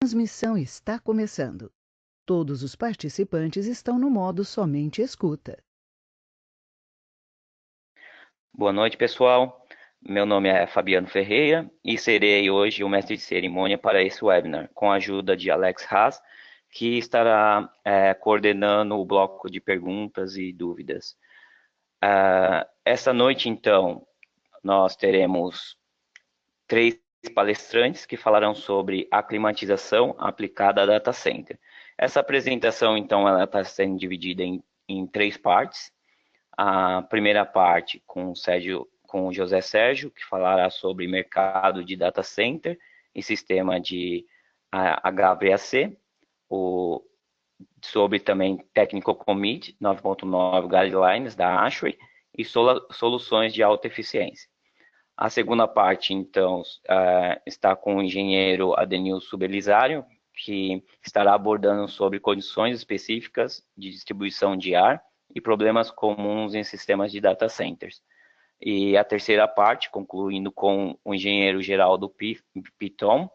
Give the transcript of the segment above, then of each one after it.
Transmissão está começando. Todos os participantes estão no modo somente escuta. Boa noite, pessoal. Meu nome é Fabiano Ferreira e serei hoje o mestre de cerimônia para esse webinar, com a ajuda de Alex Haas, que estará coordenando o bloco de perguntas e dúvidas. Essa noite, então, nós teremos 3 palestrantes que falarão sobre a climatização aplicada a data center. Essa apresentação, então, ela está sendo dividida em 3 partes. A primeira parte com o José Sérgio, que falará sobre mercado de data center e sistema de HVAC, sobre também Technical Commit 9.9 Guidelines da ASHRAE e soluções de alta eficiência. A segunda parte, então, está com o engenheiro Adenilson Belisário, que estará abordando sobre condições específicas de distribuição de ar e problemas comuns em sistemas de data centers. E a terceira parte, concluindo com o engenheiro Geraldo Piton,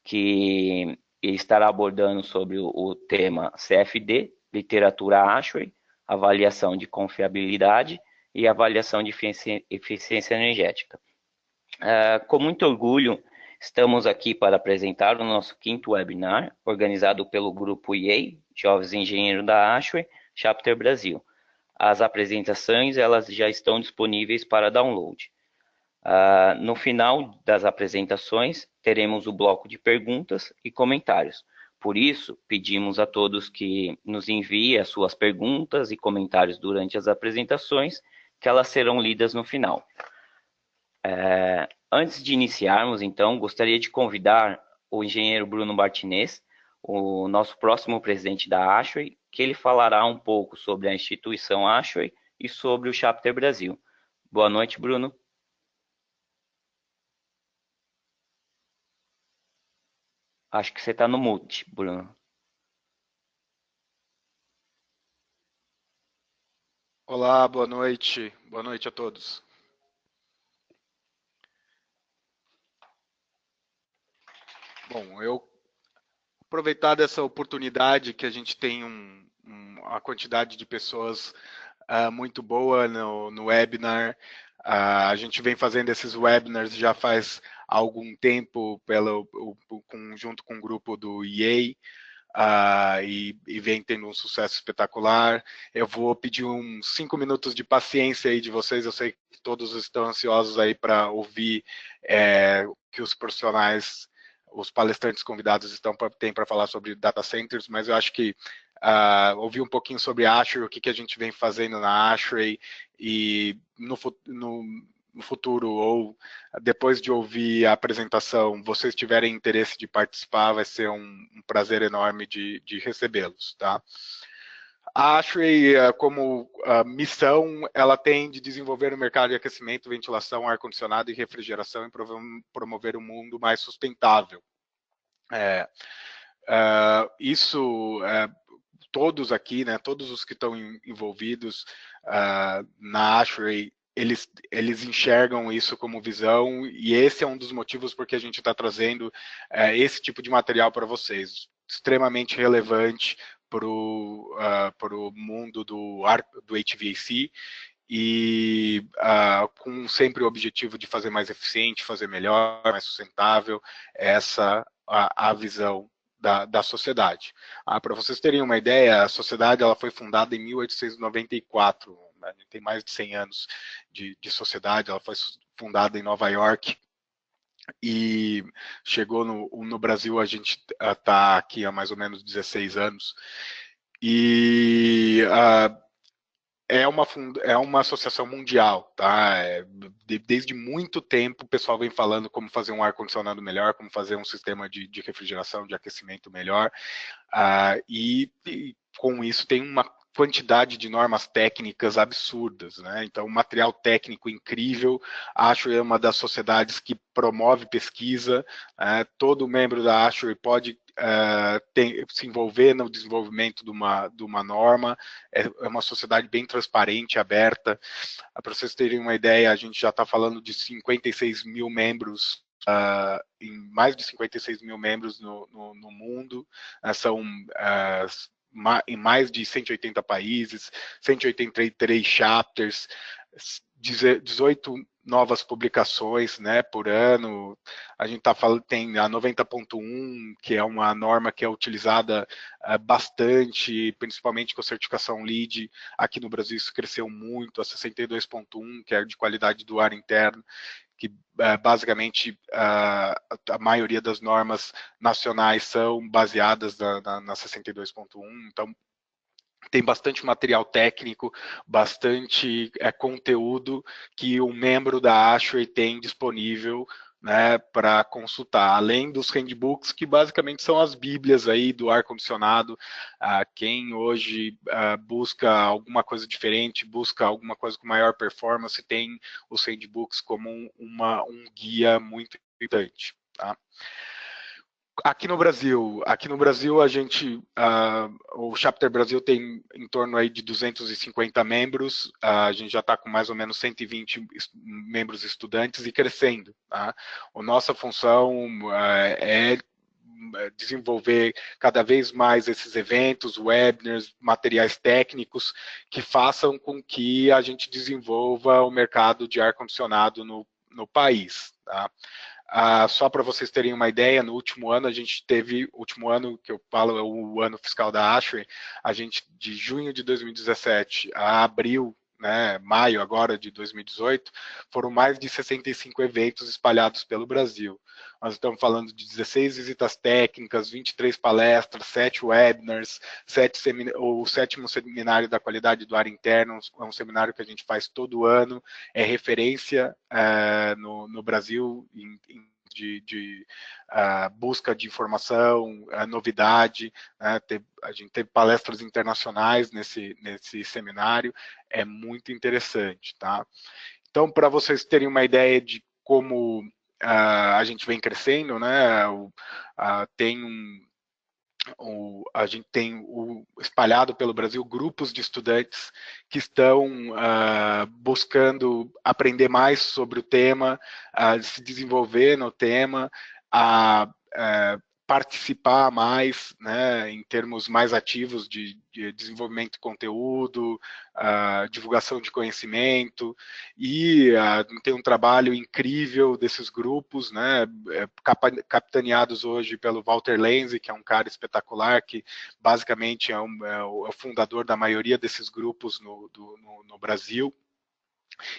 que estará abordando sobre o tema CFD, literatura ASHRAE, avaliação de confiabilidade e avaliação de eficiência energética. Com muito orgulho, estamos aqui para apresentar o nosso 5º webinar, organizado pelo grupo EA, Jovens Engenheiros da ASHRAE, Chapter Brasil. As apresentações elas já estão disponíveis para download. No final das apresentações, teremos o bloco de perguntas e comentários. Por isso, pedimos a todos que nos enviem as suas perguntas e comentários durante as apresentações, que elas serão lidas no final. Antes de iniciarmos, então, gostaria de convidar o engenheiro Bruno Martinez, o nosso próximo presidente da ASHRAE, que ele falará um pouco sobre a instituição ASHRAE e sobre o Chapter Brasil. Boa noite, Bruno. Acho que você está no mute, Bruno. Olá, boa noite. Boa noite a todos. Bom, eu aproveitar dessa oportunidade que a gente tem uma quantidade de pessoas muito boa no webinar. A gente vem fazendo esses webinars já faz algum tempo junto com o grupo do EA. E vem tendo um sucesso espetacular. Eu vou pedir uns 5 minutos de paciência aí de vocês. Eu sei que todos estão ansiosos aí para ouvir que os profissionais, os palestrantes convidados têm para falar sobre data centers, mas eu acho que ouvir um pouquinho sobre a ASHRAE, o que a gente vem fazendo na ASHRAE e no futuro ou depois de ouvir a apresentação, vocês tiverem interesse de participar, vai ser um prazer enorme de recebê-los, tá? A ASHRAE, como missão, ela tem de desenvolver o mercado de aquecimento, ventilação, ar-condicionado e refrigeração e promover um mundo mais sustentável. Todos aqui, né, todos os que estão envolvidos na ASHRAE, eles enxergam isso como visão, e esse é um dos motivos porque a gente está trazendo esse tipo de material para vocês, extremamente relevante para o mundo do HVAC, e com sempre o objetivo de fazer mais eficiente, fazer melhor, mais sustentável, essa a visão da sociedade. Para vocês terem uma ideia, a sociedade ela foi fundada em 1894, né? Tem mais de 100 anos de sociedade, ela foi fundada em Nova York, e chegou no Brasil, a gente está aqui há mais ou menos 16 anos, e é uma associação mundial, tá? Desde muito tempo o pessoal vem falando como fazer um ar-condicionado melhor, como fazer um sistema de refrigeração, de aquecimento melhor, e com isso tem uma quantidade de normas técnicas absurdas, né? Então, material técnico incrível, acho é uma das sociedades que promove pesquisa, todo membro da ASHRAE pode se envolver no desenvolvimento de uma norma, é uma sociedade bem transparente, aberta. Para vocês terem uma ideia, a gente já está falando de 56 mil membros em mais de 56 mil membros no mundo, são em mais de 180 países, 183 chapters, 18 novas publicações, né, por ano. A gente tem a 90.1, que é uma norma que é utilizada bastante, principalmente com a certificação LEED. Aqui no Brasil isso cresceu muito, a 62.1, que é de qualidade do ar interno, que basicamente a maioria das normas nacionais são baseadas na 62.1, então tem bastante material técnico, bastante conteúdo que o membro da ASHRAE tem disponível, né, para consultar, além dos handbooks, que basicamente são as bíblias aí do ar-condicionado. Quem hoje busca alguma coisa diferente, busca alguma coisa com maior performance, tem os handbooks como um guia muito importante. Tá? Aqui no Brasil a gente, o Chapter Brasil tem em torno aí de 250 membros, a gente já está com mais ou menos 120 membros estudantes e crescendo. Tá? A nossa função é desenvolver cada vez mais esses eventos, webinars, materiais técnicos que façam com que a gente desenvolva o mercado de ar-condicionado no país. Tá? Só para vocês terem uma ideia, no último ano a gente teve, último ano que eu falo é o ano fiscal da ASHRAE, a gente de junho de 2017 a abril, né, maio agora de 2018, foram mais de 65 eventos espalhados pelo Brasil. Nós estamos falando de 16 visitas técnicas, 23 palestras, 7 webinars, o 7º seminário da qualidade do ar interno, é um seminário que a gente faz todo ano, é referência no Brasil de busca de informação, novidade, né? A gente teve palestras internacionais nesse seminário, é muito interessante, tá? Então, para vocês terem uma ideia de como a gente vem crescendo, né? A gente tem espalhado pelo Brasil grupos de estudantes que estão buscando aprender mais sobre o tema, se desenvolver no tema, participar mais, né, em termos mais ativos de desenvolvimento de conteúdo, divulgação de conhecimento, e tem um trabalho incrível desses grupos, né, capitaneados hoje pelo Walter Lenzi, que é um cara espetacular, que basicamente é o fundador da maioria desses grupos no Brasil.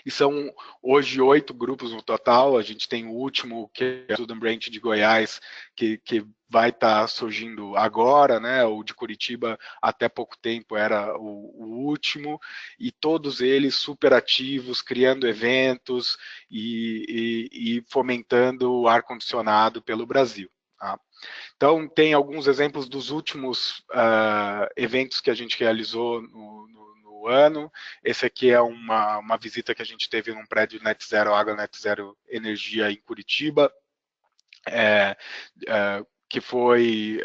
E são hoje 8 grupos no total. A gente tem o último, que é o Student Branch de Goiás, que vai estar surgindo agora, né? O de Curitiba até pouco tempo era o último, e todos eles super ativos, criando eventos e fomentando o ar-condicionado pelo Brasil. Tá? Então, tem alguns exemplos dos últimos eventos que a gente realizou no ano. Esse aqui é uma visita que a gente teve num prédio Net Zero Água, Net Zero Energia em Curitiba, que foi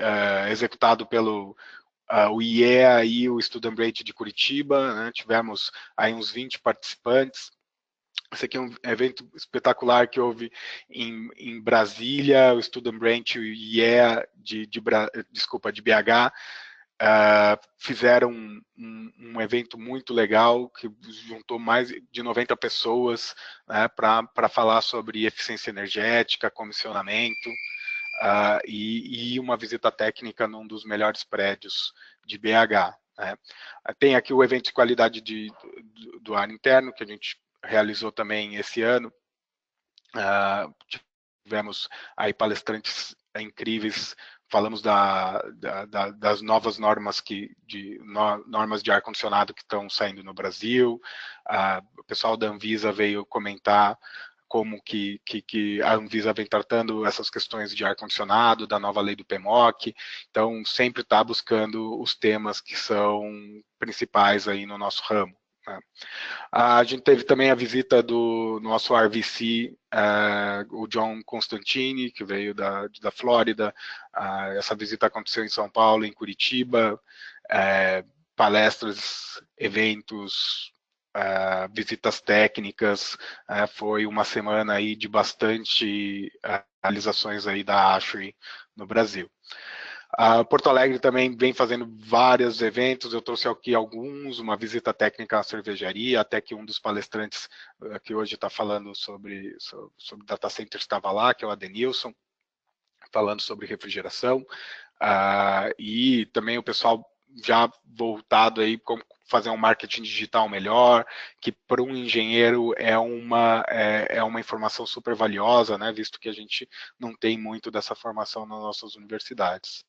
executado pelo o IEA e o Student Branch de Curitiba, né? Tivemos aí uns 20 participantes. Esse aqui é um evento espetacular que houve em Brasília, o Student Branch e o IEA de BH, fizeram um evento muito legal que juntou mais de 90 pessoas, né, para falar sobre eficiência energética, comissionamento, e uma visita técnica num dos melhores prédios de BH. Né. Tem aqui o evento de qualidade do ar interno, que a gente realizou também esse ano. Tivemos aí palestrantes incríveis, falamos das novas normas normas de ar-condicionado que estão saindo no Brasil. O pessoal da Anvisa veio comentar como que a Anvisa vem tratando essas questões de ar-condicionado, da nova lei do PMOC. Então, sempre está buscando os temas que são principais aí no nosso ramo. Né? A gente teve também a visita do nosso RVC, o John Constantini, que veio da Flórida. Essa visita aconteceu em São Paulo, em Curitiba. Palestras, eventos visitas técnicas, foi uma semana aí de bastante realizações aí da ASHRAE no Brasil. Porto Alegre também vem fazendo vários eventos, eu trouxe aqui alguns, uma visita técnica à cervejaria, até que um dos palestrantes que hoje está falando sobre data centers estava lá, que é o Adenilson, falando sobre refrigeração, e também o pessoal já voltado aí como fazer um marketing digital melhor, que para um engenheiro é uma informação super valiosa, né, visto que a gente não tem muito dessa formação nas nossas universidades.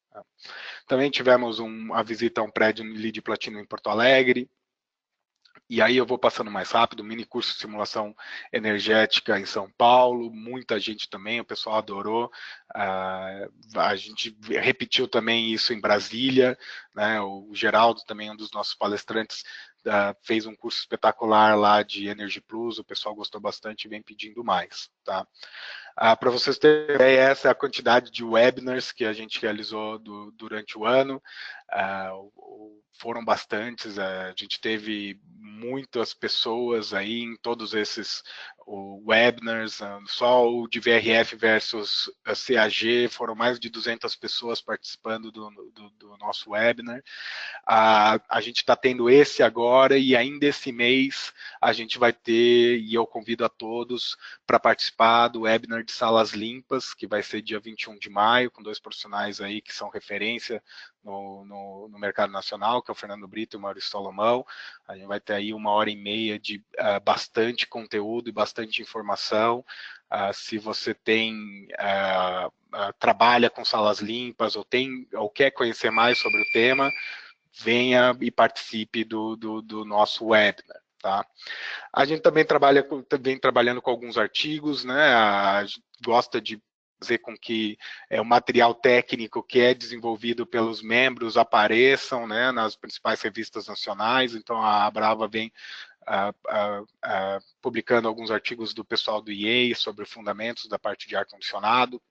Também tivemos a visita a um prédio LEED Platino em Porto Alegre, e aí eu vou passando mais rápido, mini curso de simulação energética em São Paulo, muita gente também, o pessoal adorou, a gente repetiu também isso em Brasília, né, o Geraldo também, um dos nossos palestrantes, fez um curso espetacular lá de Energy Plus, o pessoal gostou bastante e vem pedindo mais, tá? Para vocês terem ideia, essa é a quantidade de webinars que a gente realizou durante o ano. Foram bastantes, a gente teve muitas pessoas aí em todos esses webinars, só o de VRF versus CAG, foram mais de 200 pessoas participando do nosso webinar. A gente está tendo esse agora e ainda esse mês a gente vai ter, e eu convido a todos para participar do webinar de salas limpas, que vai ser dia 21 de maio, com 2 profissionais aí que são referência no mercado nacional, que é o Fernando Brito e o Maurício Salomão. A gente vai ter aí 1h30 de bastante conteúdo e bastante informação. Se você trabalha com salas limpas ou quer conhecer mais sobre o tema, venha e participe do nosso webinar. Tá? A gente também vem trabalhando com alguns artigos, né? A gente gosta de fazer com que o material técnico que é desenvolvido pelos membros apareçam, né, nas principais revistas nacionais. Então a Brava vem publicando alguns artigos do pessoal do IEA sobre fundamentos da parte de ar-condicionado.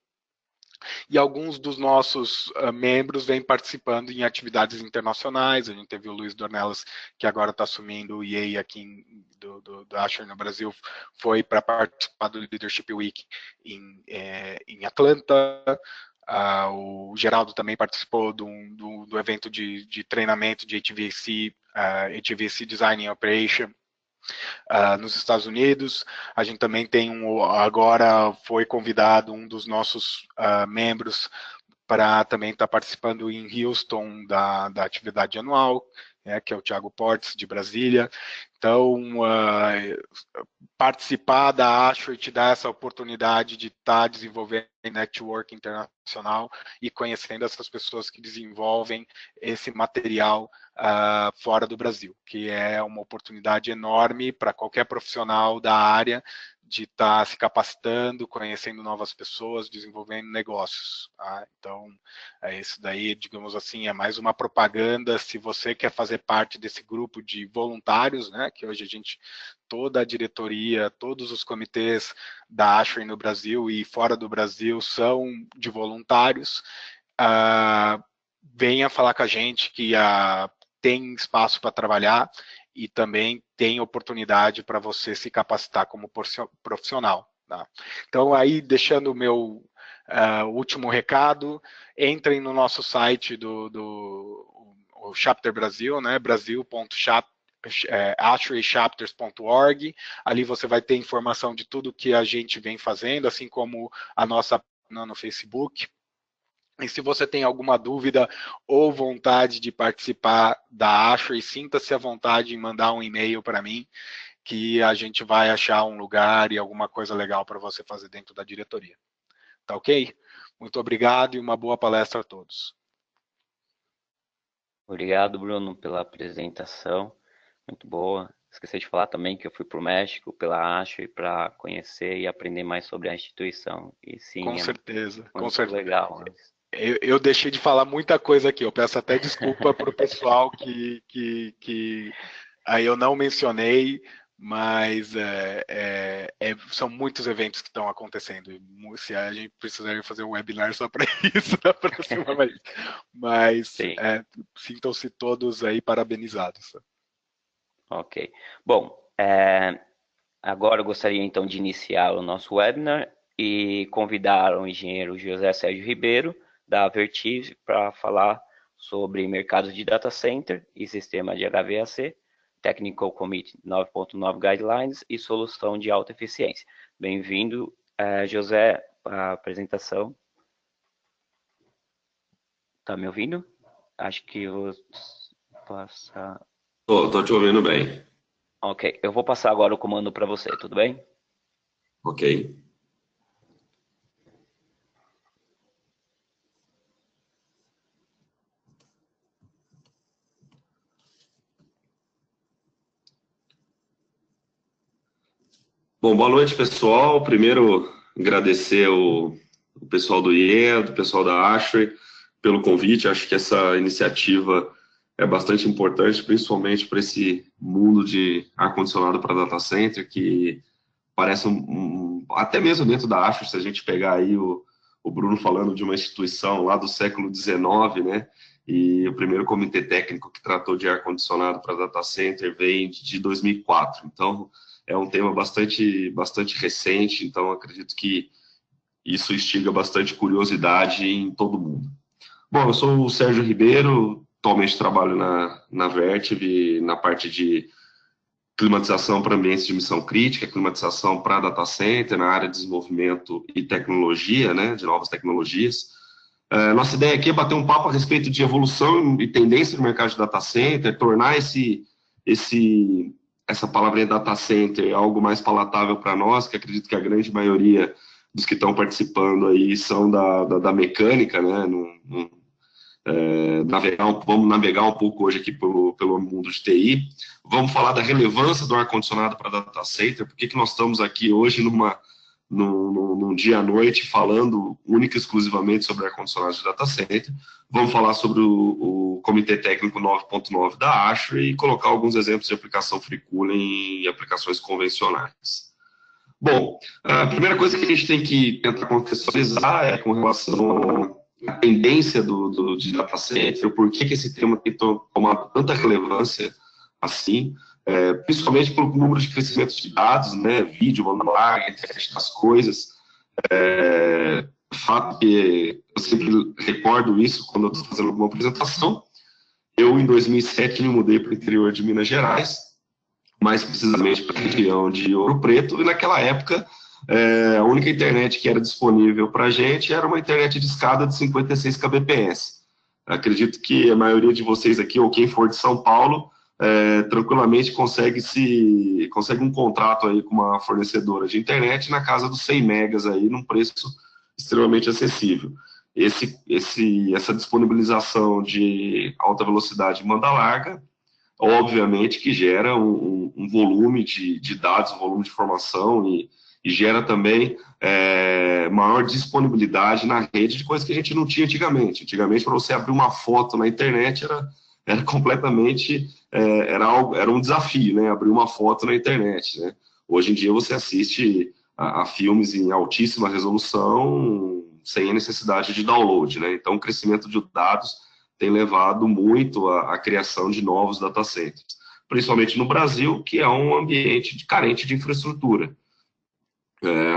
E alguns dos nossos membros vêm participando em atividades internacionais. A gente teve o Luiz Dornelas, que agora está assumindo o EA aqui do ASHRAE no Brasil, foi para participar do Leadership Week em Atlanta. O Geraldo também participou do evento de treinamento de HVAC Design and Operation, nos Estados Unidos. A gente também tem agora foi convidado um dos nossos membros para também estar participando em Houston da atividade anual, que é o Thiago Portes, de Brasília. Então, participar da ASHRAE te dá essa oportunidade de estar desenvolvendo network internacional e conhecendo essas pessoas que desenvolvem esse material fora do Brasil, que é uma oportunidade enorme para qualquer profissional da área de estar se capacitando, conhecendo novas pessoas, desenvolvendo negócios. Tá? Então, isso daí, digamos assim, é mais uma propaganda. Se você quer fazer parte desse grupo de voluntários, né, que hoje toda a diretoria, todos os comitês da ASHRAE no Brasil e fora do Brasil são de voluntários, venha falar com a gente que tem espaço para trabalhar e também tem oportunidade para você se capacitar como profissional. Tá? Então, aí, deixando o meu último recado, entrem no nosso site do Chapter Brasil, né, ashraechapters.org. Ali você vai ter informação de tudo que a gente vem fazendo, assim como a nossa página no Facebook. E se você tem alguma dúvida ou vontade de participar da ASHRAE, sinta-se à vontade em mandar um e-mail para mim, que a gente vai achar um lugar e alguma coisa legal para você fazer dentro da diretoria. Tá ok? Muito obrigado e uma boa palestra a todos. Obrigado, Bruno, pela apresentação. Muito boa. Esqueci de falar também que eu fui para o México pela ASHRAE para conhecer e aprender mais sobre a instituição. E sim, com certeza, com certeza. Legal. Eu deixei de falar muita coisa aqui. Eu peço até desculpa para o pessoal que aí eu não mencionei, mas são muitos eventos que estão acontecendo. Se a gente precisaria fazer um webinar só para isso na próxima vez. Mas sintam-se todos aí parabenizados. Ok. Bom, Agora eu gostaria então de iniciar o nosso webinar e convidar o engenheiro José Sérgio Ribeiro, da Vertiv, para falar sobre mercado de data center e sistema de HVAC, Technical Committee 9.9 Guidelines e solução de alta eficiência. Bem-vindo, José, à apresentação. Está me ouvindo? Acho que eu vou passar... Tô te ouvindo bem. Ok, eu vou passar agora o comando para você, tudo bem? Ok. Bom, boa noite, pessoal. Primeiro, agradecer o pessoal do IE, do pessoal da Ashley, pelo convite. Acho que essa iniciativa é bastante importante, principalmente para esse mundo de ar-condicionado para data center, que parece até mesmo dentro da Ashley, se a gente pegar aí o Bruno falando de uma instituição lá do século XIX, né? E o primeiro comitê técnico que tratou de ar-condicionado para data center vem de 2004. Então, é um tema bastante recente, então acredito que isso instiga bastante curiosidade em todo mundo. Bom, eu sou o Sérgio Ribeiro, atualmente trabalho na Vertiv, na parte de climatização para ambientes de missão crítica, climatização para data center, na área de desenvolvimento e tecnologia, né, de novas tecnologias. Nossa ideia aqui é bater um papo a respeito de evolução e tendência do mercado de data center, tornar essa palavrinha data center algo mais palatável para nós, que acredito que a grande maioria dos que estão participando aí são da mecânica, né? Vamos navegar um pouco hoje aqui pelo mundo de TI. Vamos falar da relevância do ar-condicionado para data center, por que nós estamos aqui hoje num dia à noite falando única e exclusivamente sobre ar-condicionado de data center. Vamos falar sobre o Comitê Técnico 9.9 da Ashley e colocar alguns exemplos de aplicação free cooling em aplicações convencionais. Bom, a primeira coisa que a gente tem que tentar contextualizar é com relação à tendência de data center, por que esse tema tem tomado tanta relevância assim, principalmente pelo número de crescimento de dados, né, vídeo, banda larga, internet das coisas. Fato que eu sempre recordo isso quando eu estou fazendo alguma apresentação. Eu, em 2007, me mudei para o interior de Minas Gerais, mais precisamente para a região de Ouro Preto, e naquela época a única internet que era disponível para a gente era uma internet de escada de 56 kbps. Acredito que a maioria de vocês aqui, ou quem for de São Paulo, tranquilamente consegue um contrato aí com uma fornecedora de internet na casa dos 100 megas aí, num preço extremamente acessível. Essa disponibilização de alta velocidade e banda larga, obviamente que gera um volume de dados, um volume de informação e gera também maior disponibilidade na rede de coisas que a gente não tinha antigamente. Antigamente, para você abrir uma foto na internet era completamente, era um desafio, né? Abrir uma foto na internet, né? Hoje em dia você assiste a filmes em altíssima resolução sem a necessidade de download, né? Então o crescimento de dados tem levado muito à criação de novos data centers, principalmente no Brasil, que é um ambiente carente de infraestrutura.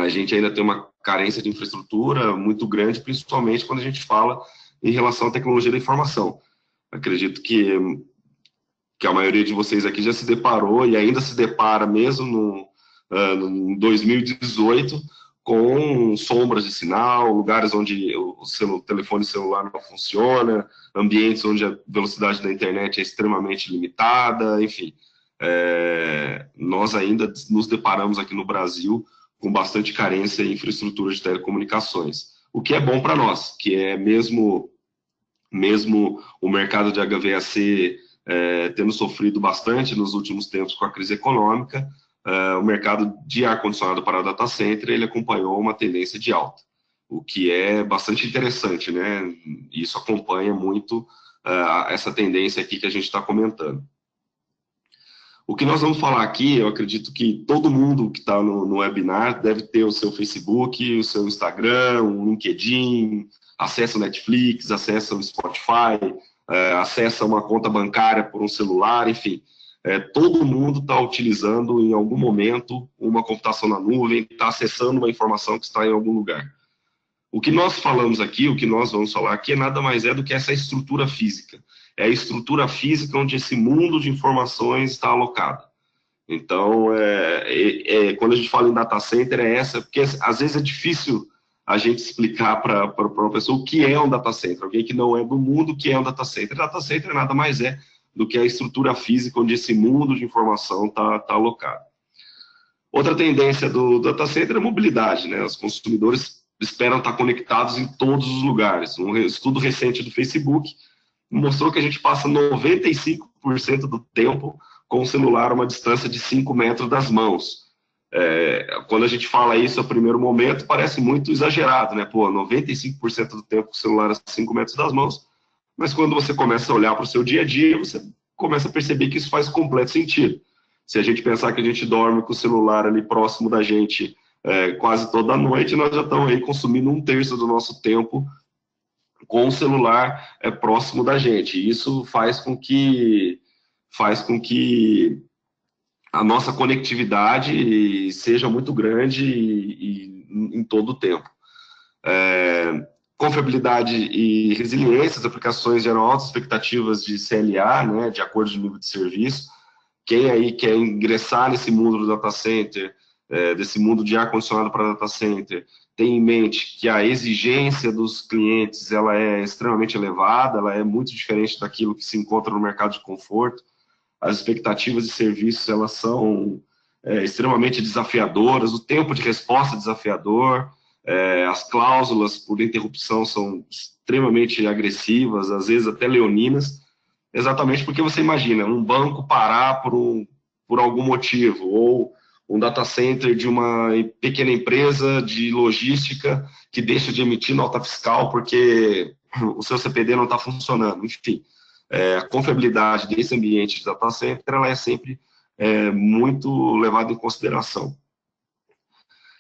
A gente ainda tem uma carência de infraestrutura muito grande, principalmente quando a gente fala em relação à tecnologia da informação. Acredito que a maioria de vocês aqui já se deparou e ainda se depara mesmo no 2018 com sombras de sinal, lugares onde o telefone celular não funciona, ambientes onde a velocidade da internet é extremamente limitada, enfim. Nós ainda nos deparamos aqui no Brasil com bastante carência em infraestrutura de telecomunicações, o que é bom para nós, que é mesmo o mercado de HVAC tendo sofrido bastante nos últimos tempos com a crise econômica, o mercado de ar-condicionado para data center, ele acompanhou uma tendência de alta, o que é bastante interessante, né? Isso acompanha muito essa tendência aqui que a gente está comentando. O que nós vamos falar aqui, eu acredito que todo mundo que está no webinar deve ter o seu Facebook, o seu Instagram, um LinkedIn, acessa o Netflix, acessa o Spotify, acessa uma conta bancária por um celular, enfim. todo mundo está utilizando em algum momento uma computação na nuvem, está acessando uma informação que está em algum lugar. O que nós falamos aqui, o que nós vamos falar aqui, nada mais é do que essa estrutura física. É a estrutura física onde esse mundo de informações está alocado. Então, quando a gente fala em data center, é essa, porque às vezes é difícil a gente explicar para uma pessoa o que é um data center, alguém que não é do mundo, o que é um data center. Data center nada mais é do que a estrutura física onde esse mundo de informação está alocado. Outra tendência do data center é a mobilidade, né? Os consumidores esperam estar conectados em todos os lugares. Um estudo recente do Facebook mostrou que a gente passa 95% do tempo com o celular a uma distância de 5 metros das mãos. Quando a gente fala isso, no primeiro momento, parece muito exagerado, né? Pô, 95% do tempo com o celular a 5 metros das mãos, mas quando você começa a olhar para o seu dia a dia, você começa a perceber que isso faz completo sentido. Se a gente pensar que a gente dorme com o celular ali próximo da gente quase toda noite, nós já estamos aí consumindo 1/3 do nosso tempo com o celular próximo da gente. E isso faz com que a nossa conectividade seja muito grande e em todo o tempo. Confiabilidade e resiliência, as aplicações geram altas expectativas de CLA, né, de acordo de nível de serviço. Quem aí quer ingressar nesse mundo do data center, desse mundo de ar-condicionado para data center, tem em mente que a exigência dos clientes ela é extremamente elevada, ela é muito diferente daquilo que se encontra no mercado de conforto. As expectativas de serviços elas são extremamente desafiadoras, o tempo de resposta é desafiador, as cláusulas por interrupção são extremamente agressivas, às vezes até leoninas, exatamente porque você imagina um banco parar por algum motivo, ou um data center de uma pequena empresa de logística que deixa de emitir nota fiscal porque o seu CPD não está funcionando, enfim. A confiabilidade desse ambiente de data center ela é sempre muito levada em consideração.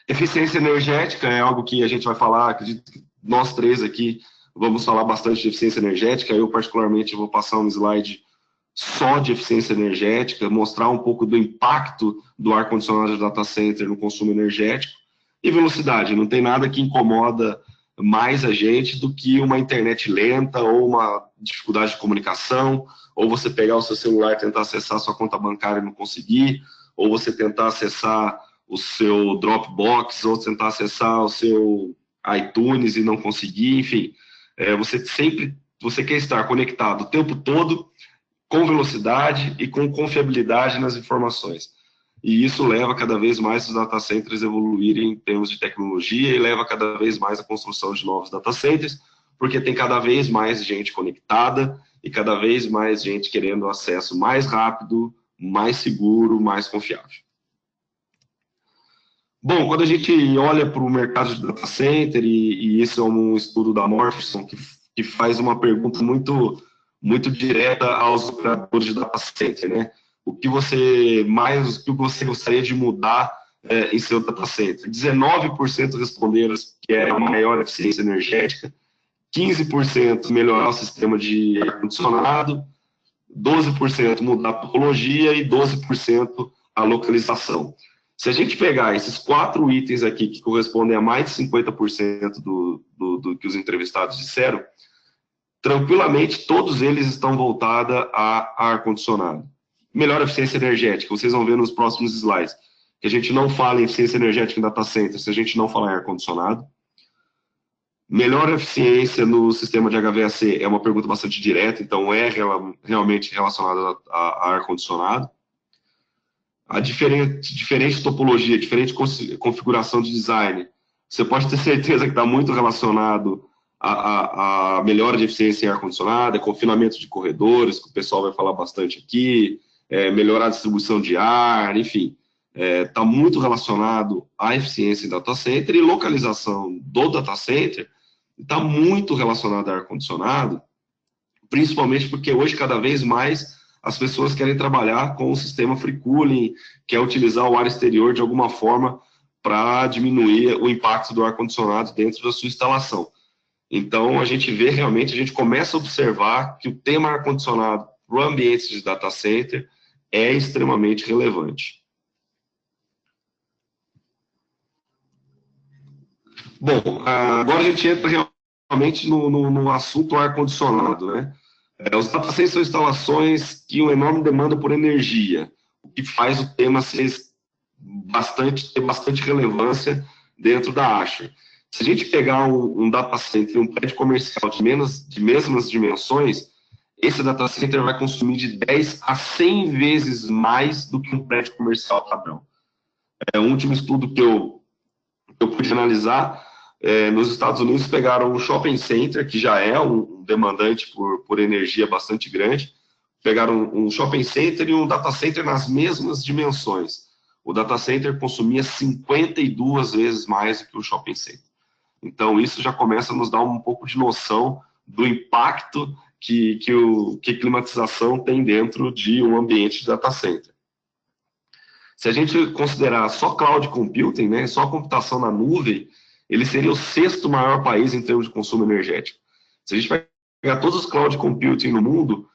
Eficiência energética é algo que a gente vai falar, acredito que nós três aqui vamos falar bastante de eficiência energética. Eu, particularmente, vou passar um slide só de eficiência energética, mostrar um pouco do impacto do ar-condicionado de data center no consumo energético. E velocidade, não tem nada que incomoda mais a gente do que uma internet lenta ou uma dificuldade de comunicação, ou você pegar o seu celular e tentar acessar a sua conta bancária e não conseguir, ou você tentar acessar o seu Dropbox, ou tentar acessar o seu iTunes e não conseguir, enfim. Você quer estar conectado o tempo todo, com velocidade e com confiabilidade nas informações. E isso leva cada vez mais os data centers a evoluírem em termos de tecnologia e leva cada vez mais a construção de novos data centers, porque tem cada vez mais gente conectada e cada vez mais gente querendo acesso mais rápido, mais seguro, mais confiável. Bom, quando a gente olha para o mercado de data center, e esse é um estudo da Morphison, que faz uma pergunta muito direta aos operadores de data center, né? O que você gostaria de mudar em seu data center? 19% responderam que é a maior eficiência energética, 15% melhorar o sistema de ar-condicionado, 12% mudar a topologia e 12% a localização. Se a gente pegar esses 4 itens aqui, que correspondem a mais de 50% do que os entrevistados disseram, tranquilamente todos eles estão voltados a ar-condicionado. Melhor eficiência energética, vocês vão ver nos próximos slides, que a gente não fala em eficiência energética em data center se a gente não falar em ar-condicionado. Melhor eficiência no sistema de HVAC é uma pergunta bastante direta, então é realmente relacionada a ar-condicionado. A diferente topologia, diferente configuração de design, você pode ter certeza que está muito relacionado a melhora de eficiência em ar-condicionado, confinamento de corredores, que o pessoal vai falar bastante aqui, melhorar a distribuição de ar, enfim, está muito relacionado à eficiência em data center, e localização do data center está muito relacionado a ar-condicionado, principalmente porque hoje, cada vez mais, as pessoas querem trabalhar com o sistema free cooling, que é utilizar o ar exterior de alguma forma para diminuir o impacto do ar-condicionado dentro da sua instalação. Então, a gente começa a observar que o tema ar-condicionado para o ambiente de data center é extremamente relevante. Bom, agora a gente entra realmente no assunto ar-condicionado, né? Os data centers são instalações que uma enorme demanda por energia, o que faz o tema ter bastante relevância dentro da Asher. Se a gente pegar um data center, um prédio comercial de mesmas dimensões, esse data center vai consumir de 10 a 100 vezes mais do que um prédio comercial padrão. O último estudo que eu pude analisar, nos Estados Unidos pegaram um shopping center, que já é um demandante por energia bastante grande, pegaram um shopping center e um data center nas mesmas dimensões. O data center consumia 52 vezes mais do que o shopping center. Então, isso já começa a nos dar um pouco de noção do impacto que climatização tem dentro de um ambiente de data center. Se a gente considerar só cloud computing, né, só computação na nuvem, ele seria o 6º maior país em termos de consumo energético. Se a gente pegar todos os cloud computing no mundo,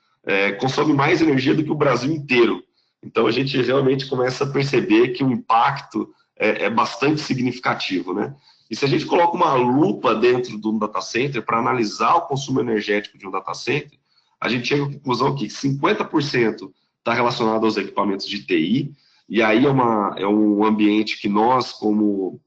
consome mais energia do que o Brasil inteiro. Então, a gente realmente começa a perceber que o impacto é bastante significativo, né? E se a gente coloca uma lupa dentro de um data center para analisar o consumo energético de um data center, a gente chega à conclusão que 50% está relacionado aos equipamentos de TI, e aí é um ambiente que nós, como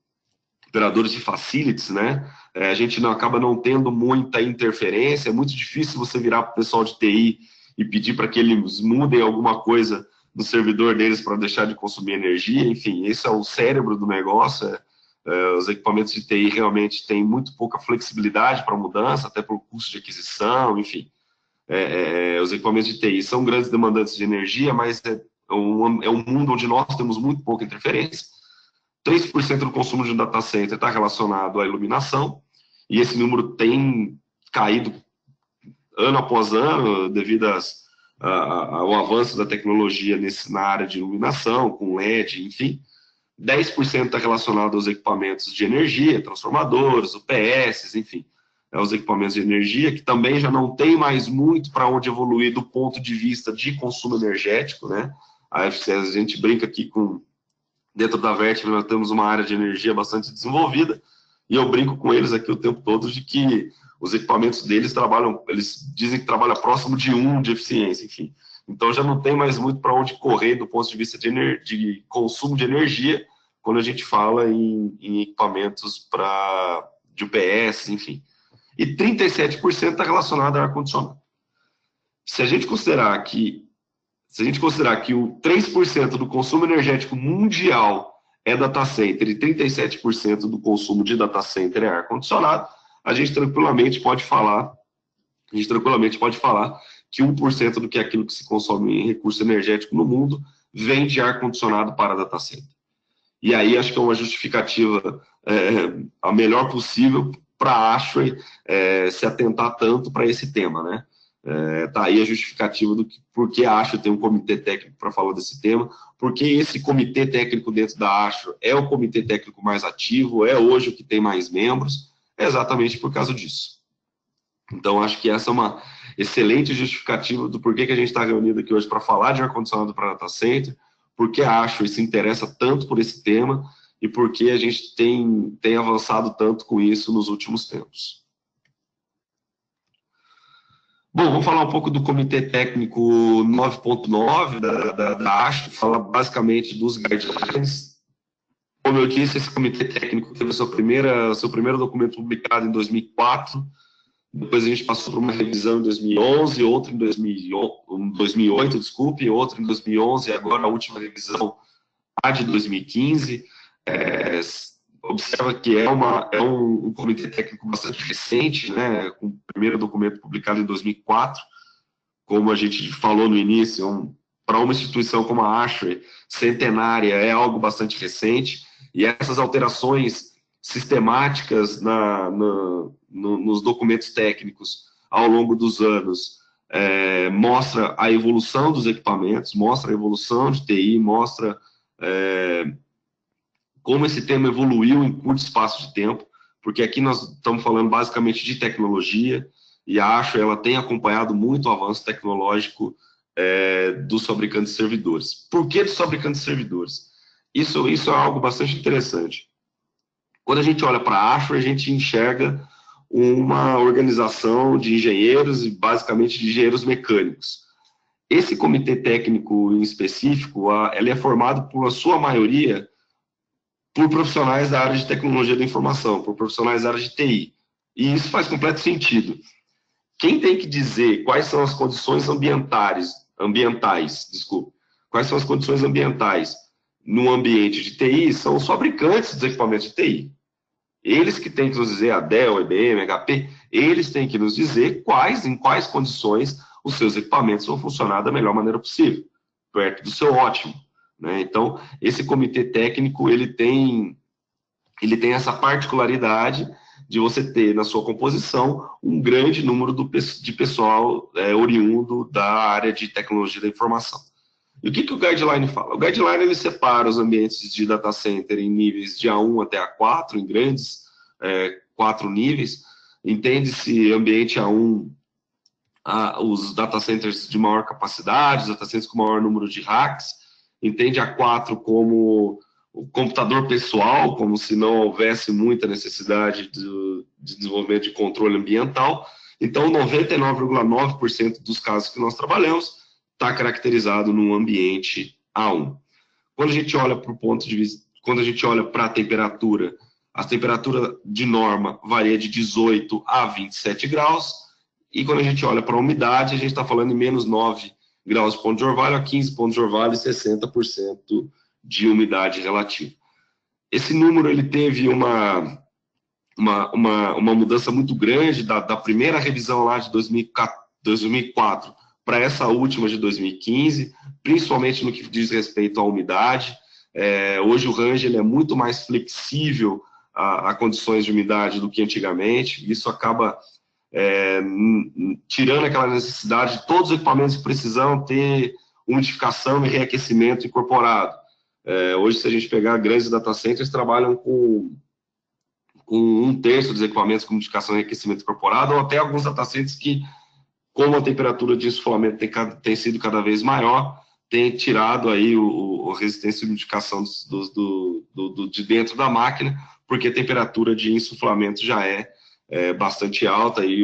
operadores de facilities, né, a gente acaba não tendo muita interferência, é muito difícil você virar para o pessoal de TI e pedir para que eles mudem alguma coisa no servidor deles para deixar de consumir energia, enfim, esse é o cérebro do negócio. Os equipamentos de TI realmente têm muito pouca flexibilidade para mudança, até por custo de aquisição, enfim. Os equipamentos de TI são grandes demandantes de energia, mas é um mundo onde nós temos muito pouca interferência. 3% do consumo de um data center está relacionado à iluminação, e esse número tem caído ano após ano, devido ao avanço da tecnologia na área de iluminação, com LED, enfim. 10% está relacionado aos equipamentos de energia, transformadores, UPS, enfim, os equipamentos de energia, que também já não tem mais muito para onde evoluir do ponto de vista de consumo energético, né? A gente brinca aqui dentro da Vertiv, nós temos uma área de energia bastante desenvolvida, e eu brinco com eles aqui o tempo todo de que os equipamentos deles eles dizem que trabalham próximo de 1 de eficiência, enfim. Então, já não tem mais muito para onde correr do ponto de vista de consumo de energia, quando a gente fala em equipamentos de UPS, enfim. E 37% está relacionado a ar-condicionado. Se a gente considerar que o 3% do consumo energético mundial é data center e 37% do consumo de data center é ar-condicionado, a gente tranquilamente pode falar que 1% do que é aquilo que se consome em recurso energético no mundo vem de ar-condicionado para data center. E aí acho que é uma justificativa a melhor possível para a Asher se atentar tanto para esse tema, né? Tá aí a justificativa do por que a Asher tem um comitê técnico para falar desse tema, porque esse comitê técnico dentro da Asher é o comitê técnico mais ativo, é hoje o que tem mais membros, é exatamente por causa disso. Então, acho que essa é uma excelente justificativa do porquê que a gente está reunido aqui hoje para falar de ar-condicionado para data center, porque a Asher se interessa tanto por esse tema e porque a gente tem avançado tanto com isso nos últimos tempos. Bom, vamos falar um pouco do Comitê Técnico 9.9 da Asher, falar basicamente dos guidelines. Como eu disse, esse Comitê Técnico teve seu primeiro documento publicado em 2004, depois a gente passou por uma revisão em 2011, outra em 2008, desculpe, outra em 2011, e agora a última revisão, a de 2015. Observa que é um comitê técnico bastante recente, né, com o primeiro documento publicado em 2004. Como a gente falou no início, para uma instituição como a Asher, centenária, é algo bastante recente, e essas alterações sistemáticas nos documentos técnicos ao longo dos anos mostra a evolução dos equipamentos, mostra a evolução de TI, mostra como esse tema evoluiu em curto espaço de tempo, porque aqui nós estamos falando basicamente de tecnologia, e a Asher ela tem acompanhado muito o avanço tecnológico dos fabricantes de servidores. Por que dos fabricantes de servidores? Isso é algo bastante interessante. Quando a gente olha para a ASHRAE, a gente enxerga uma organização de engenheiros e basicamente de engenheiros mecânicos. Esse comitê técnico em específico, ele é formado por a sua maioria por profissionais da área de tecnologia da informação, por profissionais da área de TI. E isso faz completo sentido. Quem tem que dizer quais são as condições ambientais, quais são as condições ambientais no ambiente de TI são os fabricantes dos equipamentos de TI. Eles que têm que nos dizer, a Dell, a IBM, a HP, eles têm que nos dizer em quais condições os seus equipamentos vão funcionar da melhor maneira possível, perto do seu ótimo, né? Então, esse comitê técnico, ele tem essa particularidade de você ter na sua composição um grande número de pessoal oriundo da área de tecnologia da informação. E o que o Guideline fala? O Guideline ele separa os ambientes de data center em níveis de A1 até A4, em grandes 4 níveis. Entende-se ambiente A1, os data centers de maior capacidade, os data centers com maior número de racks. Entende A4 como o computador pessoal, como se não houvesse muita necessidade de desenvolvimento de controle ambiental. Então, 99,9% dos casos que nós trabalhamos está caracterizado num ambiente A1. Quando a gente olha para o ponto de vista, quando a gente olha para a temperatura de norma varia de 18 a 27 graus, e quando a gente olha para a umidade, a gente está falando em menos 9 graus de ponto de orvalho a 15 pontos de orvalho e 60% de umidade relativa. Esse número ele teve uma mudança muito grande da primeira revisão lá de 2004 para essa última de 2015, principalmente no que diz respeito à umidade. Hoje o range ele é muito mais flexível a condições de umidade do que antigamente. Isso acaba tirando aquela necessidade de todos os equipamentos de precisão ter umidificação e reaquecimento incorporado. Hoje, se a gente pegar grandes data centers, trabalham com 1/3 dos equipamentos com umidificação e reaquecimento incorporado, ou até alguns data centers que, como a temperatura de insuflamento tem sido cada vez maior, tem tirado aí a resistência e umidificação de dentro da máquina, porque a temperatura de insuflamento já é bastante alta e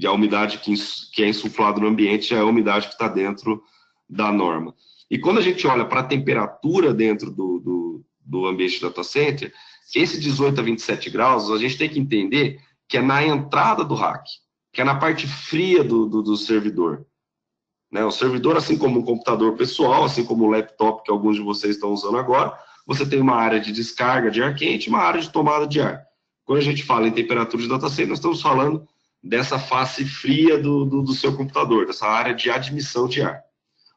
a umidade que é insuflada no ambiente já é a umidade que está dentro da norma. E quando a gente olha para a temperatura dentro do ambiente data center, esse 18 a 27 graus, a gente tem que entender que é na entrada do rack, que é na parte fria do servidor. Né? O servidor, assim como um computador pessoal, assim como o laptop que alguns de vocês estão usando agora, você tem uma área de descarga de ar quente e uma área de tomada de ar. Quando a gente fala em temperatura de data center, nós estamos falando dessa face fria do seu computador, dessa área de admissão de ar.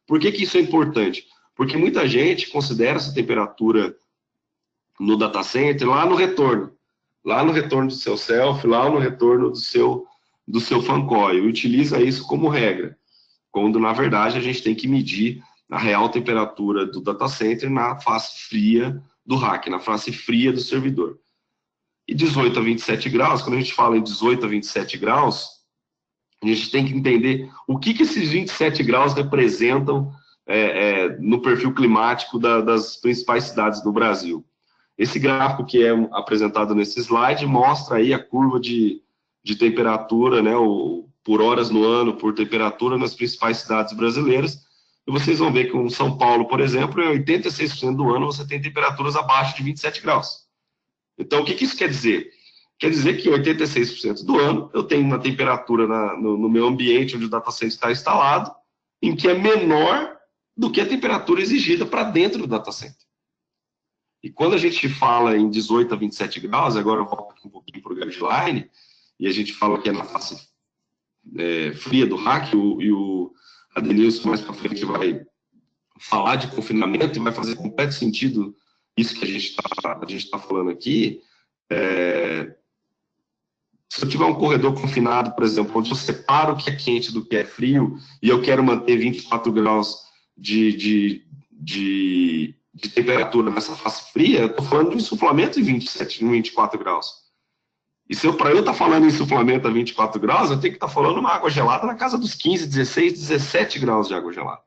Por que isso é importante? Porque muita gente considera essa temperatura no data center lá no retorno do seu self, lá no retorno do seu fan coil, e utiliza isso como regra, quando na verdade a gente tem que medir a real temperatura do data center na face fria do rack, na face fria do servidor. E 18 a 27 graus, quando a gente fala em 18 a 27 graus, a gente tem que entender o que esses 27 graus representam no perfil climático das principais cidades do Brasil. Esse gráfico que é apresentado nesse slide mostra aí a curva de temperatura, né, por horas no ano, por temperatura nas principais cidades brasileiras. E vocês vão ver que em São Paulo, por exemplo, em 86% do ano você tem temperaturas abaixo de 27 graus. Então, o que isso quer dizer? Quer dizer que 86% do ano eu tenho uma temperatura no meu ambiente onde o data center está instalado, em que é menor do que a temperatura exigida para dentro do data center. E quando a gente fala em 18 a 27 graus, agora eu volto aqui um pouquinho para o guideline, e a gente fala que é na face fria do rack, e o Adenilson mais para frente vai falar de confinamento e vai fazer completo sentido isso que a gente está falando aqui. Se eu tiver um corredor confinado, por exemplo, onde eu separo o que é quente do que é frio, e eu quero manter 24 graus de temperatura nessa face fria, eu estou falando de um insuflamento em 24 graus. E para eu estar falando em insuflamento a 24 graus, eu tenho que estar falando uma água gelada na casa dos 15, 16, 17 graus de água gelada.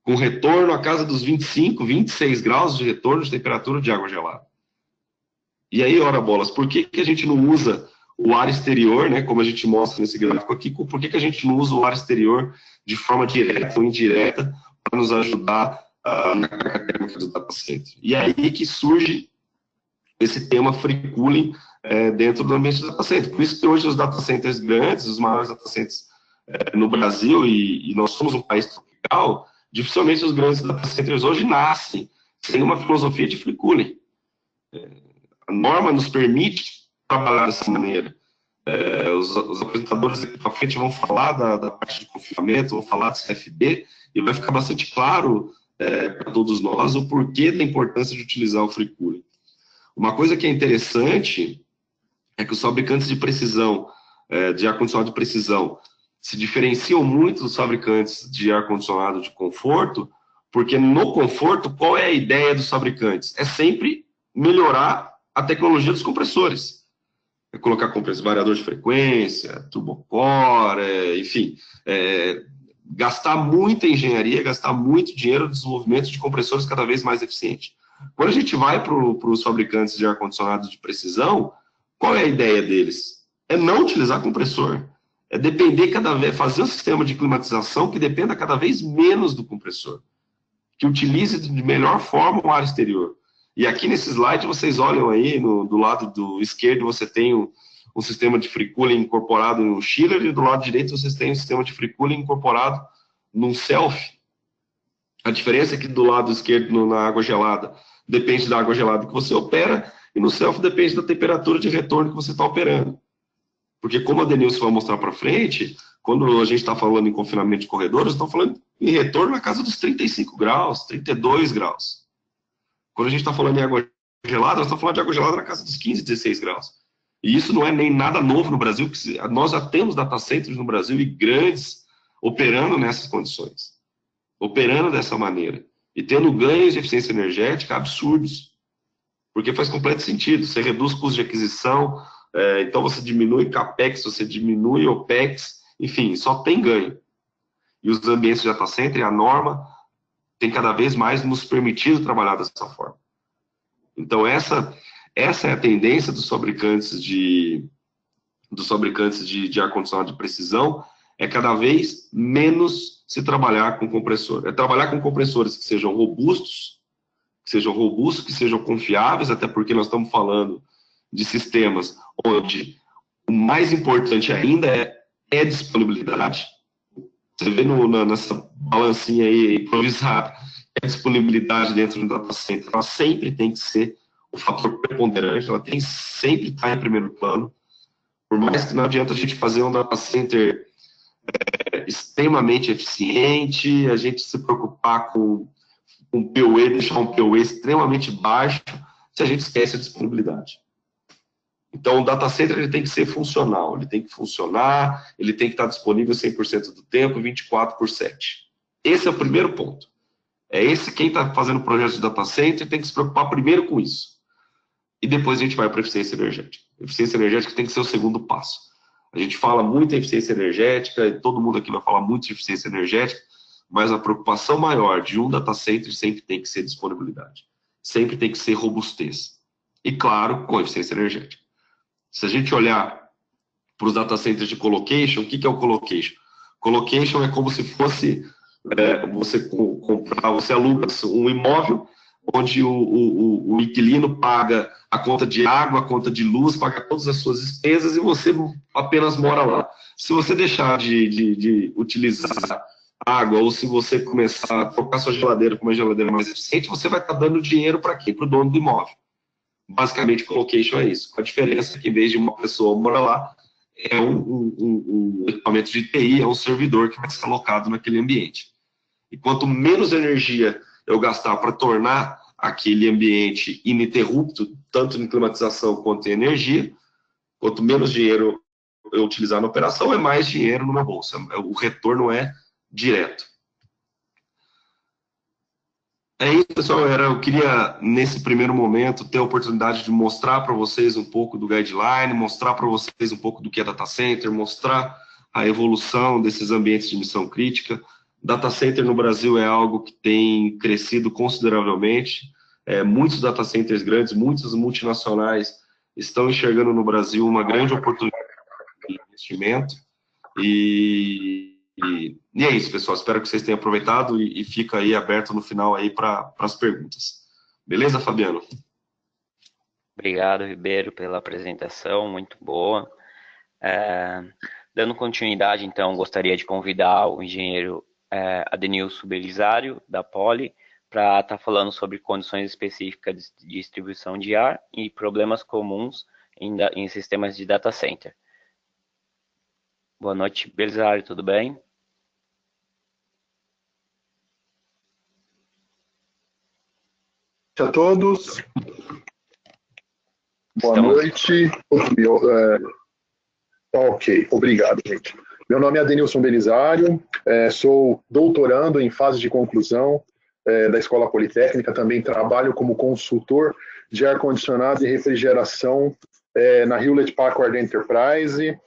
com retorno a casa dos 25, 26 graus de retorno de temperatura de água gelada. E aí, ora bolas, por que a gente não usa o ar exterior, né, como a gente mostra nesse gráfico aqui, por que a gente não usa o ar exterior de forma direta ou indireta para nos ajudar na carga térmica do data center? E aí que surge esse tema free cooling dentro do ambiente do data center. Por isso que hoje os data centers grandes, os maiores data centers no Brasil, e nós somos um país tropical, dificilmente os grandes data centers hoje nascem sem uma filosofia de free cooling. A norma nos permite trabalhar dessa maneira. Os apresentadores aqui para frente vão falar da parte de confinamento, vão falar do CFD, e vai ficar bastante claro para todos nós o porquê da importância de utilizar o free cooling. Uma coisa que é interessante é que os fabricantes de precisão, de ar-condicionado de precisão, se diferenciam muito dos fabricantes de ar-condicionado de conforto, porque no conforto, qual é a ideia dos fabricantes? É sempre melhorar a tecnologia dos compressores. É colocar variador de frequência, turbocore, enfim, gastar muita engenharia, gastar muito dinheiro no desenvolvimento de compressores cada vez mais eficientes. Quando a gente vai para os fabricantes de ar-condicionado de precisão, qual é a ideia deles? É não utilizar compressor. É depender cada vez, fazer um sistema de climatização que dependa cada vez menos do compressor, que utilize de melhor forma o ar exterior. E aqui nesse slide, vocês olham aí, do lado do esquerdo, você tem um sistema de free cooling incorporado no chiller, e do lado direito vocês têm um sistema de free cooling incorporado num self. A diferença é que do lado esquerdo, na água gelada, depende da água gelada que você opera, e no self depende da temperatura de retorno que você está operando. Porque como a Denilson vai mostrar para frente, quando a gente está falando em confinamento de corredores, estamos falando em retorno na casa dos 35 graus, 32 graus. Quando a gente está falando em água gelada, nós estamos falando de água gelada na casa dos 15, 16 graus. E isso não é nem nada novo no Brasil, porque nós já temos data centers no Brasil e grandes operando nessas condições, operando dessa maneira, e tendo ganhos de eficiência energética absurdos, porque faz completo sentido. Você reduz custos de aquisição, então você diminui CAPEX, você diminui OPEX, enfim, só tem ganho. E os ambientes de data center, a norma, tem cada vez mais nos permitido trabalhar dessa forma. Então, essa é a tendência dos fabricantes de ar-condicionado de precisão, é cada vez menos se trabalhar com compressor. É trabalhar com compressores que sejam robustos, que sejam confiáveis, até porque nós estamos falando de sistemas onde o mais importante ainda é disponibilidade. Você vê nessa balancinha aí improvisada, a disponibilidade dentro do data center, ela sempre tem que ser o fator preponderante, ela tem sempre que estar em primeiro plano. Por mais que não adianta a gente fazer um data center extremamente eficiente, a gente se preocupar com um PUE, deixar um PUE extremamente baixo, se a gente esquece a disponibilidade. Então, o data center ele tem que ser funcional, ele tem que funcionar, ele tem que estar disponível 100% do tempo, 24/7. Esse é o primeiro ponto. Quem está fazendo projeto de data center tem que se preocupar primeiro com isso. E depois a gente vai para a eficiência energética. A eficiência energética tem que ser o segundo passo. A gente fala muito em eficiência energética, e todo mundo aqui vai falar muito de eficiência energética, mas a preocupação maior de um data center sempre tem que ser disponibilidade. Sempre tem que ser robustez. E, claro, com eficiência energética. Se a gente olhar para os data centers de colocation, o que é o colocation? Colocation é como se fosse você aluga um imóvel onde o inquilino paga a conta de água, a conta de luz, paga todas as suas despesas e você apenas mora lá. Se você deixar de utilizar água ou se você começar a trocar sua geladeira com uma geladeira mais eficiente, você vai estar dando dinheiro para quem? Para o dono do imóvel. Basicamente, colocation é isso. A diferença é que, em vez de uma pessoa morar lá, é um equipamento de TI, é um servidor que vai ser alocado naquele ambiente. E quanto menos energia eu gastar para tornar aquele ambiente ininterrupto, tanto em climatização quanto em energia, quanto menos dinheiro eu utilizar na operação, é mais dinheiro no meu bolso. O retorno é direto. É isso, pessoal. Eu queria, nesse primeiro momento, ter a oportunidade de mostrar para vocês um pouco do guideline, mostrar para vocês um pouco do que é data center, mostrar a evolução desses ambientes de missão crítica. Data center no Brasil é algo que tem crescido consideravelmente. Muitos data centers grandes, muitas multinacionais estão enxergando no Brasil uma grande oportunidade de investimento. E é isso, pessoal. Espero que vocês tenham aproveitado e fica aí aberto no final aí para as perguntas. Beleza, Fabiano? Obrigado, Ribeiro, pela apresentação, muito boa. Dando continuidade, então, gostaria de convidar o engenheiro Adenilson Belisário, da Poli, para estar falando sobre condições específicas de distribuição de ar e problemas comuns em sistemas de data center. Boa noite, Belisário, tudo bem? Boa noite a todos. Boa noite. Ok, obrigado, gente. Meu nome é Adenilson Belisário, sou doutorando em fase de conclusão da Escola Politécnica, também trabalho como consultor de ar-condicionado e refrigeração na Hewlett Packard Enterprise,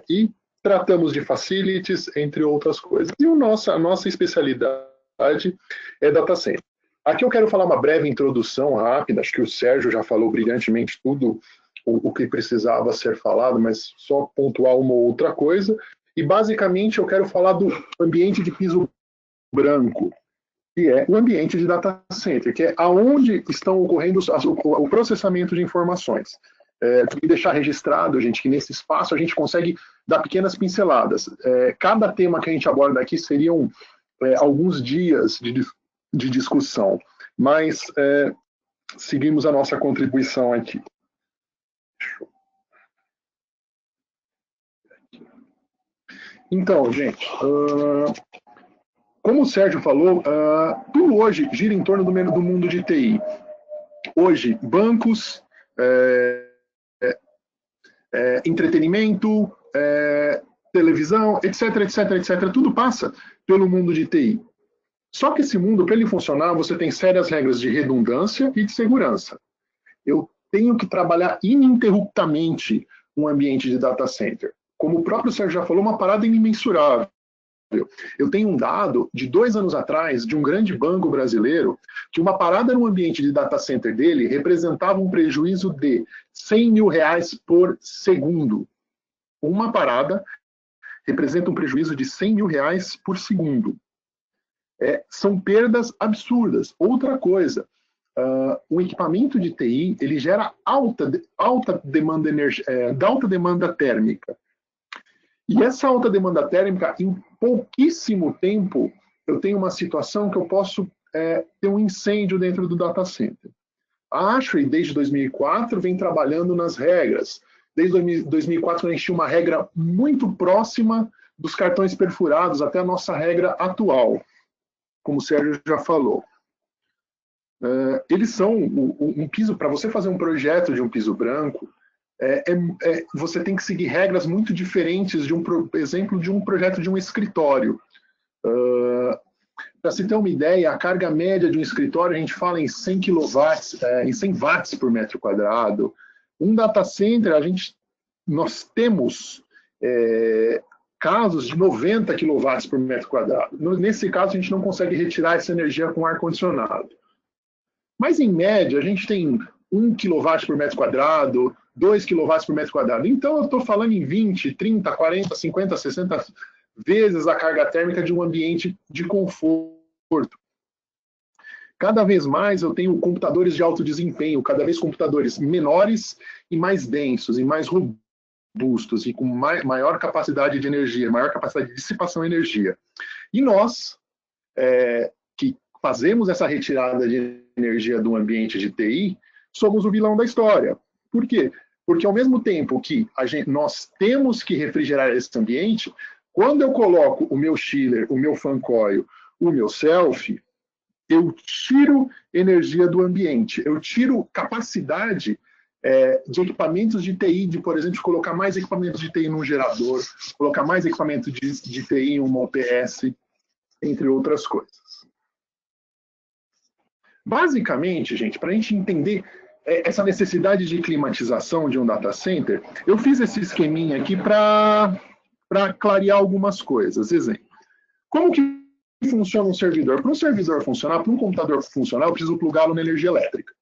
e tratamos de facilities, entre outras coisas. E a nossa especialidade é data center. Aqui eu quero falar uma breve introdução rápida, acho que o Sérgio já falou brilhantemente tudo o que precisava ser falado, mas só pontuar uma ou outra coisa. E basicamente eu quero falar do ambiente de piso branco, que é o ambiente de data center, que é aonde estão ocorrendo o processamento de informações. Tem que deixar registrado, gente, que nesse espaço a gente consegue dar pequenas pinceladas. Cada tema que a gente aborda aqui seriam alguns dias de discussão, mas seguimos a nossa contribuição aqui. Então, gente, como o Sérgio falou, tudo hoje gira em torno do mundo de TI. Hoje, bancos, entretenimento, televisão, etc, tudo passa pelo mundo de TI. Só que esse mundo, para ele funcionar, você tem sérias regras de redundância e de segurança. Eu tenho que trabalhar ininterruptamente um ambiente de data center. Como o próprio Sérgio já falou, uma parada imensurável. Eu tenho um dado de 2 anos atrás, de um grande banco brasileiro, que uma parada no ambiente de data center dele representava um prejuízo de R$100 mil por segundo. Uma parada representa um prejuízo de R$100 mil por segundo. São perdas absurdas. Outra coisa, o equipamento de TI ele gera alta demanda térmica. E essa alta demanda térmica, em pouquíssimo tempo, eu tenho uma situação que eu posso ter um incêndio dentro do data center. A ASHRAE, desde 2004, vem trabalhando nas regras. Desde 2004, a gente tinha uma regra muito próxima dos cartões perfurados, até a nossa regra atual, como o Sérgio já falou. Eles são um piso, para você fazer um projeto de um piso branco, você tem que seguir regras muito diferentes por exemplo, de um projeto de um escritório. Para se ter uma ideia, a carga média de um escritório, a gente fala em 100 kW, em 100 watts por metro quadrado. Um data center, nós temos casos de 90 kW por metro quadrado. Nesse caso, a gente não consegue retirar essa energia com ar-condicionado. Mas, em média, a gente tem 1 kW por metro quadrado, 2 kW por metro quadrado. Então, eu estou falando em 20, 30, 40, 50, 60 vezes a carga térmica de um ambiente de conforto. Cada vez mais eu tenho computadores de alto desempenho, cada vez computadores menores e mais densos, e mais robustos, e com maior capacidade de energia, maior capacidade de dissipação de energia. E nós, que fazemos essa retirada de energia do ambiente de TI, somos o vilão da história. Por quê? Porque ao mesmo tempo que nós temos que refrigerar esse ambiente, quando eu coloco o meu chiller, o meu fan coil, o meu self, eu tiro energia do ambiente, eu tiro capacidade de equipamentos de TI, de, por exemplo, colocar mais equipamentos de TI num gerador, colocar mais equipamentos de TI em uma OPS, entre outras coisas. Basicamente, gente, para a gente entender essa necessidade de climatização de um data center, eu fiz esse esqueminha aqui para clarear algumas coisas. Exemplo, Como que funciona um servidor? Para um servidor funcionar, para um computador funcionar, eu preciso plugá-lo na energia elétrica.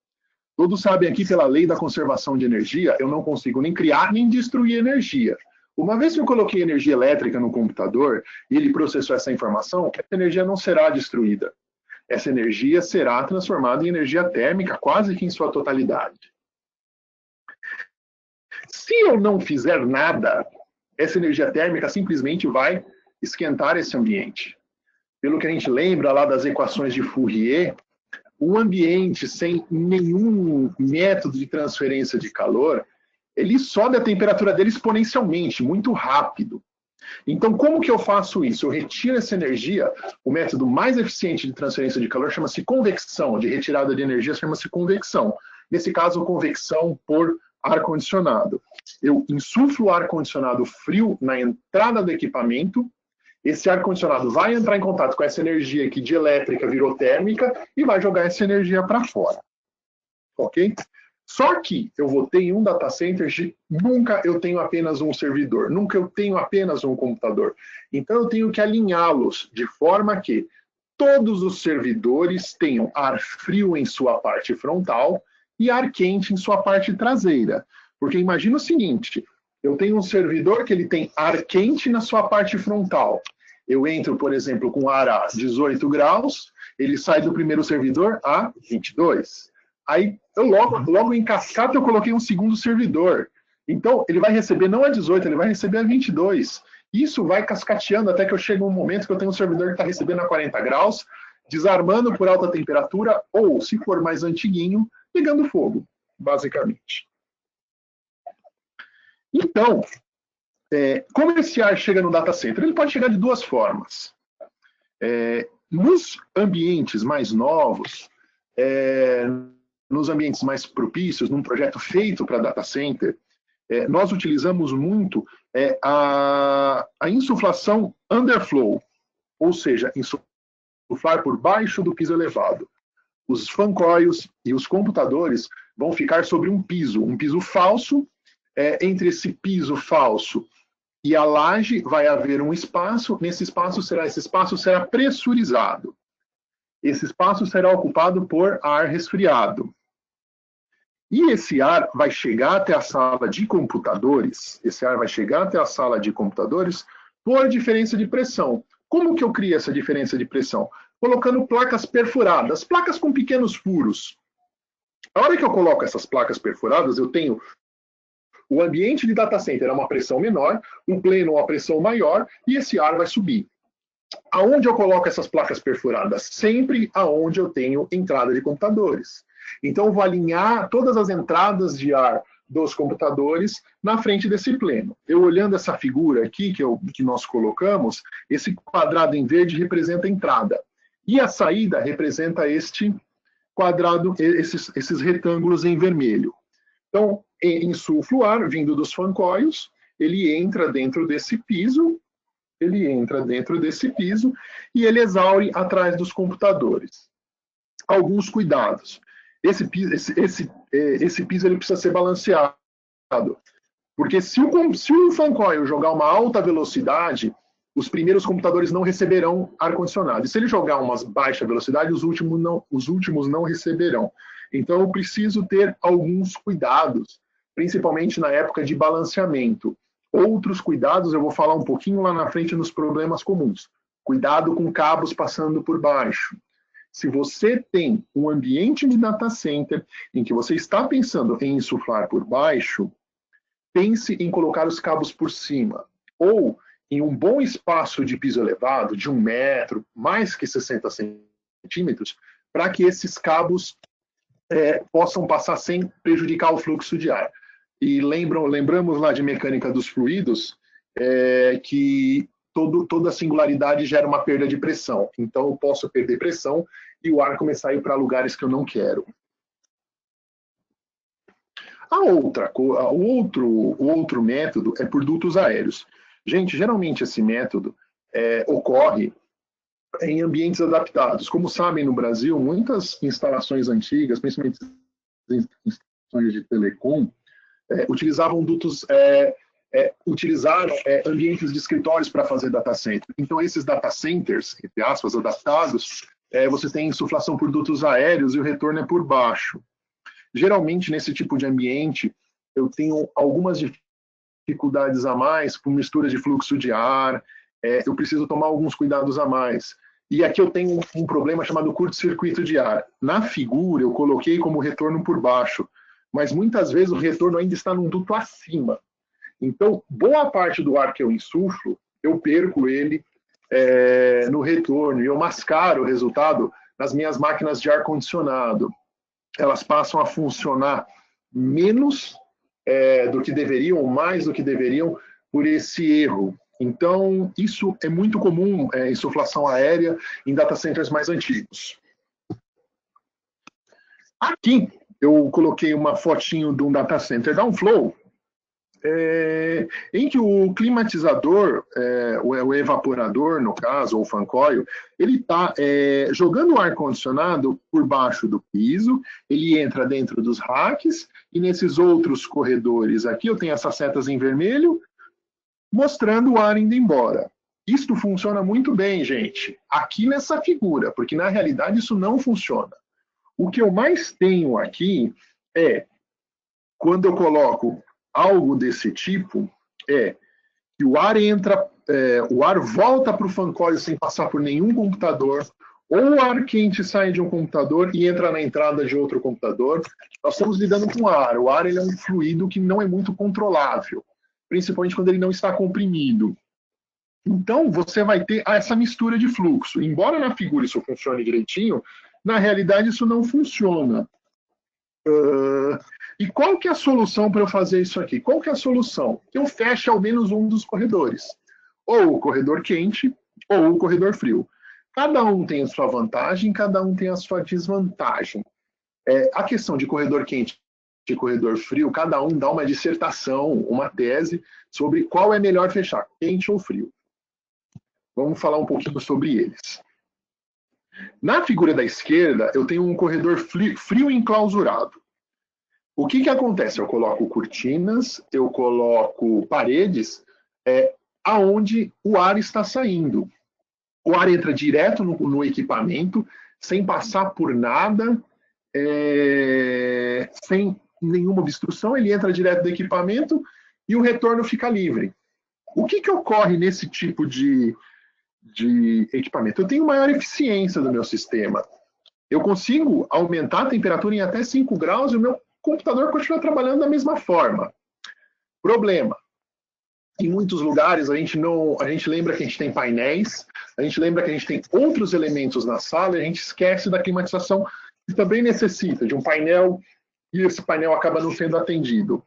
Todos sabem aqui, pela lei da conservação de energia, eu não consigo nem criar nem destruir energia. Uma vez que eu coloquei energia elétrica no computador e ele processou essa informação, essa energia não será destruída. Essa energia será transformada em energia térmica, quase que em sua totalidade. Se eu não fizer nada, essa energia térmica simplesmente vai esquentar esse ambiente. Pelo que a gente lembra lá das equações de Fourier, um ambiente sem nenhum método de transferência de calor, ele sobe a temperatura dele exponencialmente, muito rápido. Então, como que eu faço isso? Eu retiro essa energia, o método mais eficiente de transferência de calor chama-se convecção, de retirada de energia chama-se convecção. Nesse caso, convecção por ar-condicionado. Eu insuflo ar-condicionado frio na entrada do equipamento, esse ar-condicionado vai entrar em contato com essa energia que de elétrica virou térmica e vai jogar essa energia para fora. Ok? Só que eu vou ter em um data center, nunca eu tenho apenas um servidor, nunca eu tenho apenas um computador. Então eu tenho que alinhá-los de forma que todos os servidores tenham ar frio em sua parte frontal e ar quente em sua parte traseira. Porque imagina o seguinte, eu tenho um servidor que ele tem ar quente na sua parte frontal. Eu entro, por exemplo, com ar a 18 graus, ele sai do primeiro servidor a 22. Aí, logo em cascata, eu coloquei um segundo servidor. Então, ele vai receber não a 18, ele vai receber a 22. Isso vai cascateando até que eu chego um momento que eu tenho um servidor que está recebendo a 40 graus, desarmando por alta temperatura, ou, se for mais antiguinho, pegando fogo, basicamente. Então, como esse ar chega no data center? Ele pode chegar de duas formas. Nos ambientes mais novos, nos ambientes mais propícios, num projeto feito para data center, nós utilizamos muito a insuflação underflow, ou seja, insuflar por baixo do piso elevado. Os fan coils e os computadores vão ficar sobre um piso falso. Entre esse piso falso e a laje vai haver um espaço. Esse espaço será pressurizado. Esse espaço será ocupado por ar resfriado. E esse ar vai chegar até a sala de computadores. Esse ar vai chegar até a sala de computadores por diferença de pressão. Como que eu crio essa diferença de pressão? Colocando placas perfuradas, placas com pequenos furos. A hora que eu coloco essas placas perfuradas, eu tenho o ambiente de data center a uma pressão menor, um pleno a uma pressão maior, e esse ar vai subir. Aonde eu coloco essas placas perfuradas? Sempre aonde eu tenho entrada de computadores. Então, eu vou alinhar todas as entradas de ar dos computadores na frente desse pleno. Eu olhando essa figura aqui que nós colocamos, esse quadrado em verde representa a entrada. E a saída representa este quadrado, esses retângulos em vermelho. Então, insuflo o ar vindo dos fan coils, ele entra dentro desse piso, e ele exaure atrás dos computadores. Alguns cuidados. Esse piso ele precisa ser balanceado, porque se o fan coil jogar uma alta velocidade, os primeiros computadores não receberão ar-condicionado. E se ele jogar uma baixa velocidade, os últimos não receberão. Então, eu preciso ter alguns cuidados, principalmente na época de balanceamento. Outros cuidados eu vou falar um pouquinho lá na frente nos problemas comuns. Cuidado com cabos passando por baixo. Se você tem um ambiente de data center em que você está pensando em insuflar por baixo, pense em colocar os cabos por cima. Ou em um bom espaço de piso elevado, de 1 metro, mais que 60 centímetros, para que esses cabos possam passar sem prejudicar o fluxo de ar. E lembramos lá de mecânica dos fluidos, que toda singularidade gera uma perda de pressão. Então, eu posso perder pressão e o ar começar a ir para lugares que eu não quero. O outro método é por dutos aéreos. Gente, geralmente esse método ocorre em ambientes adaptados. Como sabem, no Brasil, muitas instalações antigas, principalmente instalações de telecom, utilizavam dutos utilizaram ambientes de escritórios para fazer data center. Então, esses data centers, entre aspas, adaptados, você tem insuflação por dutos aéreos e o retorno é por baixo. Geralmente, nesse tipo de ambiente, eu tenho algumas dificuldades a mais com mistura de fluxo de ar, eu preciso tomar alguns cuidados a mais. E aqui eu tenho um problema chamado curto-circuito de ar. Na figura, eu coloquei como retorno por baixo, mas muitas vezes o retorno ainda está num duto acima. Então, boa parte do ar que eu insuflo, eu perco ele no retorno, e eu mascaro o resultado nas minhas máquinas de ar-condicionado. Elas passam a funcionar menos do que deveriam, ou mais do que deveriam, por esse erro. Então, isso é muito comum, insuflação aérea, em data centers mais antigos. Aqui, eu coloquei uma fotinho de um data center Downflow, em que o climatizador, o evaporador, no caso, ou o fan coil, ele está jogando o ar-condicionado por baixo do piso, ele entra dentro dos racks, e nesses outros corredores aqui, eu tenho essas setas em vermelho, mostrando o ar indo embora. Isto funciona muito bem, gente, aqui nessa figura, porque na realidade isso não funciona. O que eu mais tenho aqui quando eu coloco algo desse tipo, que o ar entra, o ar volta para o fan coil sem passar por nenhum computador, ou o ar quente sai de um computador e entra na entrada de outro computador. Nós estamos lidando com ar. O ar ele é um fluido que não é muito controlável, principalmente quando ele não está comprimido. Então, você vai ter essa mistura de fluxo. Embora na figura isso funcione direitinho, na realidade isso não funciona. E qual que é a solução para eu fazer isso aqui? Qual que é a solução? Que eu feche ao menos um dos corredores. Ou o corredor quente, ou o corredor frio. Cada um tem a sua vantagem, cada um tem a sua desvantagem. A questão de corredor quente e corredor frio, cada um dá uma dissertação, uma tese, sobre qual é melhor fechar, quente ou frio. Vamos falar um pouquinho sobre eles. Na figura da esquerda, eu tenho um corredor frio enclausurado. O que acontece? Eu coloco cortinas, eu coloco paredes aonde o ar está saindo. O ar entra direto no equipamento, sem passar por nada, sem nenhuma obstrução, ele entra direto do equipamento e o retorno fica livre. O que ocorre nesse tipo de equipamento? Eu tenho maior eficiência do meu sistema. Eu consigo aumentar a temperatura em até 5 graus e o meu computador continua trabalhando da mesma forma. Problema. Em muitos lugares a gente lembra que a gente tem painéis, a gente lembra que a gente tem outros elementos na sala e a gente esquece da climatização que também necessita de um painel e esse painel acaba não sendo atendido.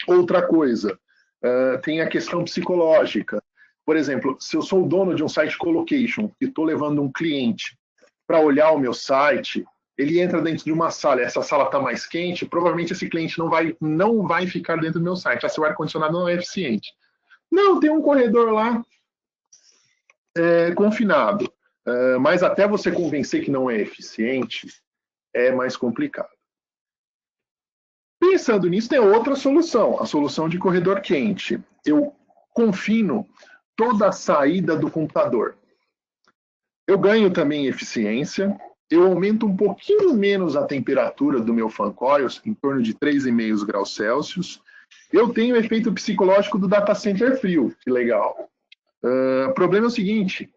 Outra coisa, tem a questão psicológica. Por exemplo, se eu sou o dono de um site colocation e estou levando um cliente para olhar o meu site, ele entra dentro de uma sala, essa sala está mais quente, provavelmente esse cliente não vai ficar dentro do meu site, seu ar-condicionado não é eficiente. Não, tem um corredor lá confinado, mas até você convencer que não é eficiente, é mais complicado. Pensando nisso, tem outra solução, a solução de corredor quente. Eu confino toda a saída do computador. Eu ganho também eficiência, eu aumento um pouquinho menos a temperatura do meu fan coil, em torno de 3,5 graus Celsius. Eu tenho o efeito psicológico do data center frio, que legal. O problema é o seguinte,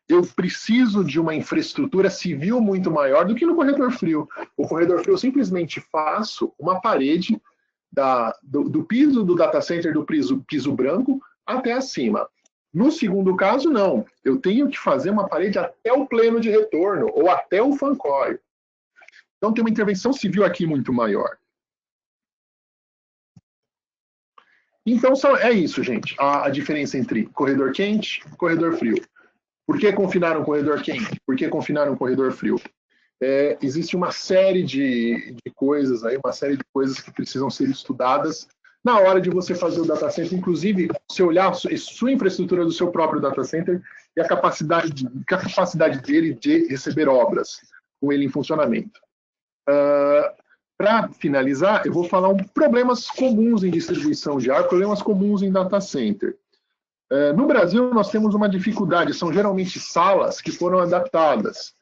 eu preciso de uma infraestrutura civil muito maior do que no corredor frio. O corredor frio eu simplesmente faço uma parede do piso do data center, do piso branco, até acima. No segundo caso, não. Eu tenho que fazer uma parede até o pleno de retorno, ou até o fan coil. Então tem uma intervenção civil aqui muito maior. Então é isso, gente. A diferença entre corredor quente e corredor frio. Por que confinaram corredor quente? Por que confinaram corredor frio? Existe uma série de coisas aí, uma série de coisas que precisam ser estudadas na hora de você fazer o data center, inclusive você olhar a sua infraestrutura do seu próprio data center e a capacidade dele de receber obras com ele em funcionamento. Para finalizar, eu vou falar problemas comuns em distribuição de ar, problemas comuns em data center. No Brasil, nós temos uma dificuldade, são geralmente salas que foram adaptadas.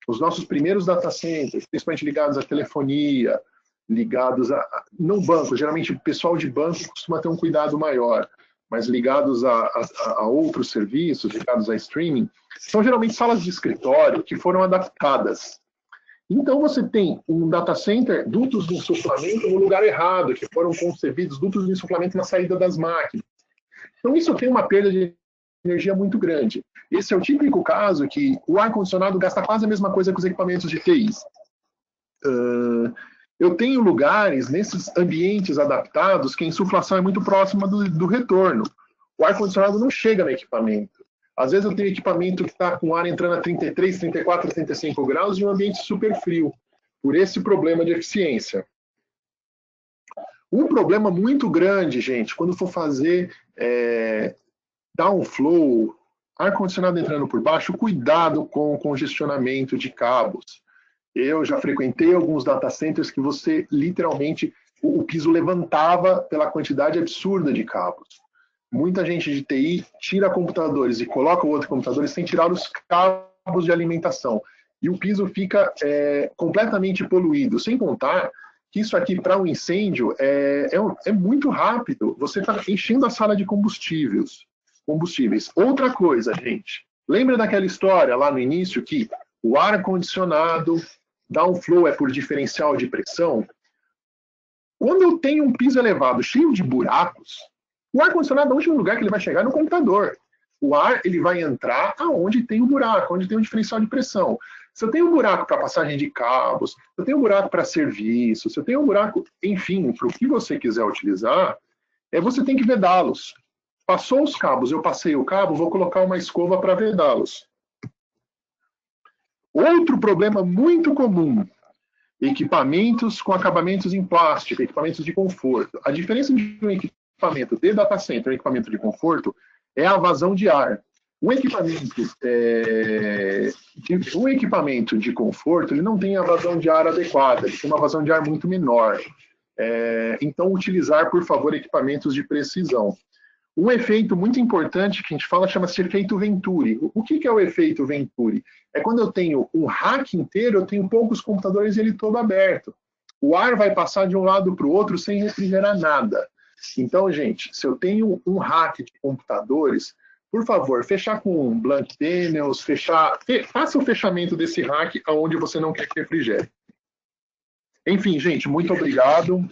Os nossos primeiros data centers, principalmente ligados à telefonia, ligados a... Não banco, geralmente o pessoal de banco costuma ter um cuidado maior, mas ligados a outros serviços, ligados a streaming, são geralmente salas de escritório que foram adaptadas. Então, você tem um data center, dutos de insuflamento no lugar errado, que foram concebidos dutos de insuflamento na saída das máquinas. Então, isso tem uma perda de energia muito grande. Esse é o típico caso que o ar-condicionado gasta quase a mesma coisa que os equipamentos de TI. Eu tenho lugares, nesses ambientes adaptados, que a insuflação é muito próxima do retorno. O ar-condicionado não chega no equipamento. Às vezes eu tenho equipamento que está com o ar entrando a 33, 34, 35 graus e um ambiente super frio, por esse problema de eficiência. Um problema muito grande, gente, quando for fazer downflow, ar-condicionado entrando por baixo, cuidado com o congestionamento de cabos. Eu já frequentei alguns data centers que você, literalmente, o piso levantava pela quantidade absurda de cabos. Muita gente de TI tira computadores e coloca o outro computador sem tirar os cabos de alimentação. E o piso fica completamente poluído. Sem contar que isso aqui, para um incêndio, é muito rápido. Você está enchendo a sala de combustíveis. Outra coisa, gente. Lembra daquela história lá no início que o ar-condicionado, downflow é por diferencial de pressão? Quando eu tenho um piso elevado cheio de buracos, o ar-condicionado, o último lugar que ele vai chegar é no computador. O ar ele vai entrar aonde tem o buraco, onde tem o diferencial de pressão. Se eu tenho um buraco para passagem de cabos, se eu tenho um buraco para serviço, se eu tenho um buraco, enfim, para o que você quiser utilizar, você tem que vedá-los. Passou os cabos, eu passei o cabo, vou colocar uma escova para vedá-los. Outro problema muito comum, equipamentos com acabamentos em plástico, equipamentos de conforto. A diferença de um equipamento de data center e um equipamento de conforto é a vazão de ar. Um equipamento de conforto ele não tem a vazão de ar adequada, ele tem uma vazão de ar muito menor. Então, utilizar, por favor, equipamentos de precisão. Um efeito muito importante que a gente fala chama-se efeito Venturi. O que é o efeito Venturi? É quando eu tenho um rack inteiro, eu tenho poucos computadores e ele todo aberto. O ar vai passar de um lado para o outro sem refrigerar nada. Então, gente, se eu tenho um rack de computadores, por favor, fechar com blank panels, faça o fechamento desse rack aonde você não quer que refrigere. Enfim, gente, muito obrigado.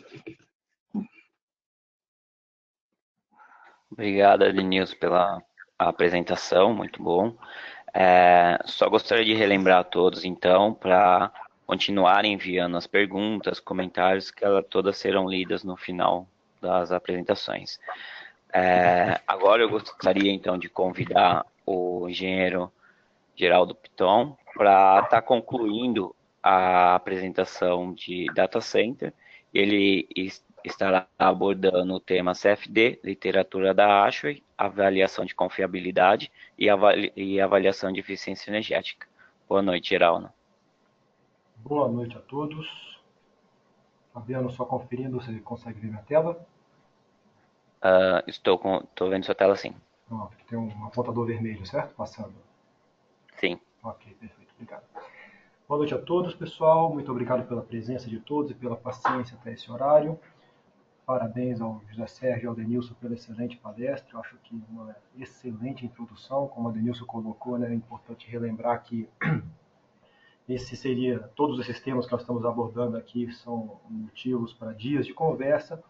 Obrigado, Denilson, pela apresentação, muito bom. Só gostaria de relembrar a todos, então, para continuarem enviando as perguntas, comentários, que elas todas serão lidas no final das apresentações. Agora eu gostaria, então, de convidar o engenheiro Geraldo Piton para estar concluindo a apresentação de Data Center. Ele estará abordando o tema CFD, literatura da ASHRAE, avaliação de confiabilidade e avaliação de eficiência energética. Boa noite, Geraldo. Boa noite a todos. Fabiano, só conferindo, você consegue ver minha tela? Estou vendo sua tela, sim. Pronto, tem um apontador vermelho, certo? Passando. Sim. Ok, perfeito, obrigado. Boa noite a todos, pessoal. Muito obrigado pela presença de todos e pela paciência até esse horário. Parabéns ao José Sérgio e ao Denilson pela excelente palestra. Eu acho que uma excelente introdução, como a Denilson colocou, né? É importante relembrar que todos esses temas que nós estamos abordando aqui são motivos para dias de conversa,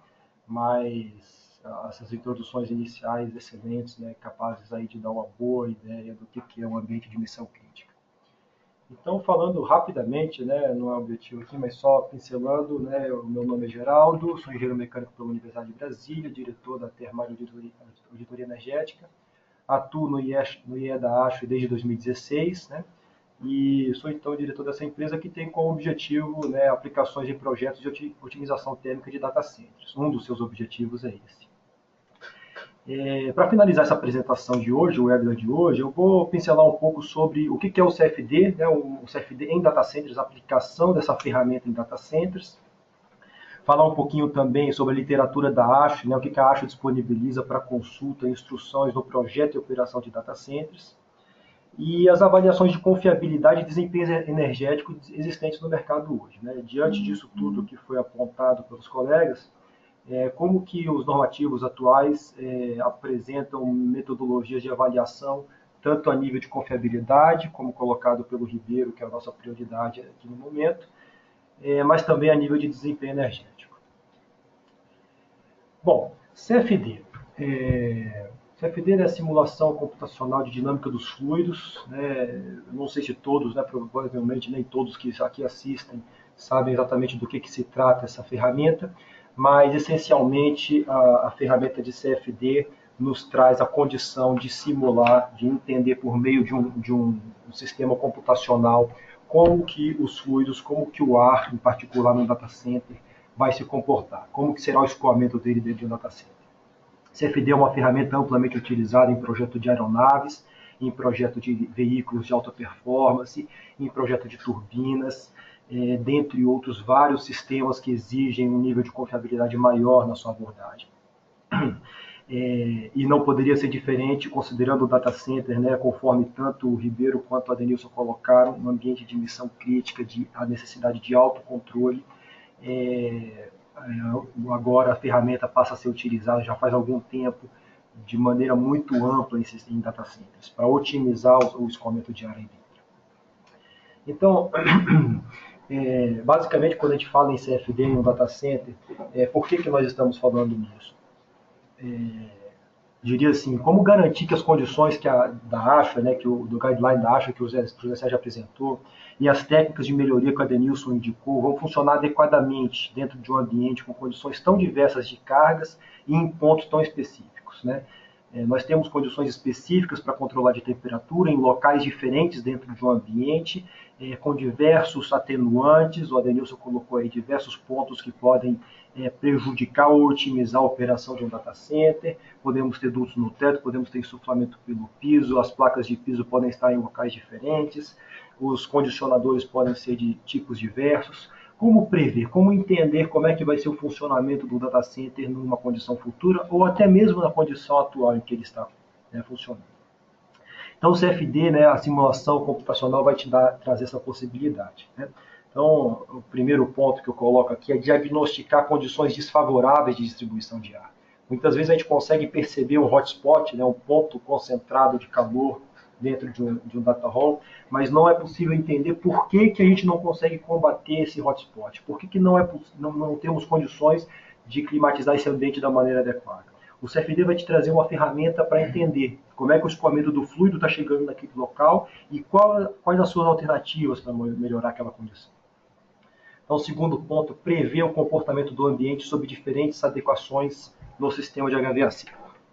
mas essas introduções iniciais excelentes, né, capazes aí de dar uma boa ideia do que é um ambiente de missão crítica. Então, falando rapidamente, né, não é o objetivo aqui, mas só pincelando, né, o meu nome é Geraldo, sou engenheiro mecânico pela Universidade de Brasília, diretor da Termal Auditoria Energética, atuo no IE da ASHRAE desde 2016, né, e sou então diretor dessa empresa que tem como objetivo, né, aplicações de projetos de otimização térmica de data centers. Um dos seus objetivos é esse. Para finalizar essa apresentação de hoje, o webinar de hoje, eu vou pincelar um pouco sobre o que é o CFD, né, o CFD em data centers, a aplicação dessa ferramenta em data centers, falar um pouquinho também sobre a literatura da ASHO, né, o que a ASHO disponibiliza para consulta e instruções no projeto e operação de data centers, e as avaliações de confiabilidade e desempenho energético existentes no mercado hoje. Né? Diante disso tudo que foi apontado pelos colegas, como que os normativos atuais apresentam metodologias de avaliação, tanto a nível de confiabilidade, como colocado pelo Ribeiro, que é a nossa prioridade aqui no momento, mas também a nível de desempenho energético. Bom, CFD. CFD é a simulação computacional de dinâmica dos fluidos. Né? Não sei se todos, né, provavelmente nem todos que aqui assistem sabem exatamente do que se trata essa ferramenta, mas essencialmente a ferramenta de CFD nos traz a condição de simular, de entender por meio de um sistema computacional como que os fluidos, como que o ar, em particular no data center, vai se comportar, como que será o escoamento dele dentro de um data center. CFD é uma ferramenta amplamente utilizada em projeto de aeronaves, em projeto de veículos de alta performance, em projeto de turbinas, dentre outros vários sistemas que exigem um nível de confiabilidade maior na sua abordagem. E não poderia ser diferente, considerando o data center, né, conforme tanto o Ribeiro quanto a Denilson colocaram, um ambiente de missão crítica, a necessidade de autocontrole. Agora a ferramenta passa a ser utilizada já faz algum tempo de maneira muito ampla em data centers, para otimizar o escoamento de ar aí dentro. Então, basicamente, quando a gente fala em CFD em um data center, por que nós estamos falando nisso? Diria assim, como garantir que as condições da ASHA, né, do guideline da ASHA que o José Sérgio apresentou, e as técnicas de melhoria que a Denilson indicou vão funcionar adequadamente dentro de um ambiente com condições tão diversas de cargas e em pontos tão específicos. Né? Nós temos condições específicas para controlar de temperatura em locais diferentes dentro de um ambiente, com diversos atenuantes, o Adenilson colocou aí diversos pontos que podem prejudicar ou otimizar a operação de um data center, podemos ter dutos no teto, podemos ter insuflamento pelo piso, as placas de piso podem estar em locais diferentes, os condicionadores podem ser de tipos diversos. Como prever, como entender como é que vai ser o funcionamento do data center numa condição futura ou até mesmo na condição atual em que ele está funcionando. Então o CFD, né, a simulação computacional, vai te trazer essa possibilidade. Né? Então o primeiro ponto que eu coloco aqui é diagnosticar condições desfavoráveis de distribuição de ar. Muitas vezes a gente consegue perceber um hotspot, né, um ponto concentrado de calor dentro de um data hall, mas não é possível entender por que a gente não consegue combater esse hotspot, por que não temos condições de climatizar esse ambiente da maneira adequada. O CFD vai te trazer uma ferramenta para entender como é que o escoamento do fluido está chegando naquele local e quais as suas alternativas para melhorar aquela condição. Então, o segundo ponto, prever o comportamento do ambiente sob diferentes adequações no sistema de HVAC.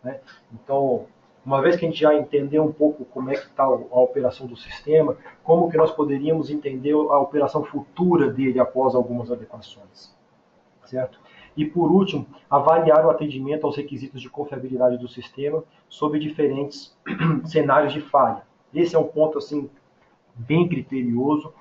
Né? Então, uma vez que a gente já entendeu um pouco como é que está a operação do sistema, como que nós poderíamos entender a operação futura dele após algumas adequações, certo? E por último, avaliar o atendimento aos requisitos de confiabilidade do sistema sob diferentes cenários de falha. Esse é um ponto assim bem criterioso.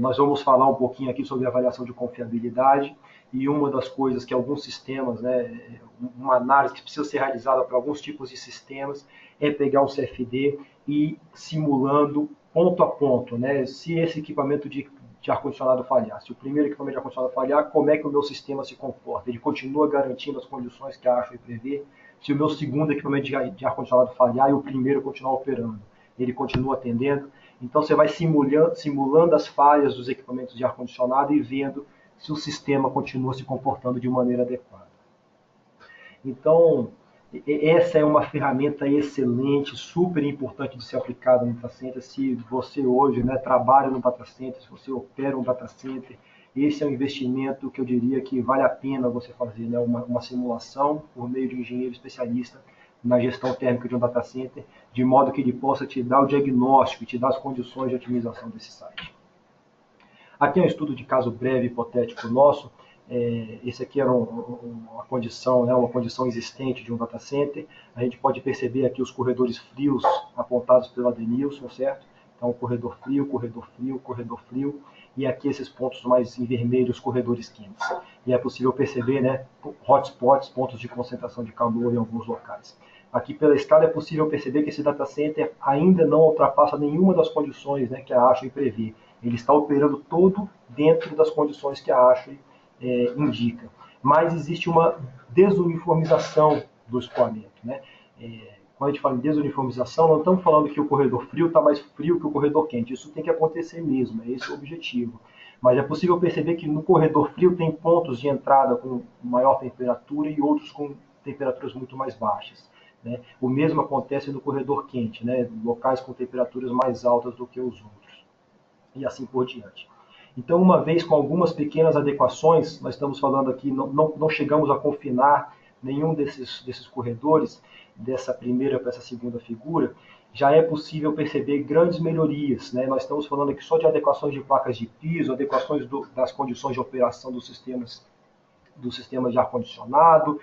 Nós vamos falar um pouquinho aqui sobre avaliação de confiabilidade e uma das coisas que alguns sistemas, né, uma análise que precisa ser realizada para alguns tipos de sistemas é pegar o CFD e simulando ponto a ponto, né, se esse equipamento de ar-condicionado falhar, se o primeiro equipamento de ar-condicionado falhar, como é que o meu sistema se comporta? Ele continua garantindo as condições que a ASHA prevê? Se o meu segundo equipamento de ar-condicionado falhar e o primeiro continuar operando, ele continua atendendo? Então você vai simulando as falhas dos equipamentos de ar-condicionado e vendo se o sistema continua se comportando de maneira adequada. Então, essa é uma ferramenta excelente, super importante de ser aplicada no data center. Se você hoje, né, trabalha no data center, se você opera um data center, esse é um investimento que eu diria que vale a pena você fazer, né, uma simulação por meio de um engenheiro especialista na gestão térmica de um data center, de modo que ele possa te dar o diagnóstico e te dar as condições de otimização desse site. Aqui é um estudo de caso breve, hipotético nosso. Esse aqui era uma condição, né, uma condição existente de um data center. A gente pode perceber aqui os corredores frios apontados pela Denilson, certo? Então, corredor frio, corredor frio, corredor frio, e aqui esses pontos mais em vermelho, os corredores quentes. E é possível perceber, né, hotspots, pontos de concentração de calor em alguns locais. Aqui pela escala é possível perceber que esse data center ainda não ultrapassa nenhuma das condições, né, que a ASHRAE prevê. Ele está operando todo dentro das condições que a ASHRAE indica. Mas existe uma desuniformização do escoamento, né? Quando a gente fala em desuniformização, não estamos falando que o corredor frio está mais frio que o corredor quente. Isso tem que acontecer mesmo, é esse o objetivo. Mas é possível perceber que no corredor frio tem pontos de entrada com maior temperatura e outros com temperaturas muito mais baixas, né? O mesmo acontece no corredor quente, né? Locais com temperaturas mais altas do que os outros. E assim por diante. Então, uma vez com algumas pequenas adequações, nós estamos falando aqui, não chegamos a confinar nenhum desses corredores, dessa primeira para essa segunda figura, já é possível perceber grandes melhorias, né? Nós estamos falando aqui só de adequações de placas de piso, adequações das condições de operação dos sistemas de ar-condicionado,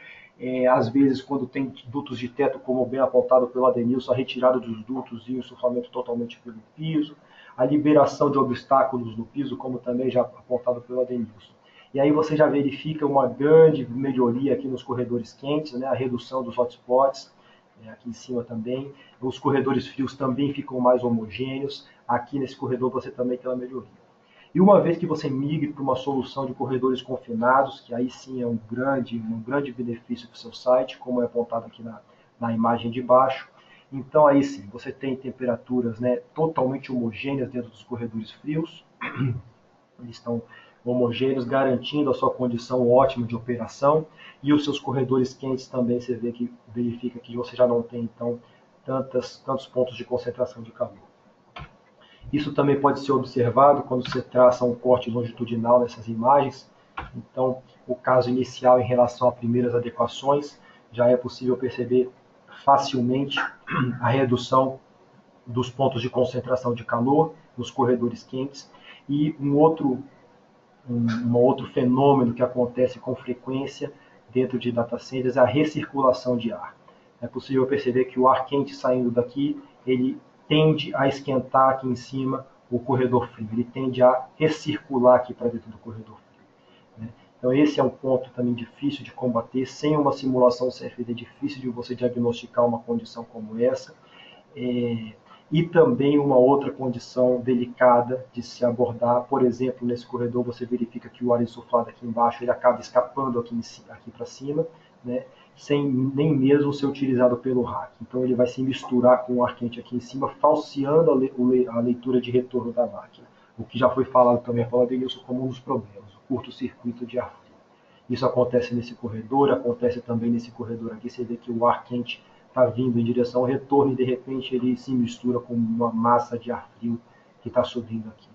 às vezes quando tem dutos de teto, como bem apontado pelo Adenilson, a retirada dos dutos e o insuflamento totalmente pelo piso, a liberação de obstáculos no piso, como também já apontado pelo Adenilson. E aí você já verifica uma grande melhoria aqui nos corredores quentes, né? A redução dos hotspots, aqui em cima também. Os corredores frios também ficam mais homogêneos. Aqui nesse corredor você também tem uma melhoria. E uma vez que você migre para uma solução de corredores confinados, que aí sim é um grande benefício para o seu site, como é apontado aqui na imagem de baixo, então aí sim, você tem temperaturas, né, totalmente homogêneas dentro dos corredores frios. Eles estão homogêneos, garantindo a sua condição ótima de operação, e os seus corredores quentes também você verifica que você já não tem, então, tantos pontos de concentração de calor. Isso também pode ser observado quando você traça um corte longitudinal nessas imagens. Então, o caso inicial em relação a primeiras adequações, já é possível perceber facilmente a redução dos pontos de concentração de calor nos corredores quentes. E um outro fenômeno que acontece com frequência dentro de data centers é a recirculação de ar. É possível perceber que o ar quente saindo daqui, ele tende a esquentar aqui em cima o corredor frio, ele tende a recircular aqui para dentro do corredor frio, né? Então esse é um ponto também difícil de combater, sem uma simulação CFD é difícil de você diagnosticar uma condição como essa, e também uma outra condição delicada de se abordar. Por exemplo, nesse corredor você verifica que o ar insuflado aqui embaixo ele acaba escapando aqui para cima, né, sem nem mesmo ser utilizado pelo rack. Então ele vai se misturar com o ar quente aqui em cima, falseando a leitura de retorno da máquina. O que já foi falado também pela Adenilson como um dos problemas, o curto-circuito de ar frio. Isso acontece nesse corredor, acontece também nesse corredor aqui. Você vê que o ar quente está vindo em direção ao retorno e de repente ele se mistura com uma massa de ar frio que está subindo aqui.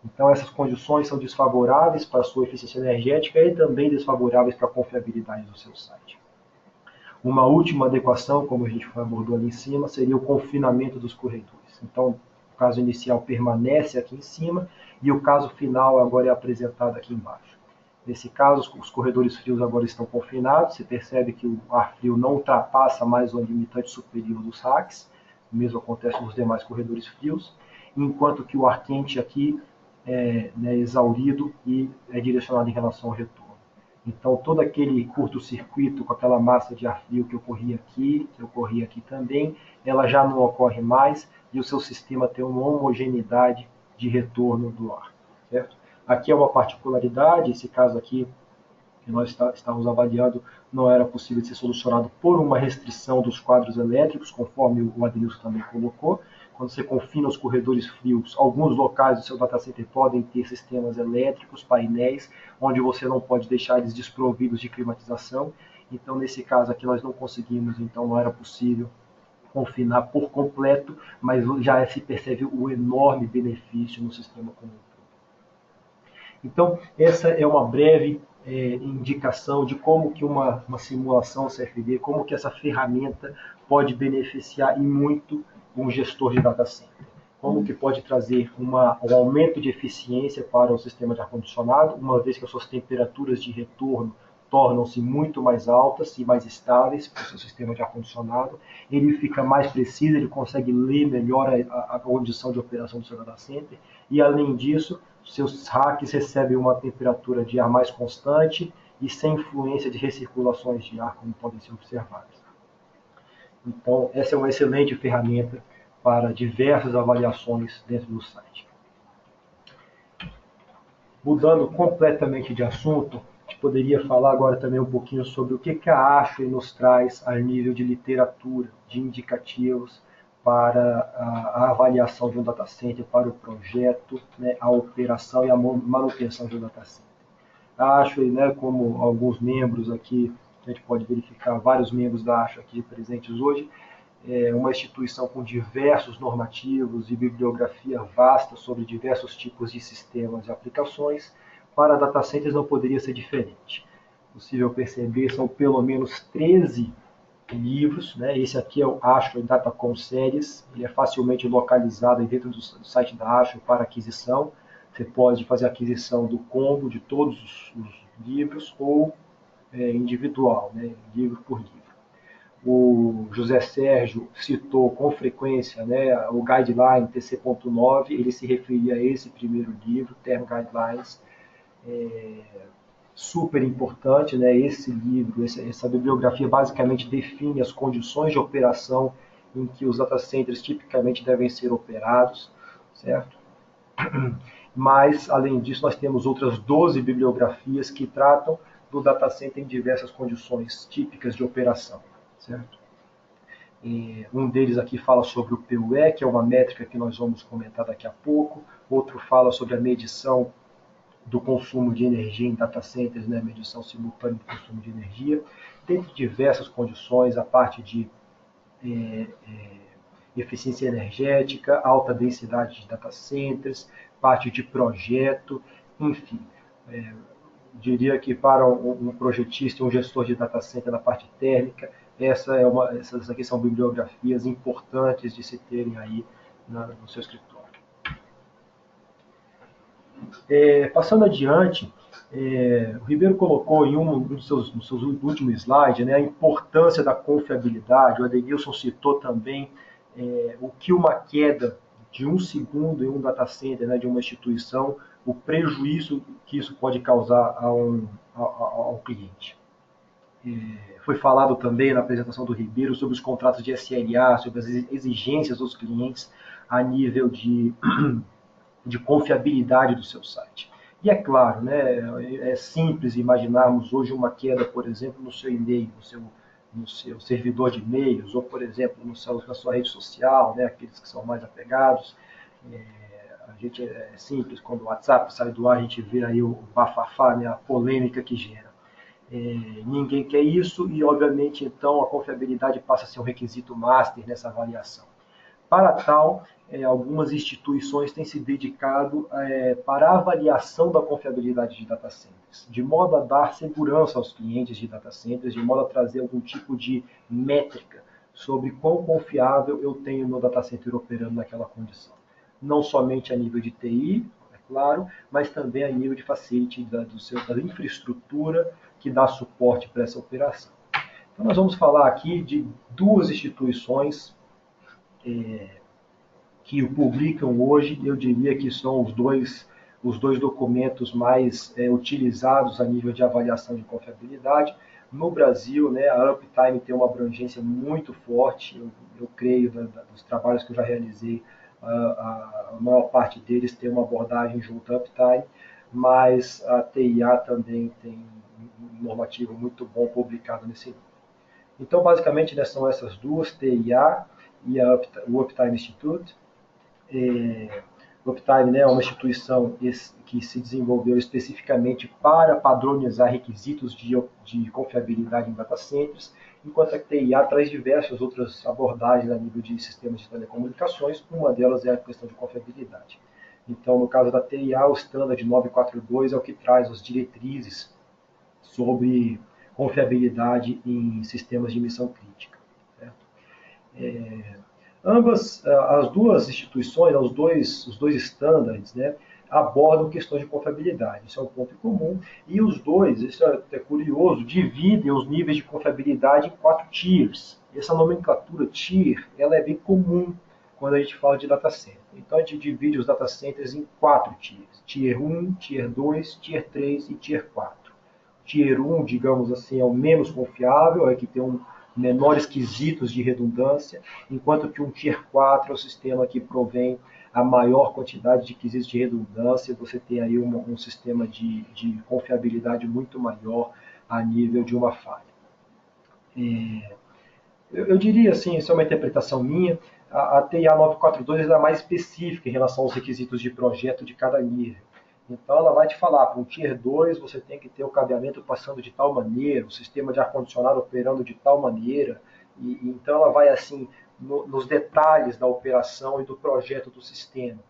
Então essas condições são desfavoráveis para a sua eficiência energética e também desfavoráveis para a confiabilidade do seu site. Uma última adequação, como a gente abordou ali em cima, seria o confinamento dos corredores. Então o caso inicial permanece aqui em cima e o caso final agora é apresentado aqui embaixo. Nesse caso, os corredores frios agora estão confinados. Você percebe que o ar frio não ultrapassa mais o limitante superior dos racks. O mesmo acontece nos demais corredores frios. Enquanto que o ar quente aqui é exaurido e é direcionado em relação ao retorno. Então, todo aquele curto-circuito com aquela massa de ar frio que ocorria aqui também, ela já não ocorre mais e o seu sistema tem uma homogeneidade de retorno do ar, certo? Aqui é uma particularidade, esse caso aqui que nós estávamos avaliando não era possível de ser solucionado por uma restrição dos quadros elétricos, conforme o Adenilson também colocou. Quando você confina os corredores frios, alguns locais do seu data center podem ter sistemas elétricos, painéis, onde você não pode deixar eles desprovidos de climatização. Então, nesse caso aqui, nós não conseguimos, então não era possível confinar por completo, mas já se percebe o enorme benefício no sistema como um todo. Então, essa é uma breve indicação de como que uma simulação CFD, como que essa ferramenta pode beneficiar e muito um gestor de data center. Como que pode trazer um aumento de eficiência para o sistema de ar-condicionado, uma vez que as suas temperaturas de retorno tornam-se muito mais altas e mais estáveis para o seu sistema de ar-condicionado, ele fica mais preciso, ele consegue ler melhor a condição de operação do seu data center, e além disso, seus racks recebem uma temperatura de ar mais constante e sem influência de recirculações de ar, como podem ser observadas. Então, essa é uma excelente ferramenta para diversas avaliações dentro do site. Mudando completamente de assunto, a gente poderia falar agora também um pouquinho sobre o que a ASHRAE nos traz a nível de literatura, de indicativos para a avaliação de um data center, para o projeto, né, a operação e a manutenção de um data center. A ASHRAE, né, como alguns membros aqui, a gente pode verificar vários membros da ASHRAE aqui presentes hoje, é uma instituição com diversos normativos e bibliografia vasta sobre diversos tipos de sistemas e aplicações. Para data centers não poderia ser diferente. Possível perceber, são pelo menos 13 livros, né? Esse aqui é o ASHRAE Datacom Series, ele é facilmente localizado dentro do site da ASHRAE para aquisição. Você pode fazer a aquisição do combo de todos os livros ou individual, né? Livro por livro. O José Sérgio citou com frequência, né, o Guideline TC.9, ele se referia a esse primeiro livro, Term Guidelines, super importante, né, esse livro, essa bibliografia basicamente define as condições de operação em que os data centers tipicamente devem ser operados, certo? Mas, além disso, nós temos outras 12 bibliografias que tratam do data center em diversas condições típicas de operação. Certo? Um deles aqui fala sobre o PUE, que é uma métrica que nós vamos comentar daqui a pouco. Outro fala sobre a medição do consumo de energia em data centers, né? Medição simultânea do consumo de energia. Dentre diversas condições, a parte de eficiência energética, alta densidade de data centers, parte de projeto, enfim. Diria que para um projetista e um gestor de data center na parte térmica, essas aqui são bibliografias importantes de se terem aí no seu escritório. Passando adiante, o Ribeiro colocou em um dos seus últimos slides, né, a importância da confiabilidade. O Adenilson citou também o que uma queda de 1 segundo em um data center, né, de uma instituição, o prejuízo que isso pode causar ao cliente. Foi falado também na apresentação do Ribeiro sobre os contratos de SLA, sobre as exigências dos clientes a nível de confiabilidade do seu site. E é claro, né, é simples imaginarmos hoje uma queda, por exemplo, no seu e-mail, no seu servidor de e-mails, ou, por exemplo, na sua rede social, né, aqueles que são mais apegados. A gente é simples, quando o WhatsApp sai do ar, a gente vê aí o bafafá, né, a polêmica que gera. Ninguém quer isso e, obviamente, então, a confiabilidade passa a ser um requisito master nessa avaliação. Para tal, algumas instituições têm se dedicado para a avaliação da confiabilidade de data centers, de modo a dar segurança aos clientes de data centers, de modo a trazer algum tipo de métrica sobre quão confiável eu tenho meu data center operando naquela condição. Não somente a nível de TI, é claro, mas também a nível de facility da infraestrutura que dá suporte para essa operação. Então, nós vamos falar aqui de duas instituições que o publicam hoje. Eu diria que são os dois documentos mais utilizados a nível de avaliação de confiabilidade. No Brasil, né, a Uptime tem uma abrangência muito forte, eu creio, dos trabalhos que eu já realizei, a maior parte deles tem uma abordagem junto à Uptime, mas a TIA também tem um normativo muito bom publicado nesse livro. Então, basicamente, né, são essas duas, TIA e o Uptime Institute. O Uptime, né, é uma instituição que se desenvolveu especificamente para padronizar requisitos de confiabilidade em data centers, enquanto a TIA traz diversas outras abordagens a nível de sistemas de telecomunicações. Uma delas é a questão de confiabilidade. Então, no caso da TIA, o Standard 942 é o que traz as diretrizes sobre confiabilidade em sistemas de missão crítica. Certo? Ambas, as duas instituições, os dois standards, né, abordam questões de confiabilidade. Isso é um ponto comum. E os dois, isso é curioso, dividem os níveis de confiabilidade em 4 tiers. Essa nomenclatura tier, ela é bem comum quando a gente fala de data center. Então a gente divide os data centers em 4 tiers. Tier 1, Tier 2, Tier 3 e Tier 4. Tier 1, digamos assim, é o menos confiável, é que tem menores quesitos de redundância, enquanto que um Tier 4 é o sistema que provém a maior quantidade de quesitos de redundância, você tem aí um sistema de confiabilidade muito maior a nível de uma falha. Eu diria assim, isso é uma interpretação minha, a TIA 942 é mais específica em relação aos requisitos de projeto de cada nível. Então ela vai te falar, para um Tier 2 você tem que ter o cabeamento passando de tal maneira, o sistema de ar-condicionado operando de tal maneira, e então ela vai assim nos detalhes da operação e do projeto do sistema,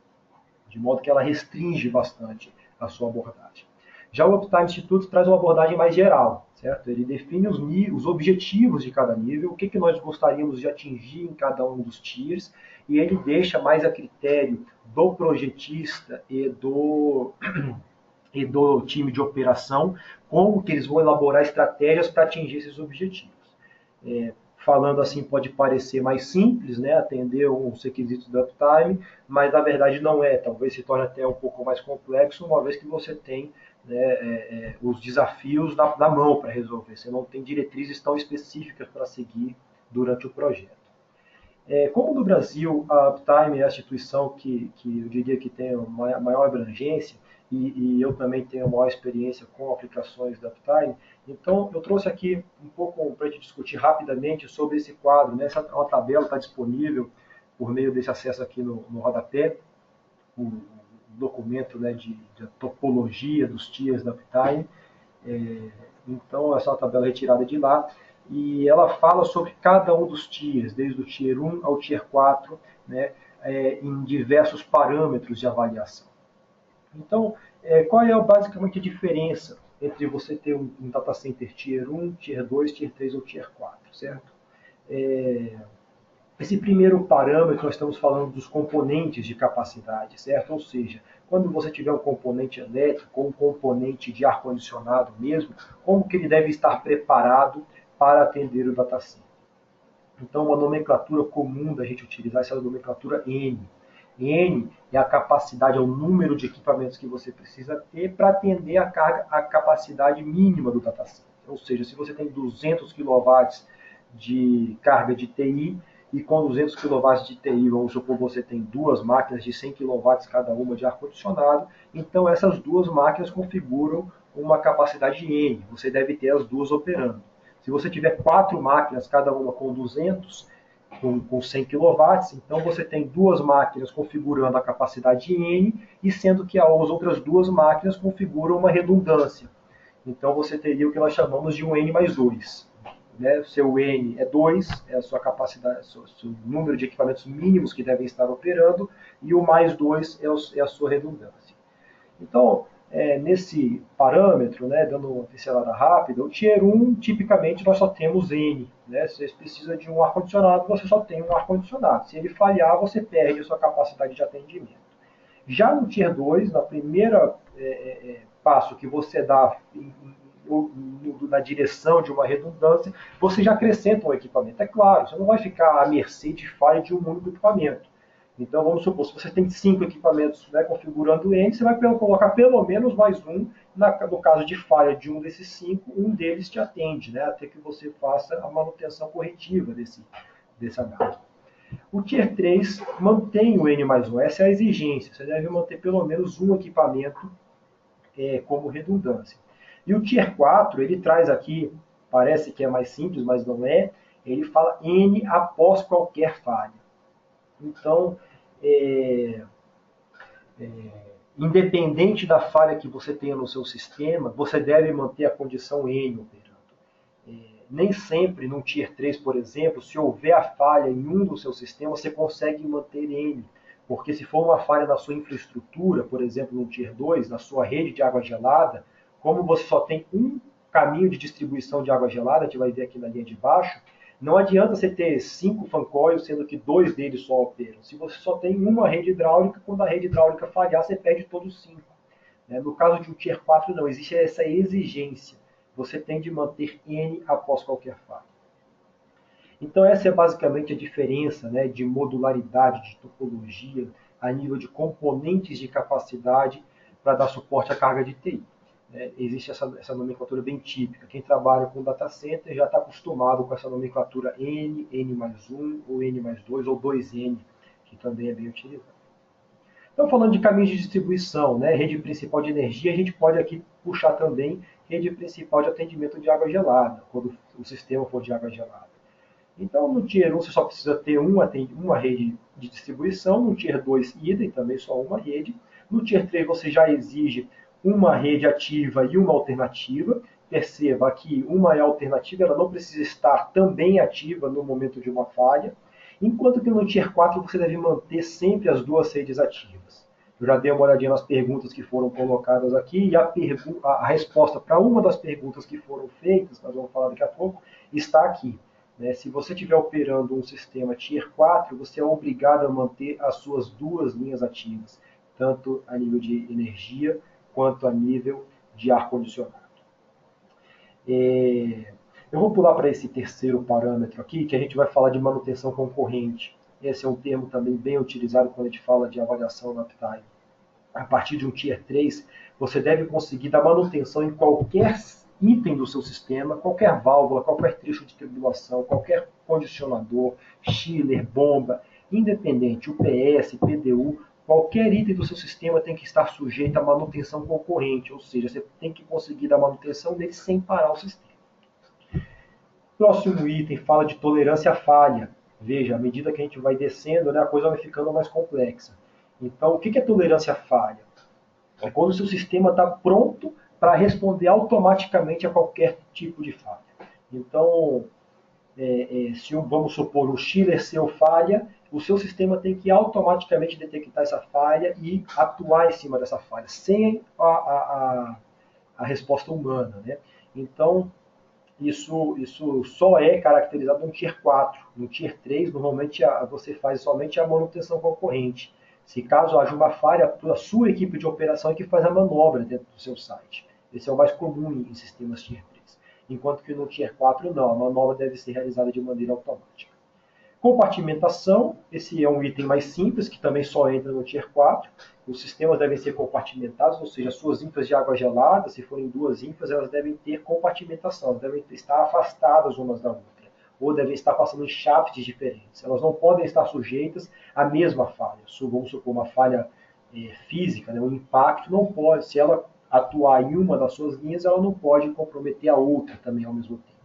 de modo que ela restringe bastante a sua abordagem. Já o Uptime Institute traz uma abordagem mais geral, certo? Ele define os objetivos de cada nível, o que nós gostaríamos de atingir em cada um dos tiers, e ele deixa mais a critério do projetista e do time de operação, como que eles vão elaborar estratégias para atingir esses objetivos. Falando assim, pode parecer mais simples, né, atender os requisitos do uptime, mas na verdade não é. Talvez se torne até um pouco mais complexo, uma vez que você tem, né, os desafios na mão para resolver. Você não tem diretrizes tão específicas para seguir durante o projeto. Como no Brasil a Uptime é a instituição que eu diria que tem a maior abrangência, e eu também tenho maior experiência com aplicações da Uptime, então eu trouxe aqui um pouco para a gente discutir rapidamente sobre esse quadro, né? Essa uma tabela está disponível por meio desse acesso aqui no rodapé, o documento, né, de topologia dos tiers da Uptime. Então essa é uma tabela retirada de lá, e ela fala sobre cada um dos tiers, desde o Tier 1 ao Tier 4, né, em diversos parâmetros de avaliação. Então, qual é basicamente a diferença entre você ter um data center Tier 1, Tier 2, Tier 3 ou Tier 4, certo? Esse primeiro parâmetro, nós estamos falando dos componentes de capacidade, certo? Ou seja, quando você tiver um componente elétrico ou um componente de ar-condicionado mesmo, como que ele deve estar preparado para atender o data center? Então, uma nomenclatura comum da gente utilizar essa nomenclatura N. N é a capacidade, é o número de equipamentos que você precisa ter para atender a capacidade mínima do data center. Ou seja, se você tem 200 kW de carga de TI, e com 200 kW de TI, vamos supor que você tem duas máquinas de 100 kW cada uma de ar-condicionado, então essas duas máquinas configuram uma capacidade N, você deve ter as duas operando. Se você tiver 4 máquinas, cada uma com 200, com 100 kW, então você tem duas máquinas configurando a capacidade N, e sendo que as outras duas máquinas configuram uma redundância. Então você teria o que nós chamamos de um N mais 2. Né? Seu N é 2, é a sua capacidade, seu número de equipamentos mínimos que devem estar operando, e o mais 2 é a sua redundância. Então, nesse parâmetro, né, dando uma pincelada rápida, o Tier 1, tipicamente, nós só temos N. Né? Se você precisa de um ar-condicionado, você só tem um ar-condicionado. Se ele falhar, você perde a sua capacidade de atendimento. Já no Tier 2, na primeira passo que você dá na direção de uma redundância, você já acrescenta um equipamento. É claro, você não vai ficar à mercê de falha de um único equipamento. Então, vamos supor, se você tem 5 equipamentos, né, configurando N, você vai colocar pelo menos mais um. No caso de falha de um desses 5, um deles te atende, né, até que você faça a manutenção corretiva dessa máquina. O Tier 3 mantém o N mais 1, essa é a exigência. Você deve manter pelo menos um equipamento como redundância. E o Tier 4, ele traz aqui, parece que é mais simples, mas não é, ele fala N após qualquer falha. Então, independente da falha que você tenha no seu sistema, você deve manter a condição N operando. Nem sempre, no Tier 3, por exemplo, se houver a falha em um dos seus sistemas, você consegue manter N. Porque se for uma falha na sua infraestrutura, por exemplo, no Tier 2, na sua rede de água gelada, como você só tem um caminho de distribuição de água gelada, a gente vai ver aqui na linha de baixo, Não adianta você ter 5 fan coils, sendo que 2 deles só operam. Se você só tem uma rede hidráulica, quando a rede hidráulica falhar, você perde todos os 5. No caso de um Tier 4, não. Existe essa exigência. Você tem de manter N após qualquer falha. Então, essa é basicamente a diferença, né, de modularidade, de topologia, a nível de componentes de capacidade para dar suporte à carga de TI. Existe essa nomenclatura bem típica. Quem trabalha com data center já está acostumado com essa nomenclatura N, N mais 1, ou N mais 2, ou 2N, que também é bem utilizada. Então, falando de caminhos de distribuição, né, rede principal de energia, a gente pode aqui puxar também rede principal de atendimento de água gelada, quando o sistema for de água gelada. Então, no Tier 1 você só precisa ter uma rede de distribuição, no Tier 2 idem, também só uma rede. No Tier 3 você já exige uma rede ativa e uma alternativa. Perceba que uma é alternativa, ela não precisa estar também ativa no momento de uma falha, enquanto que no Tier 4 você deve manter sempre as 2 redes ativas. Eu já dei uma olhadinha nas perguntas que foram colocadas aqui, e a resposta para uma das perguntas que foram feitas, nós vamos falar daqui a pouco, está aqui. Se você estiver operando um sistema Tier 4, você é obrigado a manter as suas 2 linhas ativas, tanto a nível de energia quanto a nível de ar-condicionado. Eu vou pular para esse terceiro parâmetro aqui, que a gente vai falar de manutenção concorrente. Esse é um termo também bem utilizado quando a gente fala de avaliação na uptime. A partir de um Tier 3, você deve conseguir dar manutenção em qualquer item do seu sistema, qualquer válvula, qualquer trecho de tubulação, qualquer condicionador, chiller, bomba, independente, UPS, PDU, qualquer item do seu sistema tem que estar sujeito à manutenção concorrente, ou seja, você tem que conseguir dar manutenção nele sem parar o sistema. Próximo item fala de tolerância à falha. Veja, à medida que a gente vai descendo, né, a coisa vai ficando mais complexa. Então, o que é tolerância à falha? É quando o seu sistema está pronto para responder automaticamente a qualquer tipo de falha. Então, se vamos supor, o chiller seu falha, o seu sistema tem que automaticamente detectar essa falha e atuar em cima dessa falha, sem a resposta humana, né? Então, isso só é caracterizado no Tier 4. No Tier 3, normalmente você faz somente a manutenção concorrente. Se caso haja uma falha, a sua equipe de operação é que faz a manobra dentro do seu site. Esse é o mais comum em sistemas Tier 3. Enquanto que no Tier 4 não, a manobra deve ser realizada de maneira automática. Compartimentação, esse é um item mais simples, que também só entra no Tier 4. Os sistemas devem ser compartimentados, ou seja, as suas infras de água gelada, se forem 2 infras, elas devem ter compartimentação, elas devem estar afastadas umas da outra, ou devem estar passando em shafts diferentes. Elas não podem estar sujeitas à mesma falha. Vamos supor, uma falha física, né, um impacto, não pode, se ela atuar em uma das suas linhas, ela não pode comprometer a outra também ao mesmo tempo.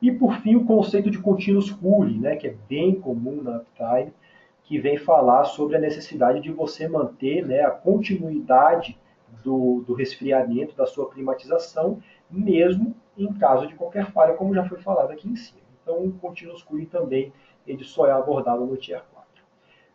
E, por fim, o conceito de continuous cooling, né, que é bem comum na uptime, que vem falar sobre a necessidade de você manter, né, a continuidade do resfriamento da sua climatização, mesmo em caso de qualquer falha, como já foi falado aqui em cima. Então, o continuous cooling também ele só é abordado no Tier 4.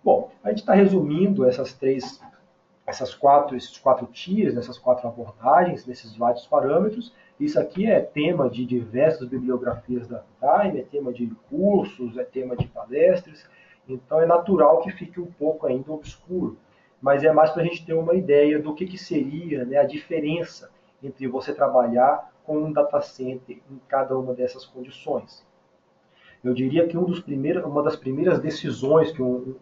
Bom, a gente está resumindo esses 4 tiers, essas 4 abordagens, nesses vários parâmetros. Isso aqui é tema de diversas bibliografias da uptime, é tema de cursos, é tema de palestras, então é natural que fique um pouco ainda obscuro, mas é mais para a gente ter uma ideia do que seria, né, a diferença entre você trabalhar com um data center em cada uma dessas condições. Eu diria que uma das primeiras decisões que um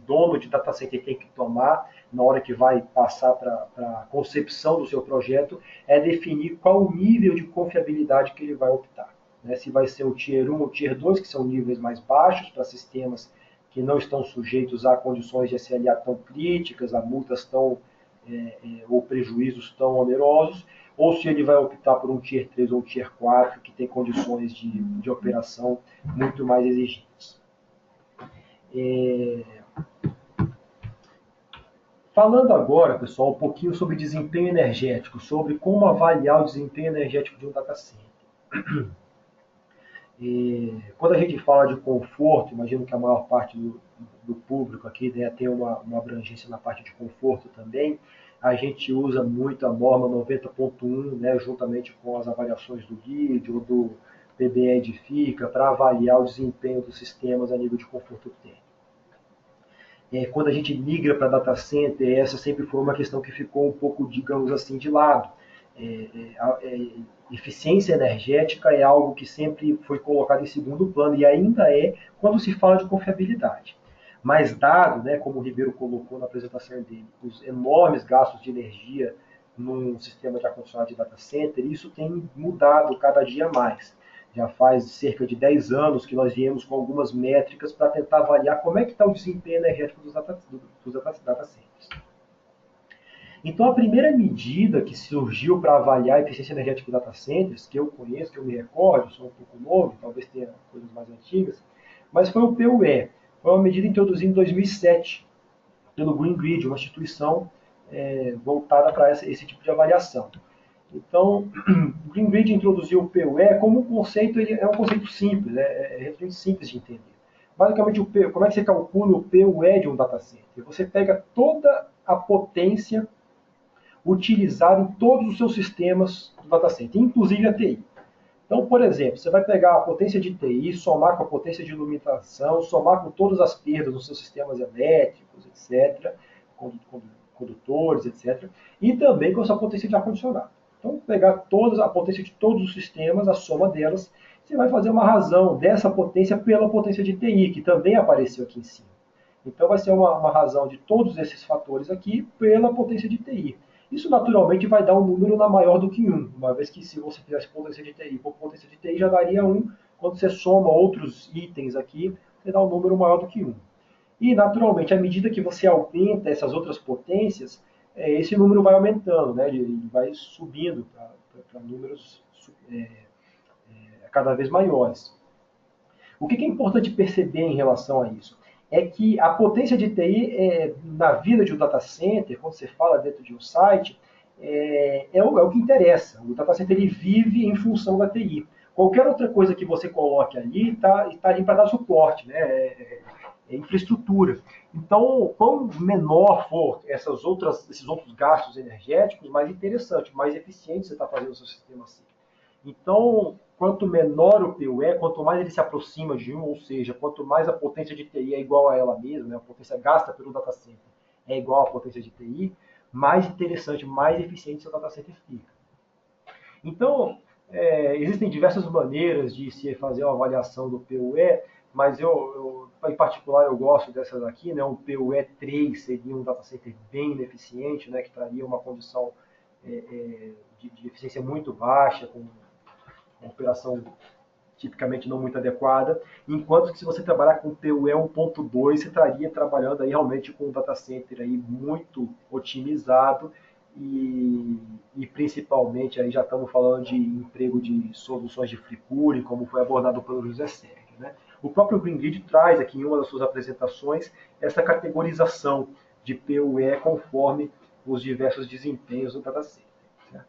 dono de data center tem que tomar na hora que vai passar para a concepção do seu projeto é definir qual o nível de confiabilidade que ele vai optar. Né? Se vai ser o Tier 1 ou Tier 2, que são níveis mais baixos para sistemas que não estão sujeitos a condições de SLA tão críticas, a multas ou prejuízos tão onerosos, ou se ele vai optar por um Tier 3 ou um Tier 4, que tem condições de operação muito mais exigentes. Falando agora, pessoal, um pouquinho sobre desempenho energético, sobre como avaliar o desempenho energético de um data center. Quando a gente fala de conforto, imagino que a maior parte do público aqui, né, tem uma abrangência na parte de conforto também. A gente usa muito a norma 90.1, né, juntamente com as avaliações do GID ou do PBE edifica para avaliar o desempenho dos sistemas a nível de conforto térmico. Quando a gente migra para data center, essa sempre foi uma questão que ficou um pouco, digamos assim, de lado. Eficiência energética é algo que sempre foi colocado em segundo plano e ainda é quando se fala de confiabilidade. Mas dado, né, como o Ribeiro colocou na apresentação dele, os enormes gastos de energia num sistema de ar-condicionado de data center, isso tem mudado cada dia mais. Já faz cerca de 10 anos que nós viemos com algumas métricas para tentar avaliar como é que está o desempenho energético dos data centers. Então, a primeira medida que surgiu para avaliar a eficiência energética de data centers, que eu conheço, que eu me recordo, sou um pouco novo, talvez tenha coisas mais antigas, mas foi o PUE. Foi uma medida introduzida em 2007 pelo Green Grid, uma instituição voltada para esse tipo de avaliação. Então, o Green Grid introduziu o PUE como um conceito, ele é um conceito simples, é relativamente simples de entender. Basicamente, como é que você calcula o PUE de um data center? Você pega toda a potência utilizada em todos os seus sistemas do data center, inclusive a TI. Então, por exemplo, você vai pegar a potência de TI, somar com a potência de iluminação, somar com todas as perdas nos seus sistemas elétricos, etc., condutores, etc., e também com a sua potência de ar-condicionado. Então, pegar a potência de todos os sistemas, a soma delas, você vai fazer uma razão dessa potência pela potência de TI, que também apareceu aqui em cima. Então, vai ser uma razão de todos esses fatores aqui pela potência de TI. Isso, naturalmente, vai dar um número maior do que 1, uma vez que se você fizesse potência de TI por potência de TI, já daria 1. Quando você soma outros itens aqui, você dá um número maior do que 1. E, naturalmente, à medida que você aumenta essas outras potências, esse número vai aumentando, né? Ele vai subindo para números cada vez maiores. O que é importante perceber em relação a isso? É que a potência de TI na vida de um data center, quando você fala dentro de um site, é o que interessa. O data center ele vive em função da TI. Qualquer outra coisa que você coloque ali está ali para dar suporte, né? É infraestrutura. Então, quanto menor for esses outros gastos energéticos, mais interessante, mais eficiente você está fazendo o seu sistema assim. Então, quanto menor o PUE, quanto mais ele se aproxima de 1, ou seja, quanto mais a potência de TI é igual a ela mesma, né, a potência gasta pelo data center é igual à potência de TI, mais interessante, mais eficiente seu data center fica. Então, existem diversas maneiras de se fazer uma avaliação do PUE, mas eu em particular, eu gosto dessas aqui, né? Um PUE 3 seria um data center bem ineficiente, né? Que traria uma condição de eficiência muito baixa, com uma operação tipicamente não muito adequada, enquanto que se você trabalhar com PUE 1.2, você estaria trabalhando aí realmente com um data center aí muito otimizado e principalmente aí já estamos falando de emprego de soluções de free cooling, como foi abordado pelo José Sérgio, né? O próprio Green Grid traz aqui em uma das suas apresentações essa categorização de PUE conforme os diversos desempenhos do data center. Certo?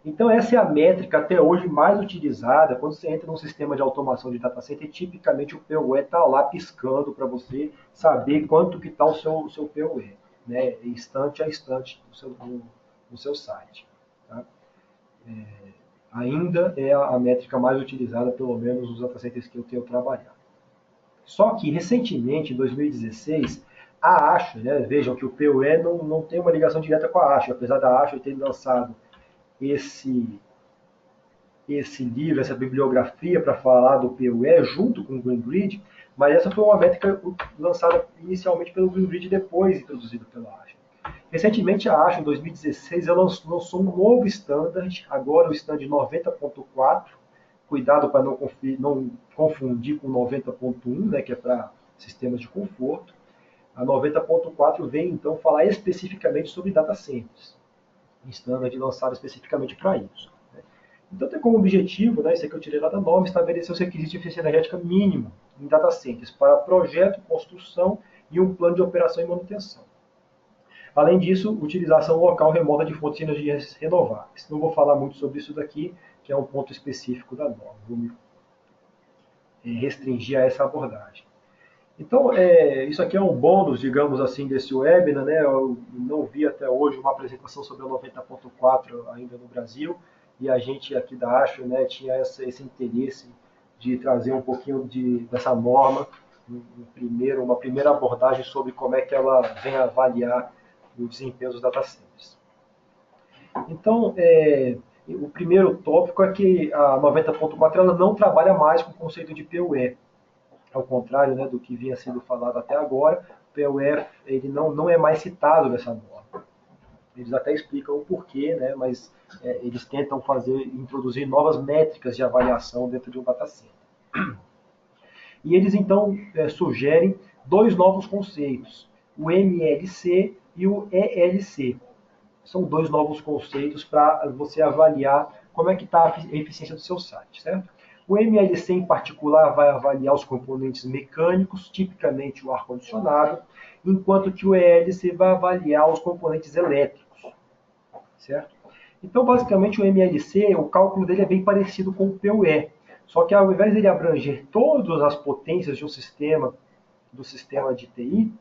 Então essa é a métrica até hoje mais utilizada quando você entra num sistema de automação de data center, tipicamente o PUE está lá piscando para você saber quanto que está o seu PUE, né? Instante a instante no seu site. Tá? Ainda é a métrica mais utilizada, pelo menos nos data centers que eu tenho trabalhado. Só que, recentemente, em 2016, a Ashway, né, vejam que o PUE não tem uma ligação direta com a Ashway, apesar da Ashway ter lançado esse livro, essa bibliografia para falar do PUE junto com o Green Grid, mas essa foi uma métrica lançada inicialmente pelo Green Grid e depois introduzida pela Ashway. Recentemente, a Ashway, em 2016, ela lançou um novo standard, agora o standard 90.4, cuidado para não confundir com 90.1, né, que é para sistemas de conforto. A 90.4 vem, então, falar especificamente sobre data centers, um standard lançado especificamente para isso. Né. Então, tem como objetivo, né, isso aqui eu tirei lá da norma, estabelecer os requisitos de eficiência energética mínimo em data centers para projeto, construção e um plano de operação e manutenção. Além disso, utilização local remota de fontes de energias renováveis. Não vou falar muito sobre isso daqui, que é um ponto específico da norma. Vou me restringir a essa abordagem. Então, isso aqui é um bônus, digamos assim, desse webinar, né? Eu não vi até hoje uma apresentação sobre a 90.4 ainda no Brasil. e a gente aqui da Ashway, né, tinha esse interesse de trazer um pouquinho dessa norma, uma primeira abordagem sobre como é que ela vem avaliar o desempenho dos data centers. Então, o primeiro tópico é que a 90.4 ela não trabalha mais com o conceito de PUE. Ao contrário, né, do que vinha sendo falado até agora, o PUE ele não é mais citado nessa norma. Eles até explicam o porquê, né, mas eles tentam introduzir novas métricas de avaliação dentro de um data center. E eles então sugerem dois novos conceitos, o MLC e o ELC. São dois novos conceitos para você avaliar como é que está a eficiência do seu site, certo? O MLC, em particular, vai avaliar os componentes mecânicos, tipicamente o ar-condicionado, enquanto que o ELC vai avaliar os componentes elétricos, certo? Então, basicamente, o MLC, o cálculo dele é bem parecido com o PUE, só que ao invés dele abranger todas as potências de um sistema, do sistema de TI,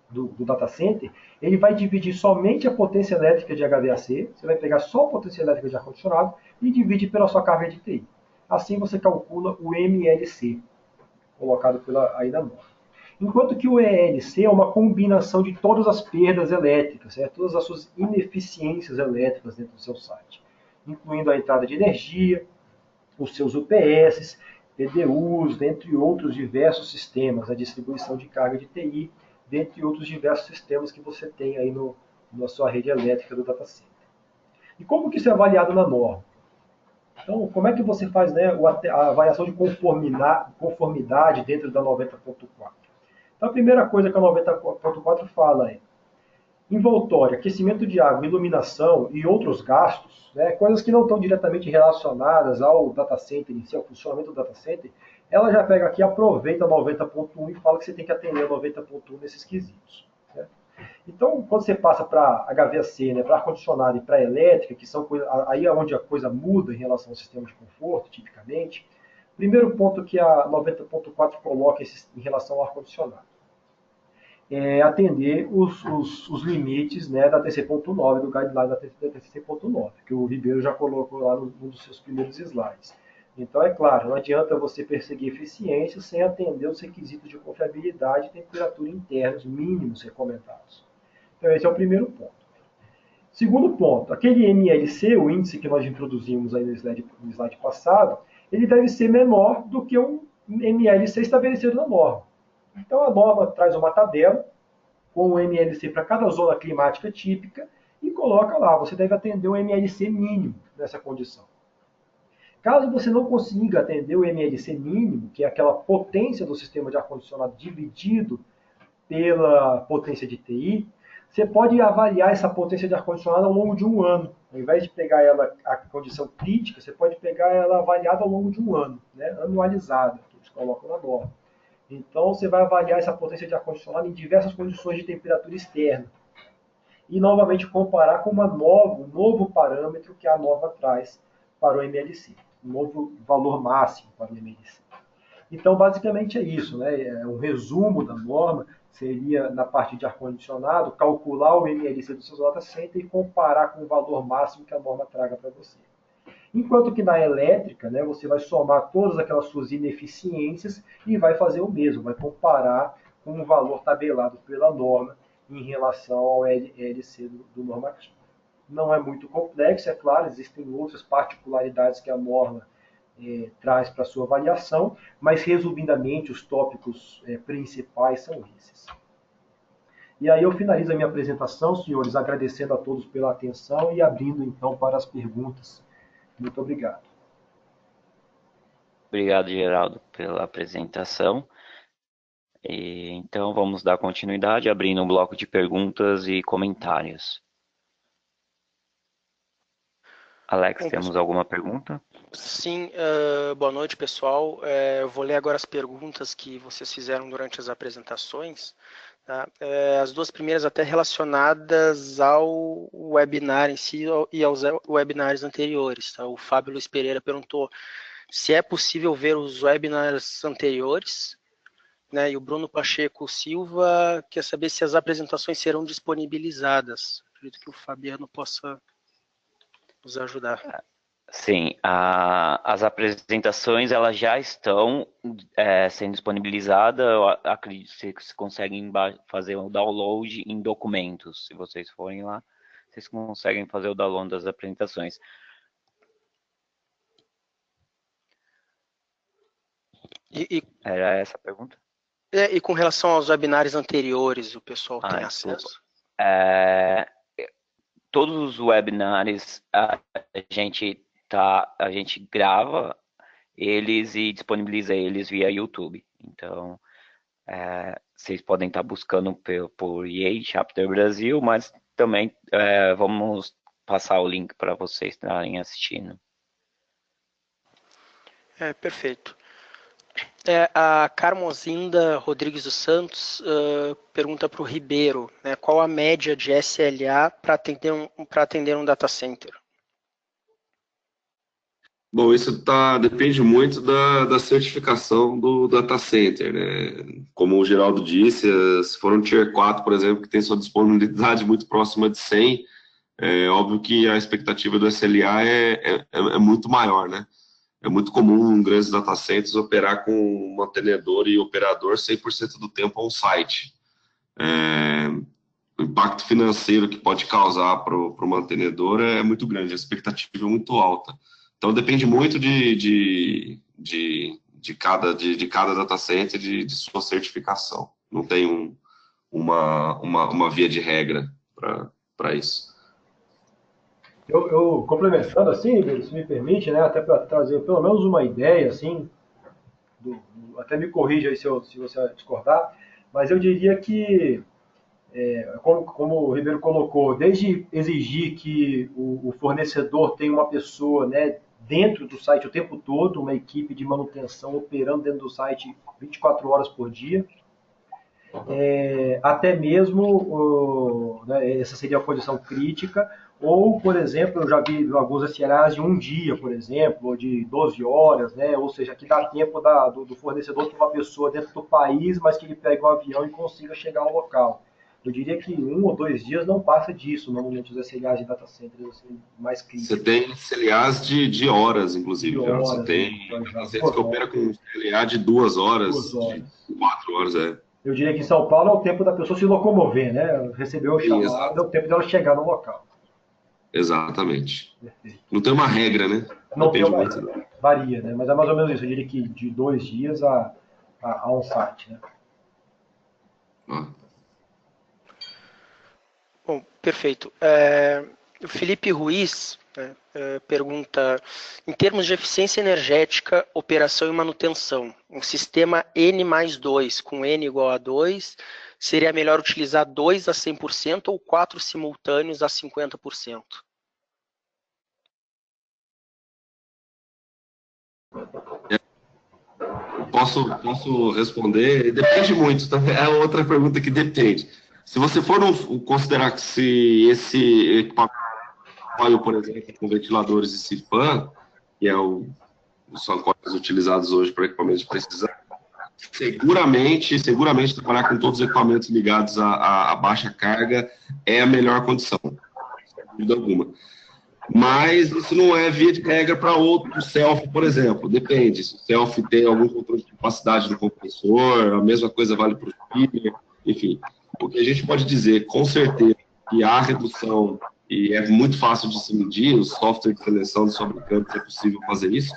do data center, ele vai dividir somente a potência elétrica de HVAC, você vai pegar só a potência elétrica de ar-condicionado e divide pela sua carga de TI. Assim você calcula o MLC, colocado aí na norma. Enquanto que o ELC é uma combinação de todas as perdas elétricas, todas as suas ineficiências elétricas dentro do seu site, incluindo a entrada de energia, os seus UPS, PDUs, dentre outros diversos sistemas, a distribuição de carga de TI, dentre outros diversos sistemas que você tem aí na sua rede elétrica do data center. E como que isso é avaliado na norma? Então, como é que você faz, né, a avaliação de conformidade dentro da 90.4? Então, a primeira coisa que a 90.4 fala é envoltório, aquecimento de água, iluminação e outros gastos, né, coisas que não estão diretamente relacionadas ao data center em si, ao funcionamento do data center, ela já pega aqui, aproveita a 90.1 e fala que você tem que atender a 90.1 nesses quesitos. Certo? Então, quando você passa para HVAC, né, para ar-condicionado e para elétrica, que são aí é onde a coisa muda em relação ao sistema de conforto, tipicamente, o primeiro ponto que a 90.4 coloca em relação ao ar-condicionado é atender os limites, né, da TC.9, do guideline da TC.9, que o Ribeiro já colocou lá num dos seus primeiros slides. Então, é claro, não adianta você perseguir eficiência sem atender os requisitos de confiabilidade e temperatura internos mínimos recomendados. Então, esse é o primeiro ponto. Segundo ponto, aquele MLC, o índice que nós introduzimos aí no slide passado, ele deve ser menor do que um MLC estabelecido na norma. Então, a norma traz uma tabela com o MLC para cada zona climática típica e coloca lá, você deve atender o MLC mínimo nessa condição. Caso você não consiga atender o MLC mínimo, que é aquela potência do sistema de ar-condicionado dividido pela potência de TI, você pode avaliar essa potência de ar-condicionado ao longo de um ano. Ao invés de pegar ela a condição crítica, você pode pegar ela avaliada ao longo de um ano, né? Anualizada, que eles colocam na norma. Então, você vai avaliar essa potência de ar-condicionado em diversas condições de temperatura externa. E, novamente, comparar com um novo parâmetro que a norma traz para o MLC. Um novo valor máximo para o MLC. Então, basicamente é isso, né? Um resumo da norma seria, na parte de ar-condicionado, calcular o MLC do seu data center e comparar com o valor máximo que a norma traga para você. Enquanto que na elétrica, né, você vai somar todas aquelas suas ineficiências e vai fazer o mesmo, vai comparar com o valor tabelado pela norma em relação ao LC do normativo. Não é muito complexo, é claro, existem outras particularidades que a norma traz para a sua avaliação, mas resumidamente os tópicos principais são esses. E aí eu finalizo a minha apresentação, senhores, agradecendo a todos pela atenção e abrindo então para as perguntas. Muito obrigado. Obrigado, Geraldo, pela apresentação. Então, vamos dar continuidade, abrindo um bloco de perguntas e comentários. Alex, temos alguma pergunta? Sim, boa noite, pessoal. Eu vou ler agora as perguntas que vocês fizeram durante as apresentações. Tá? As duas primeiras até relacionadas ao webinar em si e aos webinars anteriores. Tá? O Fábio Luiz Pereira perguntou se é possível ver os webinars anteriores, né? E o Bruno Pacheco Silva quer saber se as apresentações serão disponibilizadas. Acredito que o Fabiano possa nos ajudar. Sim, as apresentações elas já estão sendo disponibilizadas. Eu acredito que vocês conseguem fazer o download em documentos. Se vocês forem lá, vocês conseguem fazer o download das apresentações. Era essa a pergunta? E com relação aos webinários anteriores, o pessoal tem acesso? Todos os webinars a gente grava eles e disponibiliza eles via YouTube. Então, vocês podem estar buscando por EA Chapter Brasil, mas também vamos passar o link para vocês estarem assistindo. Perfeito. A Carmozinda Rodrigues dos Santos pergunta para o Ribeiro, né, qual a média de SLA para atender um data center? Bom, isso depende muito da certificação do data center, né? Como o Geraldo disse, se for um Tier 4, por exemplo, que tem sua disponibilidade muito próxima de 100, é óbvio que a expectativa do SLA é muito maior, né? É muito comum em grandes data centers operar com mantenedor e operador 100% do tempo on-site. O impacto financeiro que pode causar para o mantenedor é muito grande, a expectativa é muito alta. Então, depende muito de cada data center, de sua certificação. Não tem uma via de regra para isso. Eu complementando assim, se me permite, né, até para trazer pelo menos uma ideia, assim, até me corrija aí se você discordar, mas eu diria que, como o Ribeiro colocou, desde exigir que o fornecedor tenha uma pessoa, né, dentro do site o tempo todo, uma equipe de manutenção operando dentro do site 24 horas por dia, até mesmo, né, essa seria a condição crítica, ou, por exemplo, eu já vi alguns SLAs de um dia, por exemplo, ou de 12 horas, né, ou seja, que dá tempo do fornecedor ter uma pessoa dentro do país, mas que ele pegue um avião e consiga chegar ao local. Eu diria que 1 ou 2 dias não passa disso, normalmente, os SLAs de data centers assim, mais críticos. Você tem SLAs de horas, inclusive. De horas, você tem data centers que opera com SLA de 2 horas, 2 horas. de 4 horas, Eu diria que em São Paulo é o tempo da pessoa se locomover, né? Recebeu o chamado, é o tempo dela chegar no local. Exatamente. Perfeito. Não tem uma regra, né? Não tem uma regra. Varia, né? Mas é mais ou menos isso. Eu diria que de 2 dias a on-site, né? Bom, perfeito. O Felipe Ruiz pergunta, em termos de eficiência energética, operação e manutenção, um sistema N+2 com N igual a 2, seria melhor utilizar 2 a 100% ou 4 simultâneos a 50%? Posso responder? Depende muito, tá? É outra pergunta que depende. Se você for considerar que se esse equipamento, por exemplo, com ventiladores e CFAN, que são coisas utilizados hoje para equipamentos de precisão, seguramente trabalhar com todos os equipamentos ligados a baixa carga é a melhor condição, sem dúvida alguma. Mas isso não é via de regra para outro self, por exemplo. Depende. Se o self tem algum controle de capacidade do compressor, a mesma coisa vale para o chiller, enfim. O que a gente pode dizer, com certeza, que há redução, e é muito fácil de se medir, o software de seleção dos fabricantes é possível fazer isso.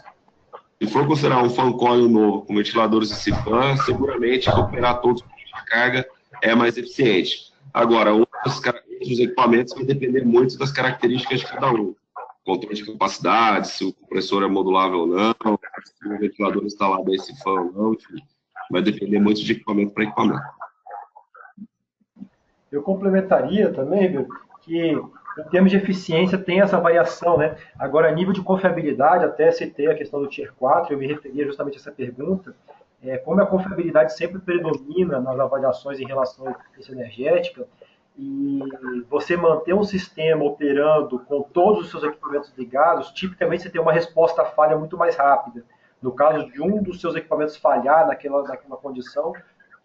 Se for considerar um fan coil novo com ventiladores de CFAN, seguramente operar todos com baixa carga é mais eficiente. Agora, outros equipamentos vai depender muito das características de cada um. Controle de capacidade, se o compressor é modulável ou não, se o ventilador instalado é esse fan ou não, enfim. Vai depender muito de equipamento para equipamento. Eu complementaria também, que em termos de eficiência tem essa variação, né? Agora, a nível de confiabilidade, até citei a questão do Tier 4, eu me referia justamente a essa pergunta, como a confiabilidade sempre predomina nas avaliações em relação à eficiência energética, e você manter um sistema operando com todos os seus equipamentos ligados, tipicamente você tem uma resposta à falha muito mais rápida. No caso de um dos seus equipamentos falhar naquela condição,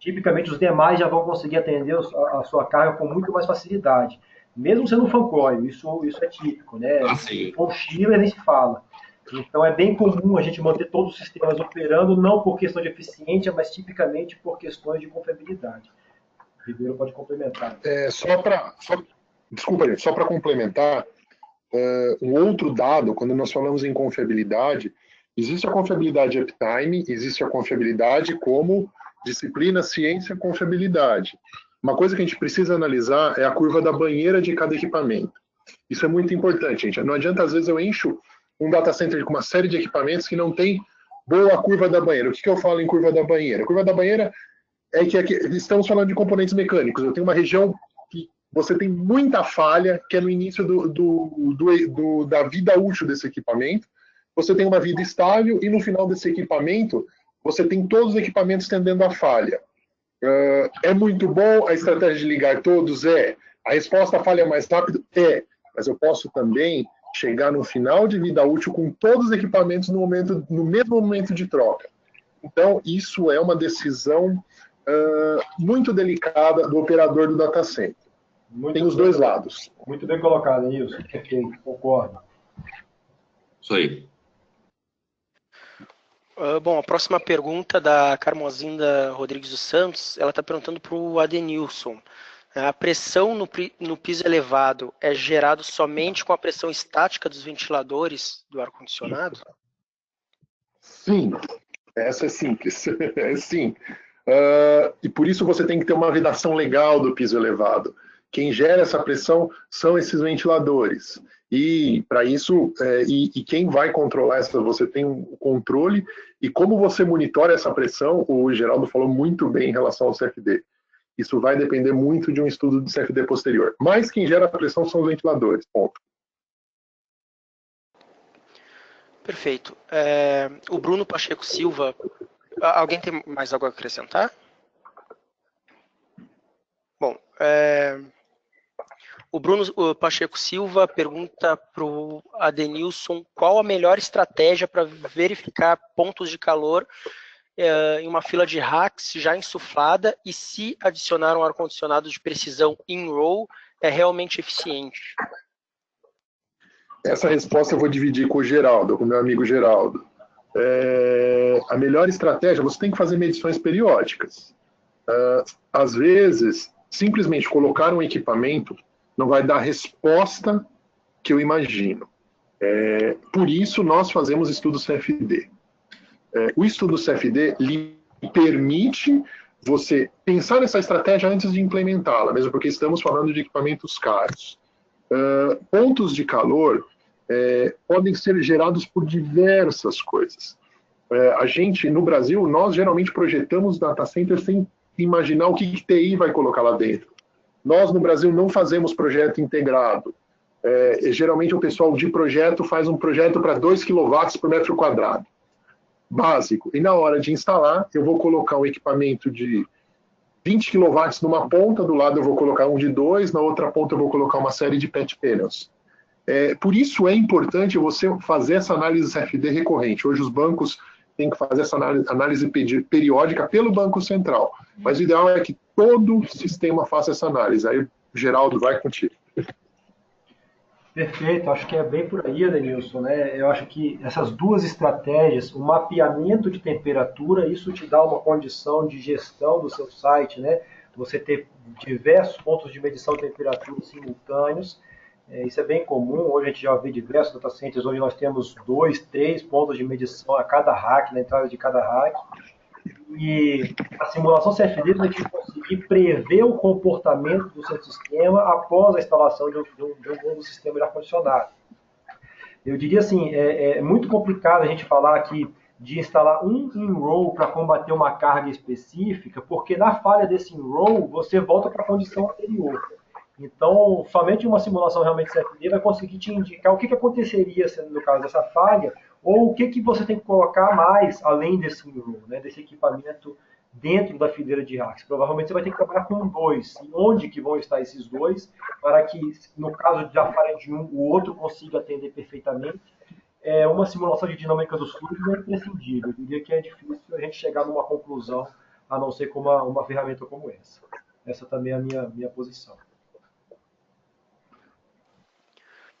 tipicamente os demais já vão conseguir atender a sua carga com muito mais facilidade. mesmo sendo um fancoil, isso é típico, né? Assim, Com Chile nem se fala. Então é bem comum a gente manter todos os sistemas operando, não por questão de eficiência, mas tipicamente por questões de confiabilidade. O Ribeiro pode complementar. Desculpa, gente, só para complementar, um outro dado, quando nós falamos em confiabilidade, existe a confiabilidade uptime, existe a confiabilidade como disciplina, ciência, confiabilidade. Uma coisa que a gente precisa analisar é a curva da banheira de cada equipamento. Isso é muito importante, gente. Não adianta, às vezes, eu encho um data center com uma série de equipamentos que não tem boa curva da banheira. O que eu falo em curva da banheira? A curva da banheira é que aqui, estamos falando de componentes mecânicos. Eu tenho uma região que você tem muita falha, que é no início da vida útil desse equipamento. Você tem uma vida estável e no final desse equipamento, você tem todos os equipamentos tendendo a falha. É muito bom a estratégia de ligar todos? É. A resposta à falha mais rápido? É. Mas eu posso também chegar no final de vida útil com todos os equipamentos no mesmo momento de troca. Então, isso é uma decisão muito delicada do operador do data center. Tem os dois lados. Muito bem colocado, Nilson. Perfeito, concordo. isso aí. Bom, a próxima pergunta da Carmozinda Rodrigues dos Santos, ela está perguntando para o Adenilson. A pressão no piso elevado é gerado somente com a pressão estática dos ventiladores do ar-condicionado? Sim, essa é simples. Sim. E por isso você tem que ter uma vedação legal do piso elevado. Quem gera essa pressão são esses ventiladores. E para isso, quem vai controlar essa, você tem um controle, e como você monitora essa pressão, o Geraldo falou muito bem em relação ao CFD. Isso vai depender muito de um estudo de CFD posterior. Mas quem gera a pressão são os ventiladores, ponto. Perfeito. O Bruno Pacheco Silva, alguém tem mais algo a acrescentar? Bom, o Bruno Pacheco Silva pergunta para o Adenilson qual a melhor estratégia para verificar pontos de calor em uma fila de racks já insuflada e se adicionar um ar-condicionado de precisão in-row é realmente eficiente. Essa resposta eu vou dividir com o Geraldo, com o meu amigo Geraldo. A melhor estratégia, você tem que fazer medições periódicas. Às vezes, simplesmente colocar um equipamento não vai dar a resposta que eu imagino. Por isso, nós fazemos estudos CFD. O estudo CFD lhe permite você pensar nessa estratégia antes de implementá-la, mesmo porque estamos falando de equipamentos caros. Pontos de calor podem ser gerados por diversas coisas. A gente, no Brasil, nós geralmente projetamos data centers sem imaginar o que TI vai colocar lá dentro. Nós, no Brasil, não fazemos projeto integrado. Geralmente, o pessoal de projeto faz um projeto para 2 kW por metro quadrado. Básico. E na hora de instalar, eu vou colocar um equipamento de 20 kW numa ponta, do lado eu vou colocar um de 2, na outra ponta eu vou colocar uma série de PET panels. Por isso é importante você fazer essa análise CFD recorrente. Hoje os bancos têm que fazer essa análise periódica pelo Banco Central. Mas o ideal é que todo o sistema faça essa análise. Aí, Geraldo, vai contigo. Perfeito, acho que é bem por aí, Adenilson, né? Eu acho que essas duas estratégias, o mapeamento de temperatura, isso te dá uma condição de gestão do seu site, né? Você ter diversos pontos de medição de temperatura simultâneos, isso é bem comum. Hoje a gente já vê diversos data centers onde nós temos 2, 3 pontos de medição a cada rack, na entrada de cada rack. E a simulação CFD vai te conseguir prever o comportamento do seu sistema após a instalação de um novo sistema de ar-condicionado. Eu diria assim, é muito complicado a gente falar aqui de instalar um in-row para combater uma carga específica, porque na falha desse in-row você volta para a condição anterior. Então, somente uma simulação realmente CFD vai conseguir te indicar o que aconteceria no caso dessa falha, ou o que você tem que colocar mais além desse in-row, né, desse equipamento dentro da fileira de racks. Provavelmente você vai ter que trabalhar com 2. E onde que vão estar esses 2, para que, no caso de a falha de um, o outro consiga atender perfeitamente. Uma simulação de dinâmica dos fluidos é imprescindível. Eu diria que é difícil a gente chegar numa conclusão, a não ser com uma ferramenta como essa. Essa também é a minha posição.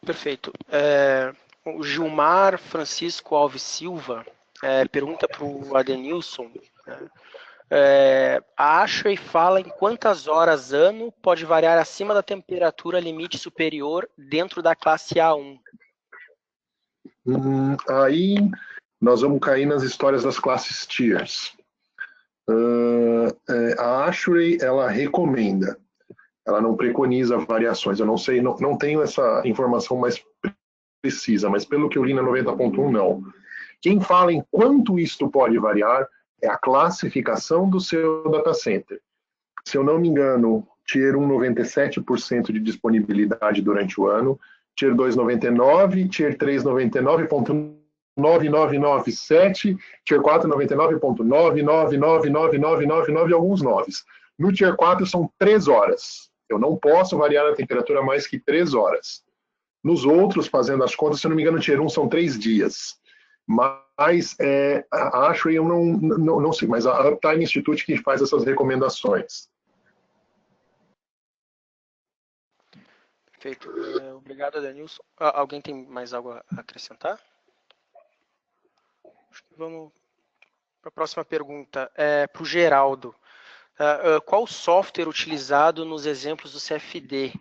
Perfeito. O Gilmar Francisco Alves Silva pergunta para o Adenilson, né? A ASHRAE fala em quantas horas ano pode variar acima da temperatura limite superior dentro da classe A1? Aí nós vamos cair nas histórias das classes tiers. A ASHRAE, ela recomenda, ela não preconiza variações. Eu não sei, não tenho essa informação mais precisa, mas pelo que eu li na 90.1, não. Quem fala em quanto isto pode variar é a classificação do seu data center. Se eu não me engano, Tier 1, 97% de disponibilidade durante o ano, Tier 2, 99%, Tier 3, 99,9997%, Tier 4, 99,999999 e alguns 9. No Tier 4 são 3 horas. Eu não posso variar a temperatura mais que 3 horas. Nos outros, fazendo as contas, se eu não me engano, Tier 1 são 3 dias. Mas a ASHRAE eu não sei, mas a Uptime Institute que faz essas recomendações. Perfeito. Obrigado, Adenilson. Alguém tem mais algo a acrescentar? Acho que vamos para a próxima pergunta. Para o Geraldo. Qual software utilizado nos exemplos do CFD?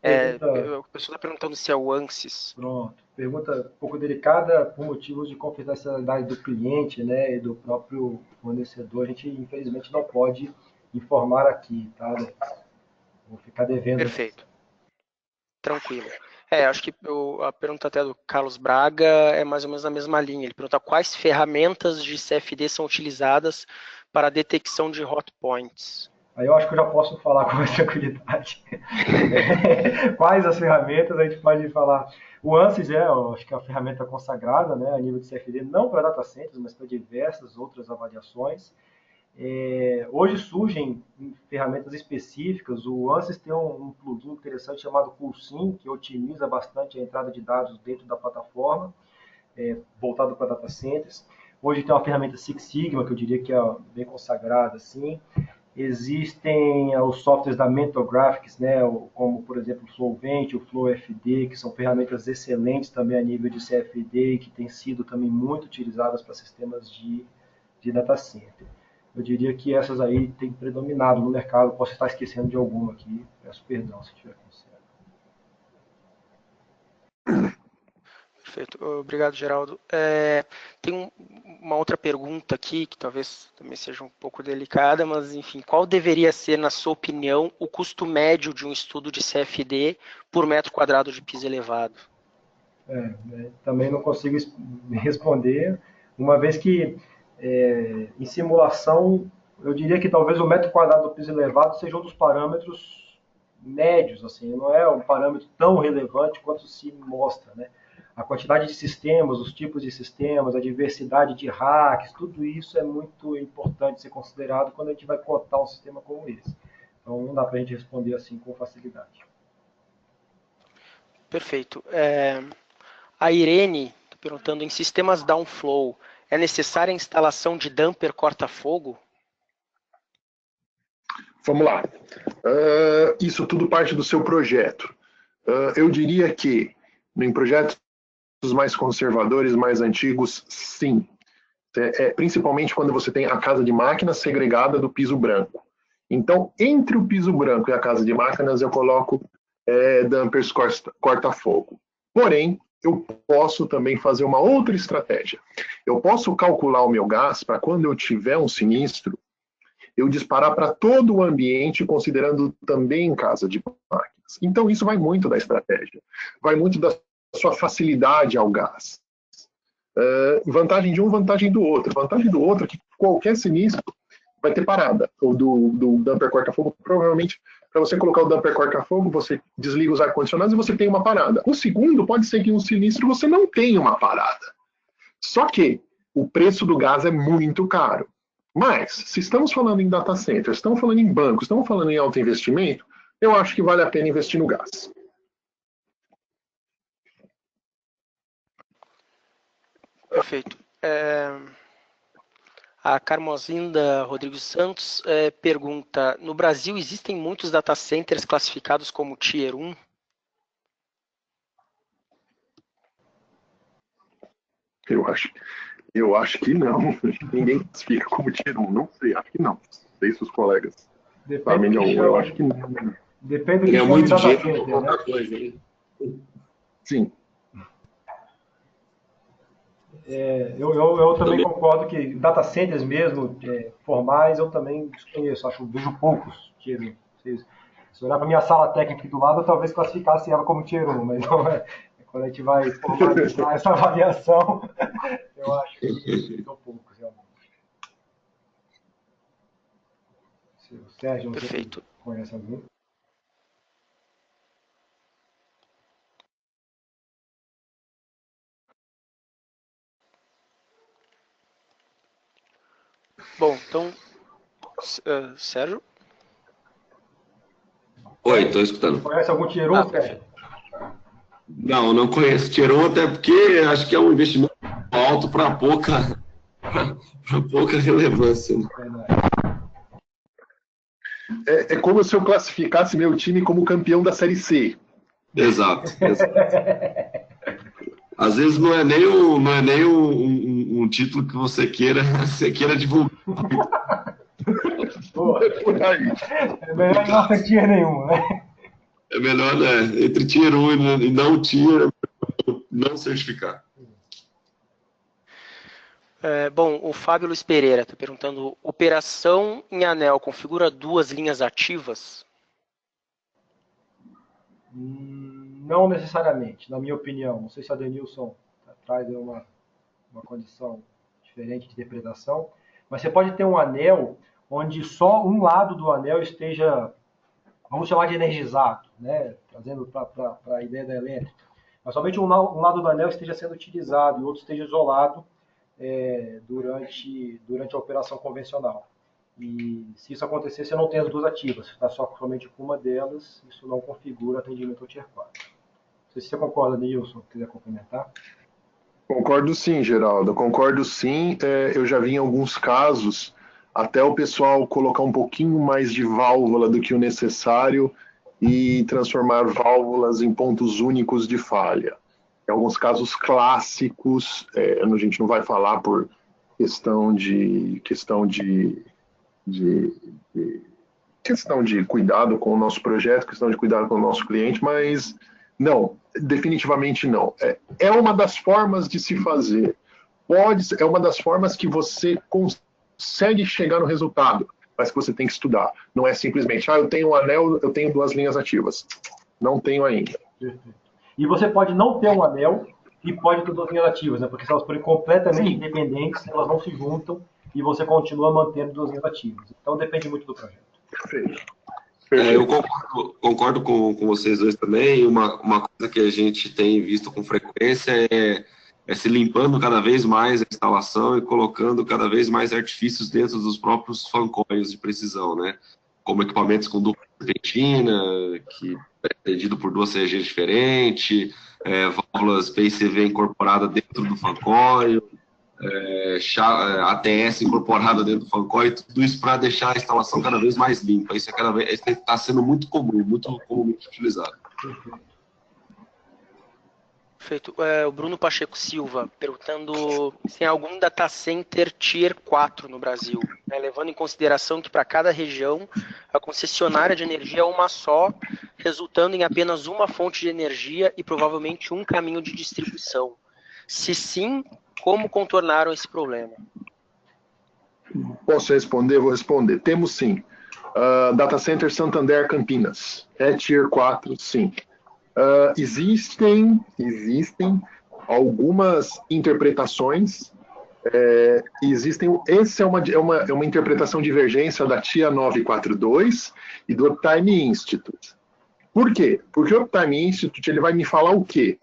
A pessoa está perguntando se é o ANSYS. Pronto. Pergunta um pouco delicada por motivos de confidencialidade do cliente, né, e do próprio fornecedor. A gente, infelizmente, não pode informar aqui, tá? Vou ficar devendo. Perfeito. Tranquilo. Acho que a pergunta até do Carlos Braga é mais ou menos na mesma linha. Ele pergunta quais ferramentas de CFD são utilizadas para a detecção de hotpoints. Aí eu acho que eu já posso falar com mais tranquilidade. Quais as ferramentas a gente pode falar? O ANSYS acho que é uma ferramenta consagrada, né, a nível de CFD, não para data centers, mas para diversas outras avaliações. Hoje surgem ferramentas específicas. O ANSYS tem um plugin interessante chamado CoolSync, que otimiza bastante a entrada de dados dentro da plataforma, voltado para data centers. Hoje tem uma ferramenta Six Sigma, que eu diria que é bem consagrada, assim. Existem os softwares da Mentor Graphics, né, como, por exemplo, o Flowvent, o FlowFD, que são ferramentas excelentes também a nível de CFD e que têm sido também muito utilizadas para sistemas de data center. Eu diria que essas aí têm predominado no mercado. Posso estar esquecendo de alguma aqui, peço perdão se estiver considerado. Perfeito. Obrigado, Geraldo. Tem uma outra pergunta aqui, que talvez também seja um pouco delicada, mas, enfim, qual deveria ser, na sua opinião, o custo médio de um estudo de CFD por metro quadrado de piso elevado? Também não consigo responder, uma vez que, em simulação, eu diria que talvez o metro quadrado do piso elevado seja um dos parâmetros médios, assim, não é um parâmetro tão relevante quanto se mostra, né? A quantidade de sistemas, os tipos de sistemas, a diversidade de racks, tudo isso é muito importante ser considerado quando a gente vai cotar um sistema como esse. Então não dá para a gente responder assim com facilidade. Perfeito. A Irene está perguntando, em sistemas downflow, é necessária a instalação de damper corta-fogo? Vamos lá. Isso tudo parte do seu projeto. Eu diria que em projetos mais conservadores, mais antigos, sim. Principalmente quando você tem a casa de máquinas segregada do piso branco. Então, entre o piso branco e a casa de máquinas, eu coloco dampers corta-fogo. Porém, eu posso também fazer uma outra estratégia. Eu posso calcular o meu gás para quando eu tiver um sinistro, eu disparar para todo o ambiente, considerando também casa de máquinas. Então, isso vai muito da estratégia. Vai muito da sua facilidade ao gás. Vantagem de um, vantagem do outro. Vantagem do outro é que qualquer sinistro vai ter parada. O do damper corta-fogo, provavelmente, para você colocar o damper corta-fogo, você desliga os ar-condicionados e você tem uma parada. O segundo, pode ser que em um sinistro você não tenha uma parada. Só que o preço do gás é muito caro. Mas, se estamos falando em data centers, estamos falando em bancos, estamos falando em alto investimento, eu acho que vale a pena investir no gás. Perfeito. A Carmozinda Rodrigues Santos pergunta, no Brasil existem muitos data centers classificados como Tier 1? Eu acho que não. Ninguém classifica como Tier 1. Não sei, acho que não. Não sei se os colegas sabem de algum. Eu acho que não. Depende do que É chama muito de data dinheiro center, pra né? qualquer coisa, né? Sim. Eu também concordo que data centers mesmo, formais, eu também desconheço. Vejo poucos Tier 1. Se olhar para minha sala técnica aqui do lado, eu talvez classificasse ela como Tier 1, mas não é. Quando a gente vai formalizar essa avaliação, eu acho que são poucos, realmente. O Sérgio, não sei se Perfeito. conhece alguém. Bom, então, Sérgio? Oi, estou escutando. Conhece algum Tier 1, Sérgio? Perfeito. Não conheço Tier 1, até porque acho que é um investimento alto para pouca relevância. Né? É como se eu classificasse meu time como campeão da Série C. Exato. Às vezes não é nem um título que você queira divulgar. Por aí. É melhor não ter Tier nenhum, né? É melhor, né? Entre Tier 1 e não Tier, não certificar. Bom, o Fábio Luiz Pereira está perguntando: operação em anel configura 2 linhas ativas? Não necessariamente, na minha opinião. Não sei se a Denilson traz uma condição diferente de interpretação, mas você pode ter um anel onde só um lado do anel esteja, vamos chamar de energizado, né? Trazendo para a ideia da elétrica. Mas somente um lado do anel esteja sendo utilizado e o outro esteja isolado durante a operação convencional. E se isso acontecer, você não tem as duas ativas, você está somente com uma delas, isso não configura atendimento ao Tier 4. Não sei se você concorda, Nilson, se quiser complementar. Concordo sim, Geraldo. Concordo sim. Eu já vi em alguns casos até o pessoal colocar um pouquinho mais de válvula do que o necessário e transformar válvulas em pontos únicos de falha. Em alguns casos clássicos, a gente não vai falar por questão de cuidado com o nosso projeto, questão de cuidado com o nosso cliente, mas não, definitivamente não. É uma das formas de se fazer. É uma das formas que você consegue chegar no resultado, mas que você tem que estudar. Não é simplesmente, eu tenho um anel, eu tenho 2 linhas ativas. Não tenho ainda. Perfeito. E você pode não ter um anel e pode ter 2 linhas ativas, né? Porque se elas forem completamente independentes, elas não se juntam e você continua mantendo 2 linhas ativas. Então depende muito do projeto. Perfeito. Eu concordo com vocês dois também. Uma coisa que a gente tem visto com frequência é se limpando cada vez mais a instalação e colocando cada vez mais artifícios dentro dos próprios fan coils de precisão, né? Como equipamentos com dupla serpentina, que é atendido por 2 CGs diferentes, válvulas PCV incorporada dentro do fan coil, ATS incorporada dentro do fan coil, tudo isso para deixar a instalação cada vez mais limpa. Isso está sendo muito comum, muito comumente utilizado. Perfeito. O Bruno Pacheco Silva perguntando se tem algum data center Tier 4 no Brasil, né, levando em consideração que para cada região a concessionária de energia é uma só, resultando em apenas uma fonte de energia e provavelmente um caminho de distribuição. Se sim, como contornaram esse problema? Posso responder? Vou responder. Temos sim. Data Center Santander Campinas. É Tier 4, sim. Existem algumas interpretações. Essa é uma interpretação de divergência da TIA 942 e do Uptime Institute. Por quê? Porque o Uptime Institute ele vai me falar o quê?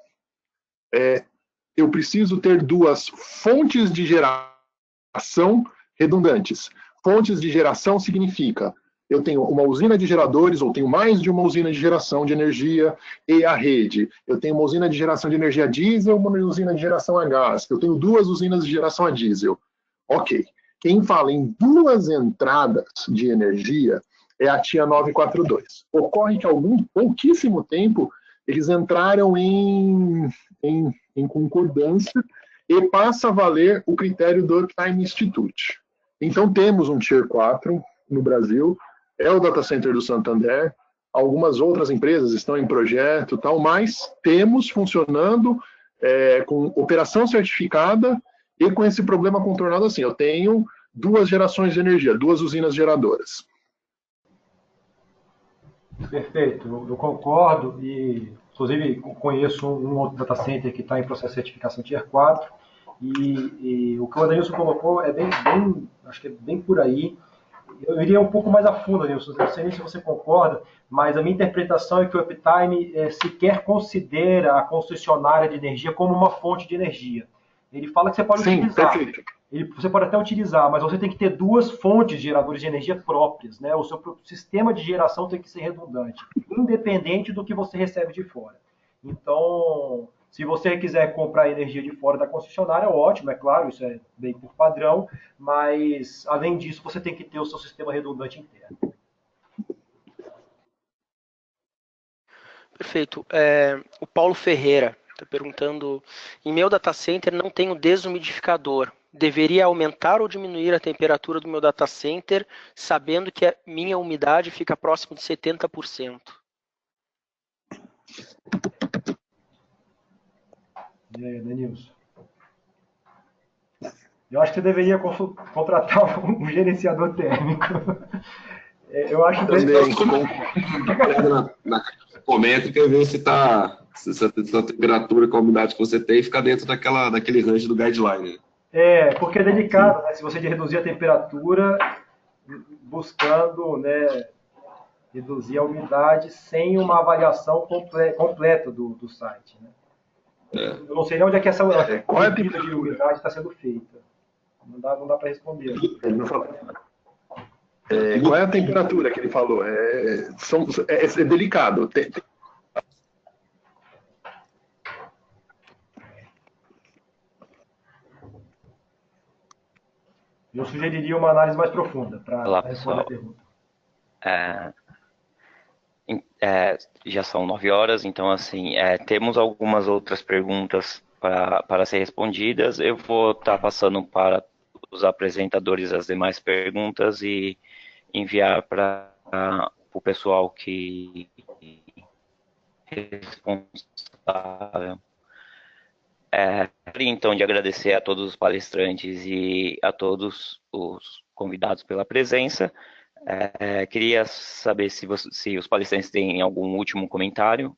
Eu preciso ter 2 fontes de geração redundantes. Fontes de geração significa eu tenho uma usina de geradores, ou tenho mais de uma usina de geração de energia e a rede. Eu tenho uma usina de geração de energia a diesel, uma usina de geração a gás. Eu tenho 2 usinas de geração a diesel. Ok. Quem fala em 2 entradas de energia é a TIA 942. Ocorre que há pouquíssimo tempo eles entraram em concordância e passa a valer o critério do Uptime Institute. Então, temos um Tier 4 no Brasil, é o Data Center do Santander, algumas outras empresas estão em projeto, tal, mas temos funcionando com operação certificada e com esse problema contornado assim. Eu tenho 2 gerações de energia, 2 usinas geradoras. Perfeito, eu concordo e, inclusive, conheço um outro data center que está em processo de certificação Tier 4 e o que o Adenilson colocou é bem, acho que é bem por aí. Eu iria um pouco mais a fundo, Adenilson, não sei nem se você concorda, mas a minha interpretação é que o Uptime sequer considera a concessionária de energia como uma fonte de energia. Ele fala que você pode utilizar. Perfeito. Você pode até utilizar, mas você tem que ter 2 fontes de geradores de energia próprias, né? O seu sistema de geração tem que ser redundante, independente do que você recebe de fora. Então, se você quiser comprar energia de fora da concessionária, ótimo, é claro, isso é bem por padrão, mas, além disso, você tem que ter o seu sistema redundante interno. Perfeito. O Paulo Ferreira está perguntando, em meu data center não tenho desumidificador. Deveria aumentar ou diminuir a temperatura do meu data center, sabendo que a minha umidade fica próximo de 70%? E aí, Denilson? Eu acho que você deveria contratar um gerenciador térmico. Eu acho que na termométrica e ver se a temperatura com a umidade que você tem fica dentro daquele range do guideline. Porque é delicado, né? Se você reduzir a temperatura buscando, né, reduzir a umidade sem uma avaliação completa do site, né? Eu não sei nem onde é que essa medida de umidade está sendo feita. Não dá para responder. Ele não falou. Qual é a temperatura que ele falou? É delicado. Eu sugeriria uma análise mais profunda para responder a pergunta. Já são 9 horas, então assim, temos algumas outras perguntas para ser respondidas. Eu vou estar passando para os apresentadores as demais perguntas e enviar para o pessoal que é responsável. Então, de agradecer a todos os palestrantes e a todos os convidados pela presença. Queria saber se os palestrantes têm algum último comentário.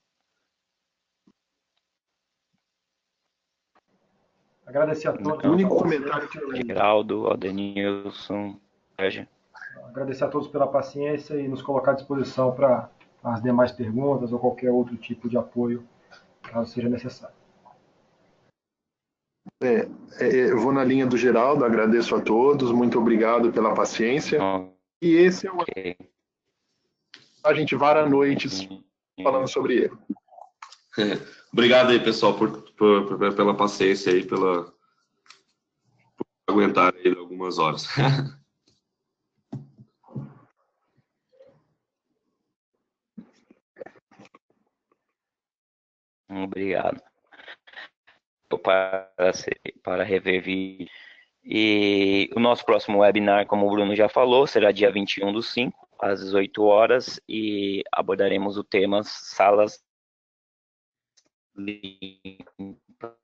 Agradecer a todos. O único comentário Geraldo, Adenilson, Sérgio. Agradecer a todos pela paciência e nos colocar à disposição para as demais perguntas ou qualquer outro tipo de apoio, caso seja necessário. Eu vou na linha do Geraldo, agradeço a todos, muito obrigado pela paciência. E esse é o... A gente vara noites falando sobre ele. Obrigado aí, pessoal, pela paciência aí, por aguentar ele algumas horas. Obrigado. Para rever vídeo. E o nosso próximo webinar, como o Bruno já falou, será dia 21/5, às 18 horas, e abordaremos o tema salas limpas.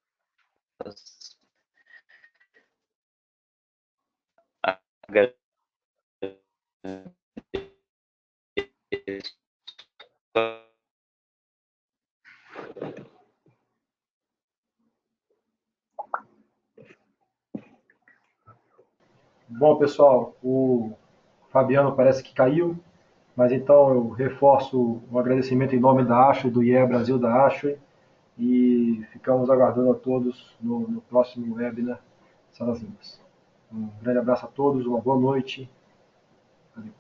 Bom, pessoal, o Fabiano parece que caiu, mas então eu reforço o agradecimento em nome da Ashley, do IE Brasil da Ashley, e ficamos aguardando a todos no próximo webinar Salas Limpas. Um grande abraço a todos, uma boa noite. Valeu.